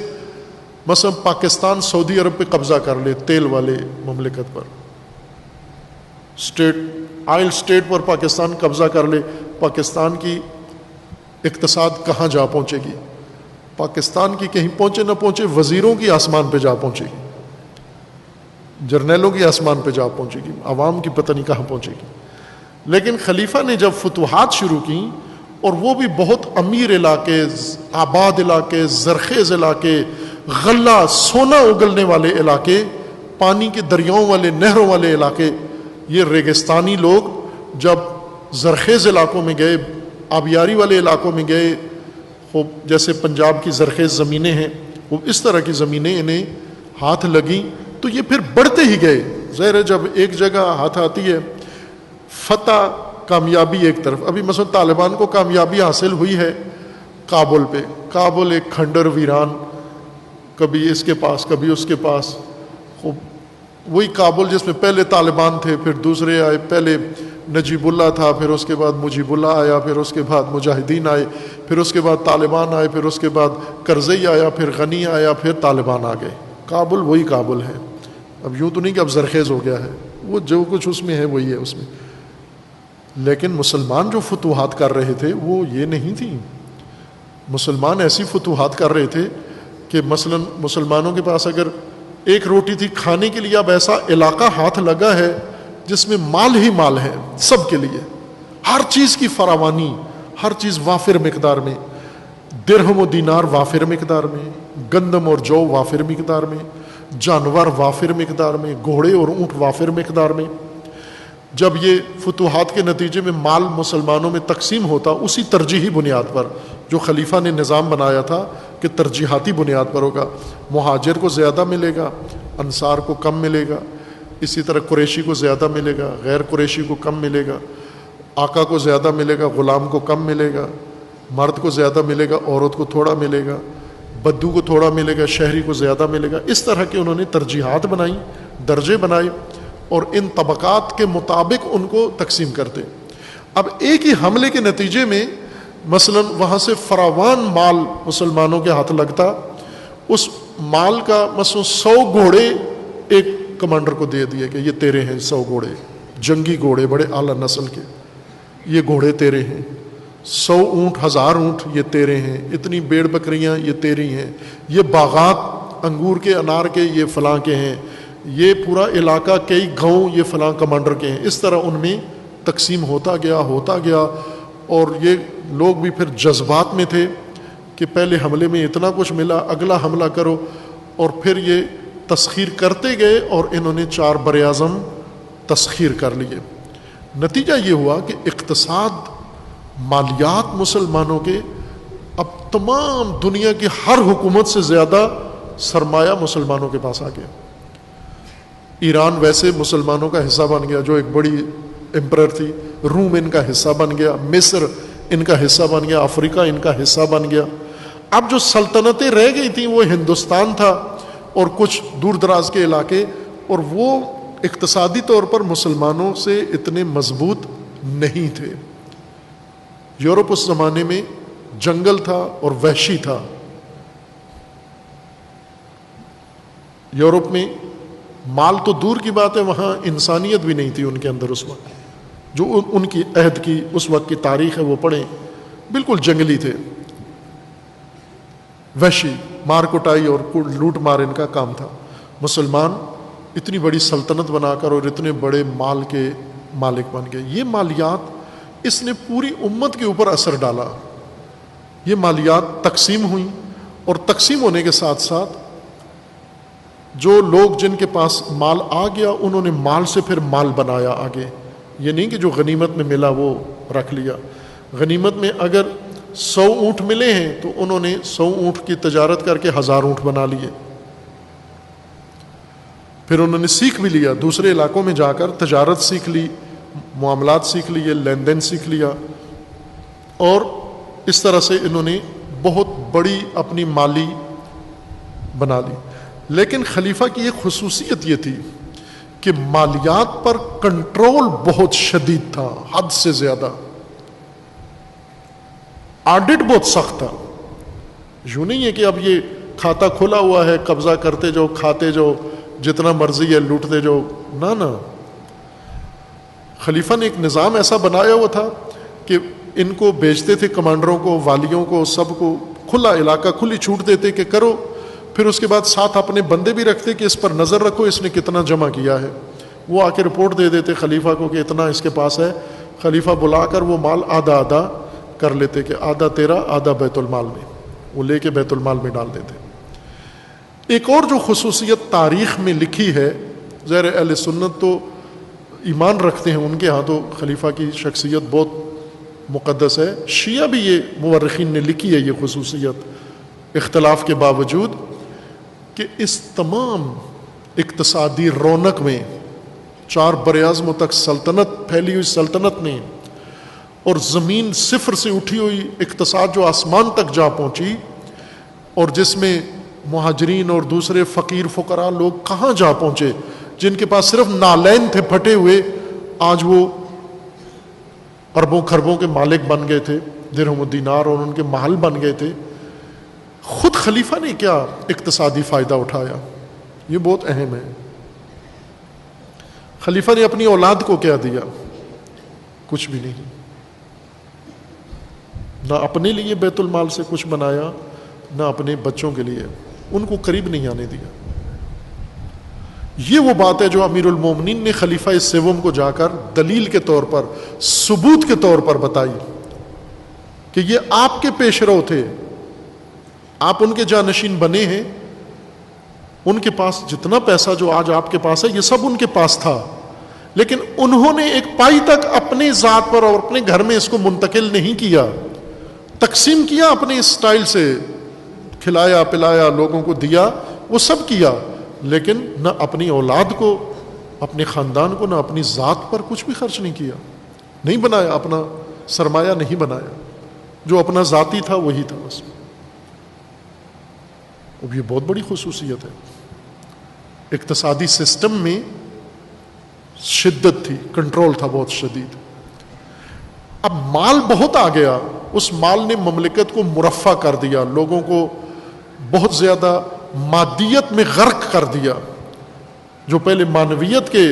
مثلا پاکستان سعودی عرب پہ قبضہ کر لے، تیل والے مملکت پر، آئل اسٹیٹ پر پاکستان قبضہ کر لے، پاکستان کی اقتصاد کہاں جا پہنچے گی؟ پاکستان کی کہیں پہنچے نہ پہنچے، وزیروں کی آسمان پہ جا پہنچے گی، جرنیلوں کی آسمان پہ جا پہنچے گی، عوام کی پتہ نہیں کہاں پہنچے گی. لیکن خلیفہ نے جب فتوحات شروع کی، اور وہ بھی بہت امیر علاقے، آباد علاقے، زرخیز علاقے، غلہ سونا اگلنے والے علاقے، پانی کے دریاؤں والے، نہروں والے علاقے، یہ ریگستانی لوگ جب زرخیز علاقوں میں گئے، آبیاری والے علاقوں میں گئے، خوب جیسے پنجاب کی زرخیز زمینیں ہیں، وہ اس طرح کی زمینیں انہیں ہاتھ لگیں تو یہ پھر بڑھتے ہی گئے. ظاہر ہے جب ایک جگہ ہاتھ آتی ہے، فتح، کامیابی ایک طرف. ابھی مثلا طالبان کو کامیابی حاصل ہوئی ہے کابل پہ. کابل ایک کھنڈر ویران، کبھی اس کے پاس کبھی اس کے پاس. خوب وہی کابل جس میں پہلے طالبان تھے، پھر دوسرے آئے، پہلے نجیب اللہ تھا، پھر اس کے بعد مجیب اللہ آیا، پھر اس کے بعد مجاہدین آئے، پھر اس کے بعد طالبان آئے، پھر اس کے بعد کرزئی آیا، پھر غنی آیا، پھر طالبان آ گئے. کابل وہی کابل ہے. اب یوں تو نہیں کہ اب زرخیز ہو گیا ہے، وہ جو کچھ اس میں ہے وہی ہے اس میں. لیکن مسلمان جو فتوحات کر رہے تھے وہ یہ نہیں تھی. مسلمان ایسی فتوحات کر رہے تھے کہ مثلا مسلمانوں کے پاس اگر ایک روٹی تھی کھانے کے لیے، اب ایسا علاقہ ہاتھ لگا ہے جس میں مال ہی مال ہے سب کے لیے، ہر چیز کی فراوانی، ہر چیز وافر مقدار میں، درہم و دینار وافر مقدار میں، گندم اور جو وافر مقدار میں، جانور وافر مقدار میں، گھوڑے اور اونٹ وافر مقدار میں. جب یہ فتوحات کے نتیجے میں مال مسلمانوں میں تقسیم ہوتا، اسی ترجیحی بنیاد پر جو خلیفہ نے نظام بنایا تھا کہ ترجیحاتی بنیاد پر ہوگا، مہاجر کو زیادہ ملے گا، انصار کو کم ملے گا، اسی طرح قریشی کو زیادہ ملے گا، غیر قریشی کو کم ملے گا، آقا کو زیادہ ملے گا، غلام کو کم ملے گا، مرد کو زیادہ ملے گا، عورت کو تھوڑا ملے گا، بدو کو تھوڑا ملے گا، شہری کو زیادہ ملے گا. اس طرح کے انہوں نے ترجیحات بنائی، درجے بنائے، اور ان طبقات کے مطابق ان کو تقسیم کرتے. اب ایک ہی حملے کے نتیجے میں مثلا وہاں سے فراوان مال مسلمانوں کے ہاتھ لگتا، اس مال کا مثلا 100 گھوڑے ایک کمانڈر کو دے دیے کہ یہ تیرے ہیں، 100 گھوڑے، جنگی گھوڑے بڑے اعلیٰ نسل کے، یہ گھوڑے تیرے ہیں، 100 اونٹ، 1000 اونٹ یہ تیرے ہیں، اتنی بیڑ بکریاں یہ تیری ہیں، یہ باغات انگور کے انار کے یہ فلاں کے ہیں، یہ پورا علاقہ کئی گاؤں یہ فلاں کمانڈر کے ہیں. اس طرح ان میں تقسیم ہوتا گیا. اور یہ لوگ بھی پھر جذبات میں تھے کہ پہلے حملے میں اتنا کچھ ملا، اگلا حملہ کرو، اور پھر یہ تسخیر کرتے گئے اور انہوں نے 4 براعظم تسخیر کر لیے. نتیجہ یہ ہوا کہ اقتصاد، مالیات مسلمانوں کے، اب تمام دنیا کی ہر حکومت سے زیادہ سرمایہ مسلمانوں کے پاس آ گیا. ایران ویسے مسلمانوں کا حصہ بن گیا، جو ایک بڑی امپرر تھی. روم ان کا حصہ بن گیا، مصر ان کا حصہ بن گیا، افریقہ ان کا حصہ بن گیا. اب جو سلطنتیں رہ گئی تھیں وہ ہندوستان تھا اور کچھ دور دراز کے علاقے، اور وہ اقتصادی طور پر مسلمانوں سے اتنے مضبوط نہیں تھے. یورپ اس زمانے میں جنگل تھا اور وحشی تھا. یورپ میں مال تو دور کی بات ہے، وہاں انسانیت بھی نہیں تھی ان کے اندر اس وقت. جو ان کی عہد کی اس وقت کی تاریخ ہے وہ پڑھیں، بالکل جنگلی تھے، وحشی، مار کٹائی اور لوٹ مار ان کا کام تھا. مسلمان اتنی بڑی سلطنت بنا کر اور اتنے بڑے مال کے مالک بن گئے. یہ مالیات، اس نے پوری امت کے اوپر اثر ڈالا. یہ مالیات تقسیم ہوئیں، اور تقسیم ہونے کے ساتھ ساتھ جو لوگ جن کے پاس مال آ گیا انہوں نے مال سے پھر مال بنایا آگے. یہ نہیں کہ جو غنیمت میں ملا وہ رکھ لیا. غنیمت میں اگر 100 اونٹ ملے ہیں تو انہوں نے 100 اونٹ کی تجارت کر کے 1000 اونٹ بنا لیے. پھر انہوں نے سیکھ بھی لیا، دوسرے علاقوں میں جا کر تجارت سیکھ لی، معاملات سیکھ لیے، لین دین سیکھ لیا، اور اس طرح سے انہوں نے بہت بڑی اپنی مالی بنا لی. لیکن خلیفہ کی ایک خصوصیت یہ تھی کہ مالیات پر کنٹرول بہت شدید تھا، حد سے زیادہ. آڈٹ بہت سخت تھا. یوں نہیں ہے کہ اب یہ کھاتا کھلا ہوا ہے، قبضہ کرتے جو، کھاتے جو، جتنا مرضی ہے لوٹتے جو. نہ، خلیفہ نے ایک نظام ایسا بنایا ہوا تھا کہ ان کو بیچتے تھے، کمانڈروں کو، والیوں کو، سب کو کھلا علاقہ، کھلی چھوٹ دیتے کہ کرو. پھر اس کے بعد ساتھ اپنے بندے بھی رکھتے کہ اس پر نظر رکھو اس نے کتنا جمع کیا ہے. وہ آ کے رپورٹ دے دیتے خلیفہ کو کہ اتنا اس کے پاس ہے. خلیفہ بلا کر وہ مال آدھا آدھا کر لیتے کہ آدھا تیرا، آدھا بیت المال میں. وہ لے کے بیت المال میں ڈال دیتے. ایک اور جو خصوصیت تاریخ میں لکھی ہے، ظاہر اہل سنت تو ایمان رکھتے ہیں، ان کے ہاں تو خلیفہ کی شخصیت بہت مقدس ہے. شیعہ بھی یہ مورخین نے لکھی ہے یہ خصوصیت اختلاف کے باوجود، کہ اس تمام اقتصادی رونق میں، 4 براعظموں تک سلطنت پھیلی ہوئی سلطنت میں، اور زمین صفر سے اٹھی ہوئی اقتصاد جو آسمان تک جا پہنچی، اور جس میں مہاجرین اور دوسرے فقیر فقراء لوگ کہاں جا پہنچے، جن کے پاس صرف نالین تھے پھٹے ہوئے، آج وہ اربوں خربوں کے مالک بن گئے تھے، درہم و دینار، اور ان کے محل بن گئے تھے. خود خلیفہ نے کیا اقتصادی فائدہ اٹھایا، یہ بہت اہم ہے. خلیفہ نے اپنی اولاد کو کیا دیا؟ کچھ بھی نہیں. نہ اپنے لیے بیت المال سے کچھ بنایا، نہ اپنے بچوں کے لیے، ان کو قریب نہیں آنے دیا. یہ وہ بات ہے جو امیر المومنین نے خلیفہ سوم کو جا کر دلیل کے طور پر، ثبوت کے طور پر بتائی کہ یہ آپ کے پیش رو تھے، آپ ان کے جانشین بنے ہیں. ان کے پاس جتنا پیسہ جو آج آپ کے پاس ہے یہ سب ان کے پاس تھا، لیکن انہوں نے ایک پائی تک اپنی ذات پر اور اپنے گھر میں اس کو منتقل نہیں کیا. تقسیم کیا اپنے اسٹائل سے، کھلایا پلایا، لوگوں کو دیا، وہ سب کیا، لیکن نہ اپنی اولاد کو، اپنے خاندان کو، نہ اپنی ذات پر کچھ بھی خرچ نہیں کیا، نہیں بنایا، اپنا سرمایہ نہیں بنایا. جو اپنا ذاتی تھا وہی تھا بس. اب یہ بہت بڑی خصوصیت ہے. اقتصادی سسٹم میں شدت تھی، کنٹرول تھا بہت شدید. اب مال بہت آ گیا، اس مال نے مملکت کو مرفع کر دیا، لوگوں کو بہت زیادہ مادیت میں غرق کر دیا. جو پہلے معنویت کے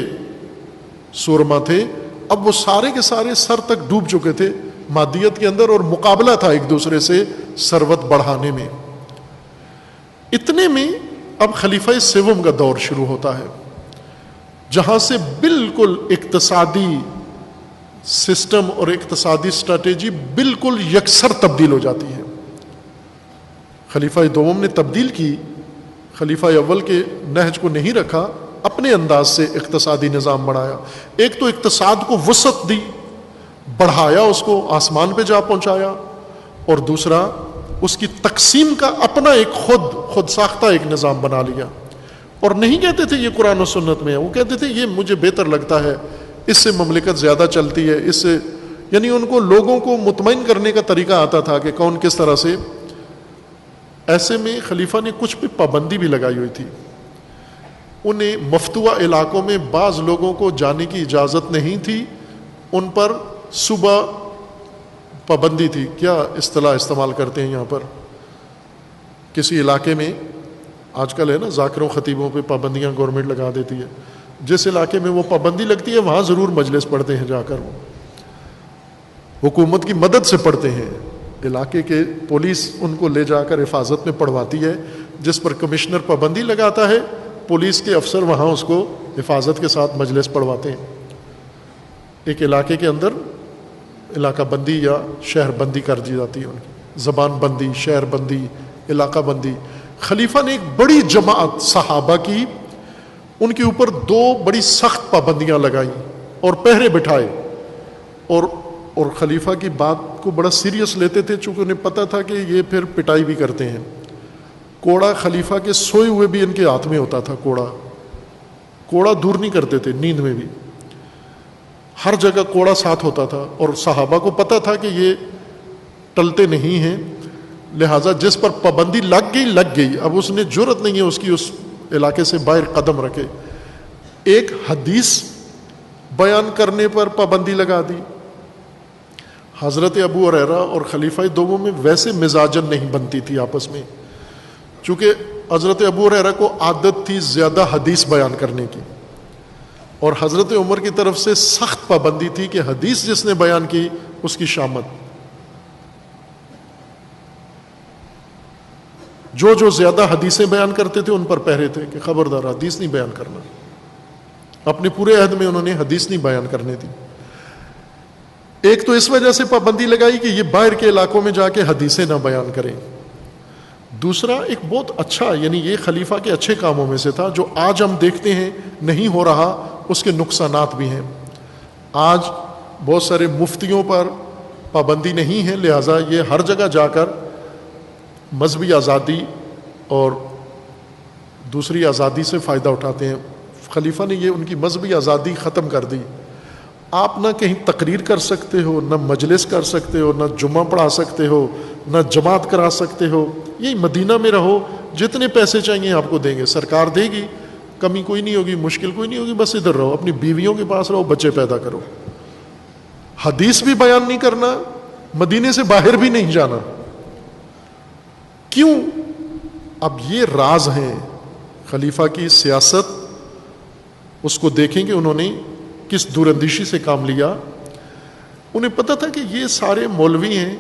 سورما تھے، اب وہ سارے کے سارے سر تک ڈوب چکے تھے مادیت کے اندر، اور مقابلہ تھا ایک دوسرے سے ثروت بڑھانے میں. اتنے میں اب خلیفہ سوم کا دور شروع ہوتا ہے، جہاں سے بالکل اقتصادی سسٹم اور اقتصادی اسٹریٹجی بالکل یکسر تبدیل ہو جاتی ہے. خلیفہ دوم نے تبدیل کی. خلیفہ اول کے نہج کو نہیں رکھا، اپنے انداز سے اقتصادی نظام بنایا. ایک تو اقتصاد کو وسعت دی، بڑھایا، اس کو آسمان پہ جا پہنچایا، اور دوسرا اس کی تقسیم کا اپنا ایک خود ساختہ ایک نظام بنا لیا. اور نہیں کہتے تھے یہ قرآن و سنت میں ہے، وہ کہتے تھے یہ مجھے بہتر لگتا ہے، اس سے مملکت زیادہ چلتی ہے، اس سے، یعنی ان کو لوگوں کو مطمئن کرنے کا طریقہ آتا تھا کہ کون کس طرح سے. ایسے میں خلیفہ نے کچھ پہ پابندی بھی لگائی ہوئی تھی. انہیں مفتوحہ علاقوں میں بعض لوگوں کو جانے کی اجازت نہیں تھی، ان پر صبح پابندی تھی. کیا اصطلاح استعمال کرتے ہیں یہاں پر؟ کسی علاقے میں آج کل ہے نا ذاکروں خطیبوں پہ پابندیاں گورنمنٹ لگا دیتی ہے. جس علاقے میں وہ پابندی لگتی ہے وہاں ضرور مجلس پڑھتے ہیں، جا کر وہ حکومت کی مدد سے پڑھتے ہیں. علاقے کے پولیس ان کو لے جا کر حفاظت میں پڑھواتی ہے. جس پر کمشنر پابندی لگاتا ہے، پولیس کے افسر وہاں اس کو حفاظت کے ساتھ مجلس پڑھواتے ہیں. ایک علاقے کے اندر علاقہ بندی یا شہر بندی کر دی جاتی ہے، ان کی زبان بندی، شہر بندی، علاقہ بندی. خلیفہ نے ایک بڑی جماعت صحابہ کی، ان کے اوپر 2 بڑی سخت پابندیاں لگائیں اور پہرے بٹھائے. اور خلیفہ کی بات کو بڑا سیریس لیتے تھے، چونکہ انہیں پتہ تھا کہ یہ پھر پٹائی بھی کرتے ہیں. کوڑا خلیفہ کے سوئے ہوئے بھی ان کے ہاتھ میں ہوتا تھا. کوڑا دور نہیں کرتے تھے، نیند میں بھی ہر جگہ کوڑا ساتھ ہوتا تھا. اور صحابہ کو پتہ تھا کہ یہ ٹلتے نہیں ہیں، لہٰذا جس پر پابندی لگ گئی. اب اس نے جرأت نہیں ہے اس کی اس علاقے سے باہر قدم رکھے. ایک حدیث بیان کرنے پر پابندی لگا دی. حضرت ابو ہریرہ اور خلیفہ دوموں میں ویسے مزاجن نہیں بنتی تھی آپس میں، چونکہ حضرت ابو ہریرہ کو عادت تھی زیادہ حدیث بیان کرنے کی، اور حضرت عمر کی طرف سے سخت پابندی تھی کہ حدیث جس نے بیان کی اس کی شامت. جو زیادہ حدیثیں بیان کرتے تھے ان پر پہرے تھے کہ خبردار حدیث نہیں بیان کرنا. اپنے پورے عہد میں انہوں نے حدیث نہیں بیان کرنے دی. ایک تو اس وجہ سے پابندی لگائی کہ یہ باہر کے علاقوں میں جا کے حدیثیں نہ بیان کریں. دوسرا ایک بہت اچھا، یعنی یہ خلیفہ کے اچھے کاموں میں سے تھا جو آج ہم دیکھتے ہیں نہیں ہو رہا، اس کے نقصانات بھی ہیں. آج بہت سارے مفتیوں پر پابندی نہیں ہے، لہٰذا یہ ہر جگہ جا کر مذہبی آزادی اور دوسری آزادی سے فائدہ اٹھاتے ہیں. خلیفہ نے یہ ان کی مذہبی آزادی ختم کر دی. آپ نہ کہیں تقریر کر سکتے ہو، نہ مجلس کر سکتے ہو، نہ جمعہ پڑھا سکتے ہو، نہ جماعت کرا سکتے ہو. یہی مدینہ میں رہو، جتنے پیسے چاہیے آپ کو دیں گے، سرکار دے گی، کمی کوئی نہیں ہوگی، مشکل کوئی نہیں ہوگی. بس ادھر رہو، اپنی بیویوں کے پاس رہو، بچے پیدا کرو. حدیث بھی بیان نہیں کرنا، مدینے سے باہر بھی نہیں جانا. کیوں؟ اب یہ راز ہیں خلیفہ کی سیاست. اس کو دیکھیں کہ انہوں نے کس دور اندیشی سے کام لیا. انہیں پتہ تھا کہ یہ سارے مولوی ہیں،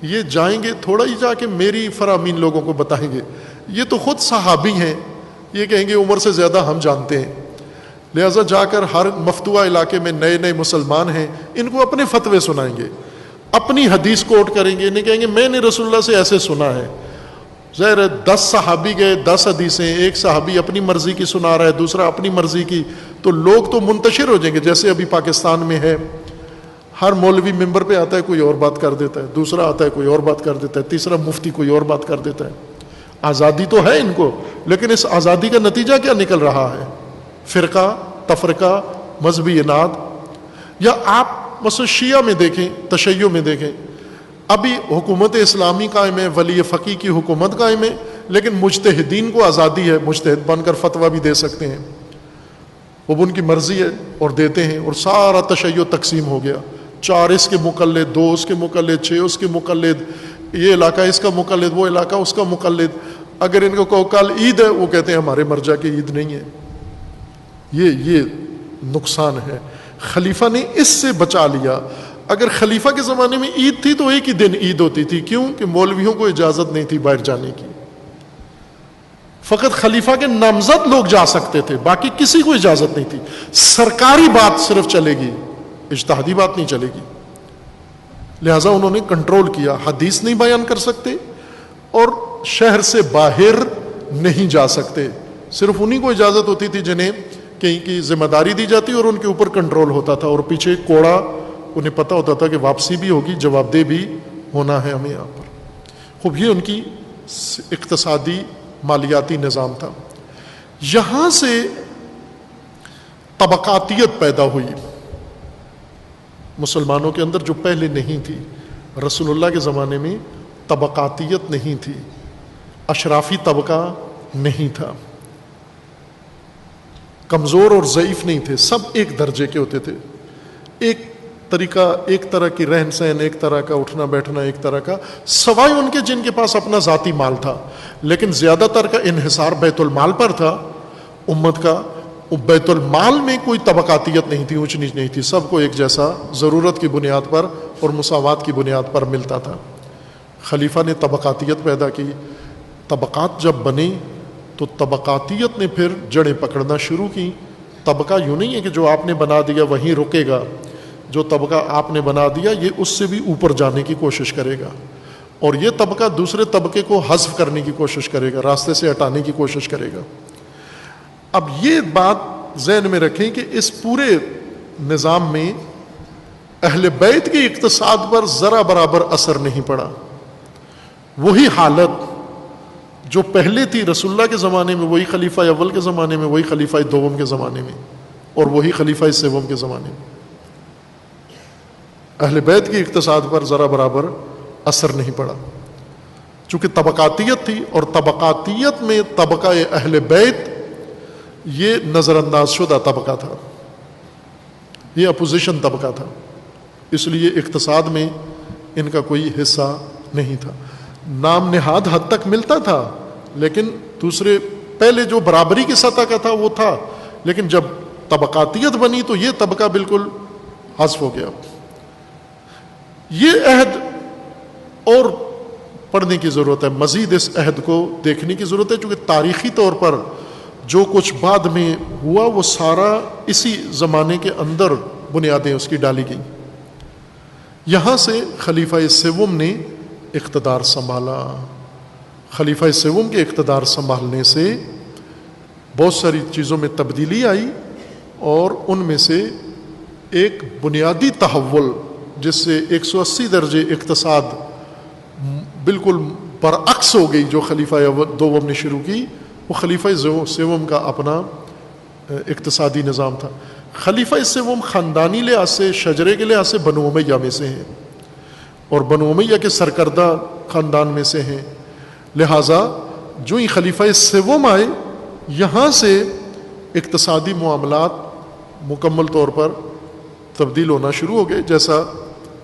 یہ جائیں گے تھوڑا ہی جا کے میری فرامین لوگوں کو بتائیں گے. یہ تو خود صحابی ہیں، یہ کہیں گے عمر سے زیادہ ہم جانتے ہیں. لہٰذا جا کر ہر مفتوحہ علاقے میں نئے مسلمان ہیں، ان کو اپنے فتوے سنائیں گے، اپنی حدیث کوٹ کریں گے. انہیں کہیں گے میں نے رسول اللہ سے ایسے سنا ہے. ظاہر 10 صحابی گئے، 10 حدیثیں، ایک صحابی اپنی مرضی کی سنا رہا ہے، دوسرا اپنی مرضی کی، تو لوگ تو منتشر ہو جائیں گے. جیسے ابھی پاکستان میں ہے، ہر مولوی ممبر پہ آتا ہے کوئی اور بات کر دیتا ہے، دوسرا آتا ہے کوئی اور بات کر دیتا ہے، تیسرا مفتی کوئی اور بات کر دیتا ہے. آزادی تو ہے ان کو، لیکن اس آزادی کا نتیجہ کیا نکل رہا ہے؟ فرقہ تفرقہ، مذہبی اناد. یا آپ مثلا شیعہ میں دیکھیں، تشیع میں دیکھیں، ابھی حکومت اسلامی قائم ہے، ولی فقی کی حکومت قائم ہے، لیکن مجتہدین کو آزادی ہے، مجتہد بن کر فتویٰ بھی دے سکتے ہیں. وہ ان کی مرضی ہے اور دیتے ہیں. اور سارا تشیع تقسیم ہو گیا، 4 اس کے مقلد، 2 اس کے مقلد، 6 اس کے مقلد، یہ علاقہ اس کا مقلد، وہ علاقہ اس کا مقلد. اگر ان کو کہو کل عید ہے، وہ کہتے ہیں ہمارے مرجع کی عید نہیں ہے. یہ نقصان ہے. خلیفہ نے اس سے بچا لیا. اگر خلیفہ کے زمانے میں عید تھی تو ایک ہی دن عید ہوتی تھی. کیوں؟ کہ مولویوں کو اجازت نہیں تھی باہر جانے کی. فقط خلیفہ کے نامزد لوگ جا سکتے تھے، باقی کسی کو اجازت نہیں تھی. سرکاری بات صرف چلے گی، اجتہادی بات نہیں چلے گی. لہٰذا انہوں نے کنٹرول کیا. حدیث نہیں بیان کر سکتے، اور شہر سے باہر نہیں جا سکتے. صرف انہی کو اجازت ہوتی تھی جنہیں کہیں کی ذمہ داری دی جاتی اور ان کے اوپر کنٹرول ہوتا تھا, اور پیچھے کوڑا انہیں پتہ ہوتا تھا کہ واپسی بھی ہوگی, جواب دہ بھی ہونا ہے ہمیں یہاں پر. خوب یہ ان کی اقتصادی مالیاتی نظام تھا. یہاں سے طبقاتیت پیدا ہوئی مسلمانوں کے اندر جو پہلے نہیں تھی. رسول اللہ کے زمانے میں طبقاتیت نہیں تھی, اشرافی طبقہ نہیں تھا, کمزور اور ضعیف نہیں تھے, سب ایک درجے کے ہوتے تھے. ایک طریقہ, ایک طرح کی رہن سہن, ایک طرح کا اٹھنا بیٹھنا, ایک طرح کا, سوائے ان کے جن کے پاس اپنا ذاتی مال تھا. لیکن زیادہ تر کا انحصار بیت المال پر تھا امت کا. بیت المال میں کوئی طبقاتیت نہیں تھی, اونچ نیچ نہیں تھی, سب کو ایک جیسا ضرورت کی بنیاد پر اور مساوات کی بنیاد پر ملتا تھا. خلیفہ نے طبقاتیت پیدا کی. طبقات جب بنے تو طبقاتیت نے پھر جڑیں پکڑنا شروع کی. طبقہ یوں نہیں ہے کہ جو آپ نے بنا دیا وہیں رکے گا. جو طبقہ آپ نے بنا دیا یہ اس سے بھی اوپر جانے کی کوشش کرے گا, اور یہ طبقہ دوسرے طبقے کو حذف کرنے کی کوشش کرے گا, راستے سے ہٹانے کی کوشش کرے گا. اب یہ بات ذہن میں رکھیں کہ اس پورے نظام میں اہل بیت کے اقتصاد پر ذرا برابر اثر نہیں پڑا. وہی حالت جو پہلے تھی رسول اللہ کے زمانے میں, وہی خلیفہ اول کے زمانے میں, وہی خلیفہ دوم کے زمانے میں, اور وہی خلیفہ سوم کے زمانے میں. اہل بیت کے اقتصاد پر ذرا برابر اثر نہیں پڑا, چونکہ طبقاتیت تھی, اور طبقاتیت میں طبقہ اہل بیت یہ نظر انداز شدہ طبقہ تھا, یہ اپوزیشن طبقہ تھا, اس لیے اقتصاد میں ان کا کوئی حصہ نہیں تھا. نام نہاد حد تک ملتا تھا, لیکن دوسرے پہلے جو برابری کی سطح کا تھا وہ تھا, لیکن جب طبقاتیت بنی تو یہ طبقہ بالکل حذف ہو گیا. یہ عہد اور پڑھنے کی ضرورت ہے, مزید اس عہد کو دیکھنے کی ضرورت ہے, چونکہ تاریخی طور پر جو کچھ بعد میں ہوا وہ سارا اسی زمانے کے اندر بنیادیں اس کی ڈالی گئیں. یہاں سے خلیفہ سوم نے اقتدار سنبھالا. خلیفہ سوم کے اقتدار سنبھالنے سے بہت ساری چیزوں میں تبدیلی آئی, اور ان میں سے ایک بنیادی تحول جس سے 180 درجے اقتصاد بالکل برعکس ہو گئی جو خلیفہ دوم نے شروع کی, وہ خلیفہ سوم کا اپنا اقتصادی نظام تھا. خلیفہ سوم خاندانی لحاظ سے, شجرے کے لحاظ سے بنو امیہ میں سے ہیں, اور بنو امیہ کے سرکردہ خاندان میں سے ہیں. لہٰذا جو ہی خلیفہ سوم آئے, یہاں سے اقتصادی معاملات مکمل طور پر تبدیل ہونا شروع ہو گئے. جیسا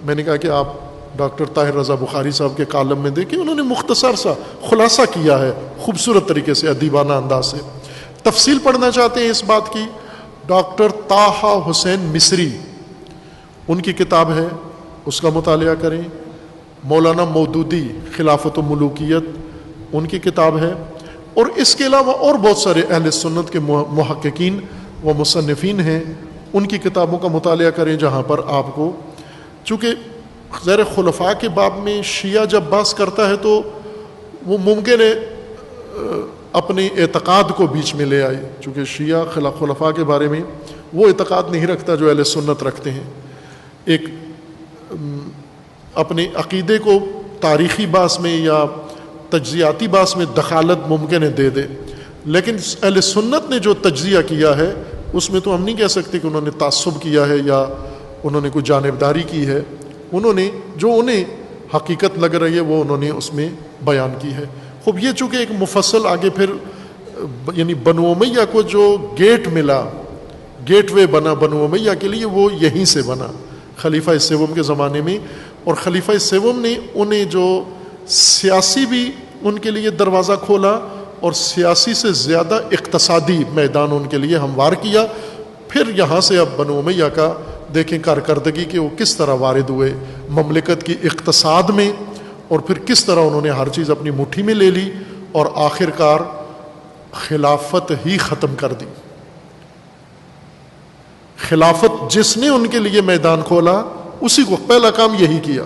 میں نے کہا کہ آپ ڈاکٹر طاہر رضا بخاری صاحب کے کالم میں دیکھیں, انہوں نے مختصر سا خلاصہ کیا ہے خوبصورت طریقے سے, ادیبانہ انداز سے. تفصیل پڑھنا چاہتے ہیں اس بات کی, ڈاکٹر طاہا حسین مصری, ان کی کتاب ہے, اس کا مطالعہ کریں. مولانا مودودی خلافت و ملوکیت, ان کی کتاب ہے. اور اس کے علاوہ اور بہت سارے اہل سنت کے محققین و مصنفین ہیں, ان کی کتابوں کا مطالعہ کریں, جہاں پر آپ کو, چونکہ غیر خلفاء کے باب میں شیعہ جب بحث کرتا ہے تو وہ ممکن ہے اپنے اعتقاد کو بیچ میں لے آئے, چونکہ شیعہ خلفاء کے بارے میں وہ اعتقاد نہیں رکھتا جو اہل سنت رکھتے ہیں. ایک اپنے عقیدے کو تاریخی بحث میں یا تجزیاتی بحث میں دخالت ممکن ہے دے دے, لیکن اہل سنت نے جو تجزیہ کیا ہے اس میں تو ہم نہیں کہہ سکتے کہ انہوں نے تعصب کیا ہے یا انہوں نے کوئی جانبداری کی ہے. انہوں نے جو انہیں حقیقت لگ رہی ہے وہ انہوں نے اس میں بیان کی ہے. خوب یہ چونکہ ایک مفصل آگے پھر یعنی بنو امیہ کو جو گیٹ ملا, گیٹ وے بنا بنو امیہ کے لیے, وہ یہیں سے بنا خلیفہ سوم کے زمانے میں. اور خلیفہ سوم نے انہیں جو سیاسی بھی ان کے لیے دروازہ کھولا, اور سیاسی سے زیادہ اقتصادی میدان ان کے لیے ہموار کیا. پھر یہاں سے اب بنو امیہ کا دیکھیں کارکردگی کہ وہ کس طرح وارد ہوئے مملکت کی اقتصاد میں, اور پھر کس طرح انہوں نے ہر چیز اپنی مٹھی میں لے لی, اور آخر کار خلافت ہی ختم کر دی. خلافت جس نے ان کے لیے میدان کھولا اسی کو پہلا کام یہی کیا.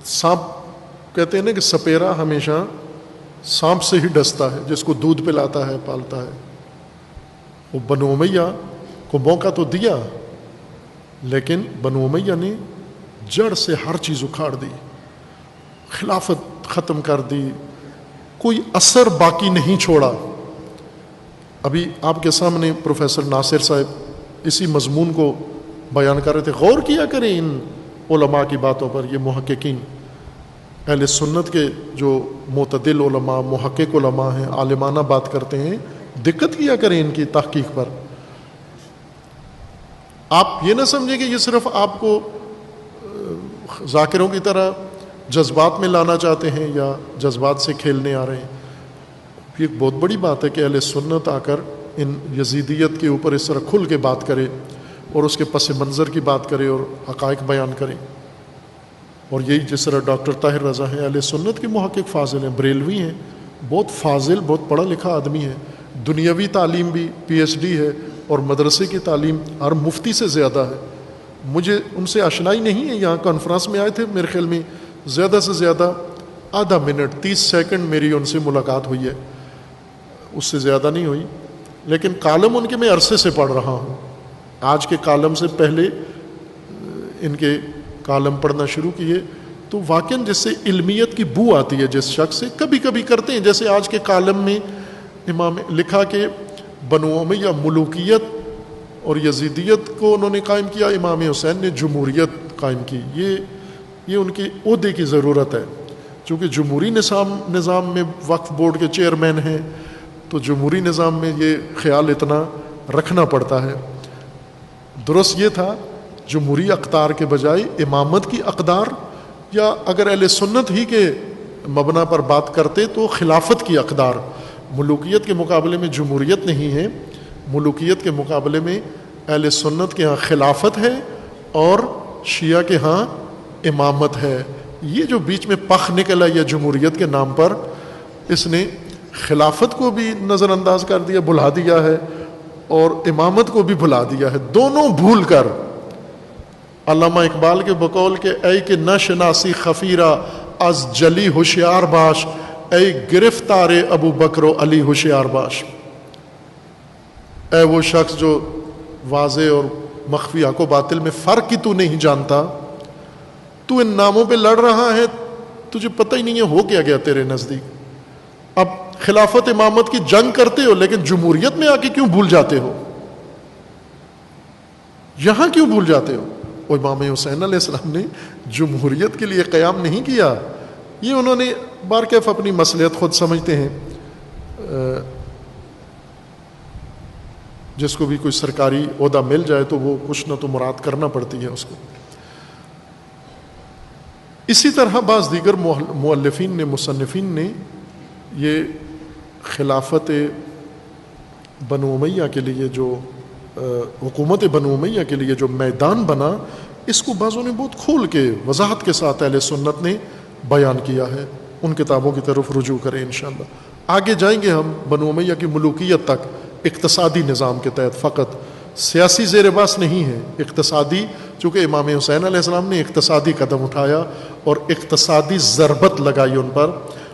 سانپ کہتے ہیں نا کہ سپیرا ہمیشہ سانپ سے ہی ڈستا ہے، جس کو دودھ پلاتا ہے پالتا ہے. وہ بنو امیہ کو موقع تو دیا، لیکن بنو امیہ نے جڑ سے ہر چیز اکھاڑ دی، خلافت ختم کر دی، کوئی اثر باقی نہیں چھوڑا. ابھی آپ کے سامنے پروفیسر ناصر صاحب اسی مضمون کو بیان کر رہے تھے. غور کیا کریں ان علماء کی باتوں پر. یہ محققین اہل سنت کے جو معتدل علماء، محقق علماء ہیں، عالمانہ بات کرتے ہیں، دقت کیا کریں ان کی تحقیق پر. آپ یہ نہ سمجھیں کہ یہ صرف آپ کو ذاکروں کی طرح جذبات میں لانا چاہتے ہیں یا جذبات سے کھیلنے آ رہے ہیں. یہ ایک بہت بڑی بات ہے کہ اہل سنت آ کر ان یزیدیت کے اوپر اس طرح کھل کے بات کرے اور اس کے پس منظر کی بات کرے اور حقائق بیان کرے. اور یہی جس طرح ڈاکٹر طاہر رضا ہیں، اہل سنت کے محقق فاضل ہیں، بریلوی ہیں، بہت فاضل، بہت پڑھا لکھا آدمی ہے، دنیاوی تعلیم بھی PhD ہے اور مدرسے کی تعلیم ہر مفتی سے زیادہ ہے. مجھے ان سے آشنائی نہیں ہے، یہاں کانفرنس میں آئے تھے، میرے خیال میں زیادہ سے زیادہ آدھا منٹ 30 سیکنڈ میری ان سے ملاقات ہوئی ہے، اس سے زیادہ نہیں ہوئی. لیکن کالم ان کے میں عرصے سے پڑھ رہا ہوں. آج کے کالم سے پہلے ان کے کالم پڑھنا شروع کیے تو واقعاً جس سے علمیت کی بو آتی ہے جس شخص سے. کبھی کبھی کرتے ہیں، جیسے آج کے کالم میں امام لکھا کہ بنو امیہ ملوکیت اور یزیدیت کو انہوں نے قائم کیا، امام حسین نے جمہوریت قائم کی. یہ ان کی عہدے کی ضرورت ہے، چونکہ جمہوری نظام میں وقف بورڈ کے چیئرمین ہیں تو جمہوری نظام میں یہ خیال اتنا رکھنا پڑتا ہے. درست یہ تھا جمہوری اقدار کے بجائے امامت کی اقدار، یا اگر اہل سنت ہی کے مبنا پر بات کرتے تو خلافت کی اقدار. ملوکیت کے مقابلے میں جمہوریت نہیں ہے، ملوکیت کے مقابلے میں اہل سنت کے ہاں خلافت ہے اور شیعہ کے ہاں امامت ہے. یہ جو بیچ میں پخ نکلا یا جمہوریت کے نام پر، اس نے خلافت کو بھی نظر انداز کر دیا، بھلا دیا ہے، اور امامت کو بھی بھلا دیا ہے، دونوں بھول کر. علامہ اقبال کے بقول کے اے کہ نہ شناسی خفیرہ از جلی ہوشیار باش، اے گرفتار ابو بکر و علی ہوشیار باش. اے وہ شخص جو واضح اور مخفی حق و باطل میں فرق کی تو نہیں جانتا، تو ان ناموں پہ لڑ رہا ہے، تجھے پتہ ہی نہیں ہے ہو کیا گیا تیرے نزدیک. اب خلافت امامت کی جنگ کرتے ہو، لیکن جمہوریت میں آ کے کیوں بھول جاتے ہو؟ یہاں کیوں بھول جاتے ہو؟ اور امام حسین علیہ السلام نے جمہوریت کے لیے قیام نہیں کیا. یہ انہوں نے بارکیف اپنی مصلحت خود سمجھتے ہیں. جس کو بھی کوئی سرکاری عہدہ مل جائے تو وہ کچھ نہ تو مراد کرنا پڑتی ہے اس کو. اسی طرح بعض دیگر مؤلفین نے، مصنفین نے یہ خلافت بنو امیہ کے لیے جو حکومت بنو امیہ کے لیے جو میدان بنا، اس کو بعضوں نے بہت کھول کے وضاحت کے ساتھ اہل سنت نے بیان کیا ہے. ان کتابوں کی طرف رجوع کریں انشاءاللہ. آگے جائیں گے ہم بنو امیہ کی ملوکیت تک، اقتصادی نظام کے تحت فقط، سیاسی زیر باس نہیں ہے، اقتصادی. چونکہ امام حسین علیہ السلام نے اقتصادی قدم اٹھایا اور اقتصادی ضربت لگائی ان پر،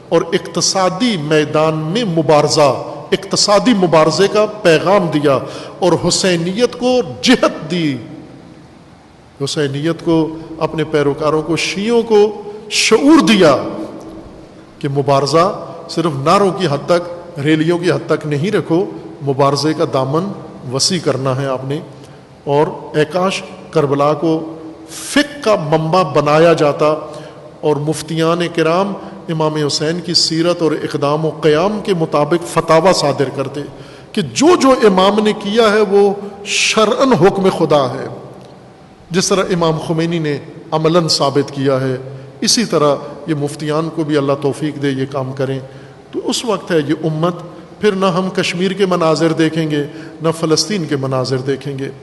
اور اقتصادی میدان میں مبارزہ، اقتصادی مبارزے کا پیغام دیا اور حسینیت کو جہت دی. حسینیت کو، اپنے پیروکاروں کو، شیعوں کو شعور دیا کہ مبارزہ صرف نعروں کی حد تک، ریلیوں کی حد تک نہیں رکھو، مبارزے کا دامن وسیع کرنا ہے آپ نے. اور اے کاش کربلا کو فقہ کا منبع بنایا جاتا اور مفتیان کرام امام حسین کی سیرت اور اقدام و قیام کے مطابق فتاوی صادر کرتے کہ جو جو امام نے کیا ہے وہ شرعاً حکم خدا ہے. جس طرح امام خمینی نے عملاً ثابت کیا ہے، اسی طرح یہ مفتیان کو بھی اللہ توفیق دے یہ کام کریں. تو اس وقت ہے یہ امت، پھر نہ ہم کشمیر کے مناظر دیکھیں گے، نہ فلسطین کے مناظر دیکھیں گے.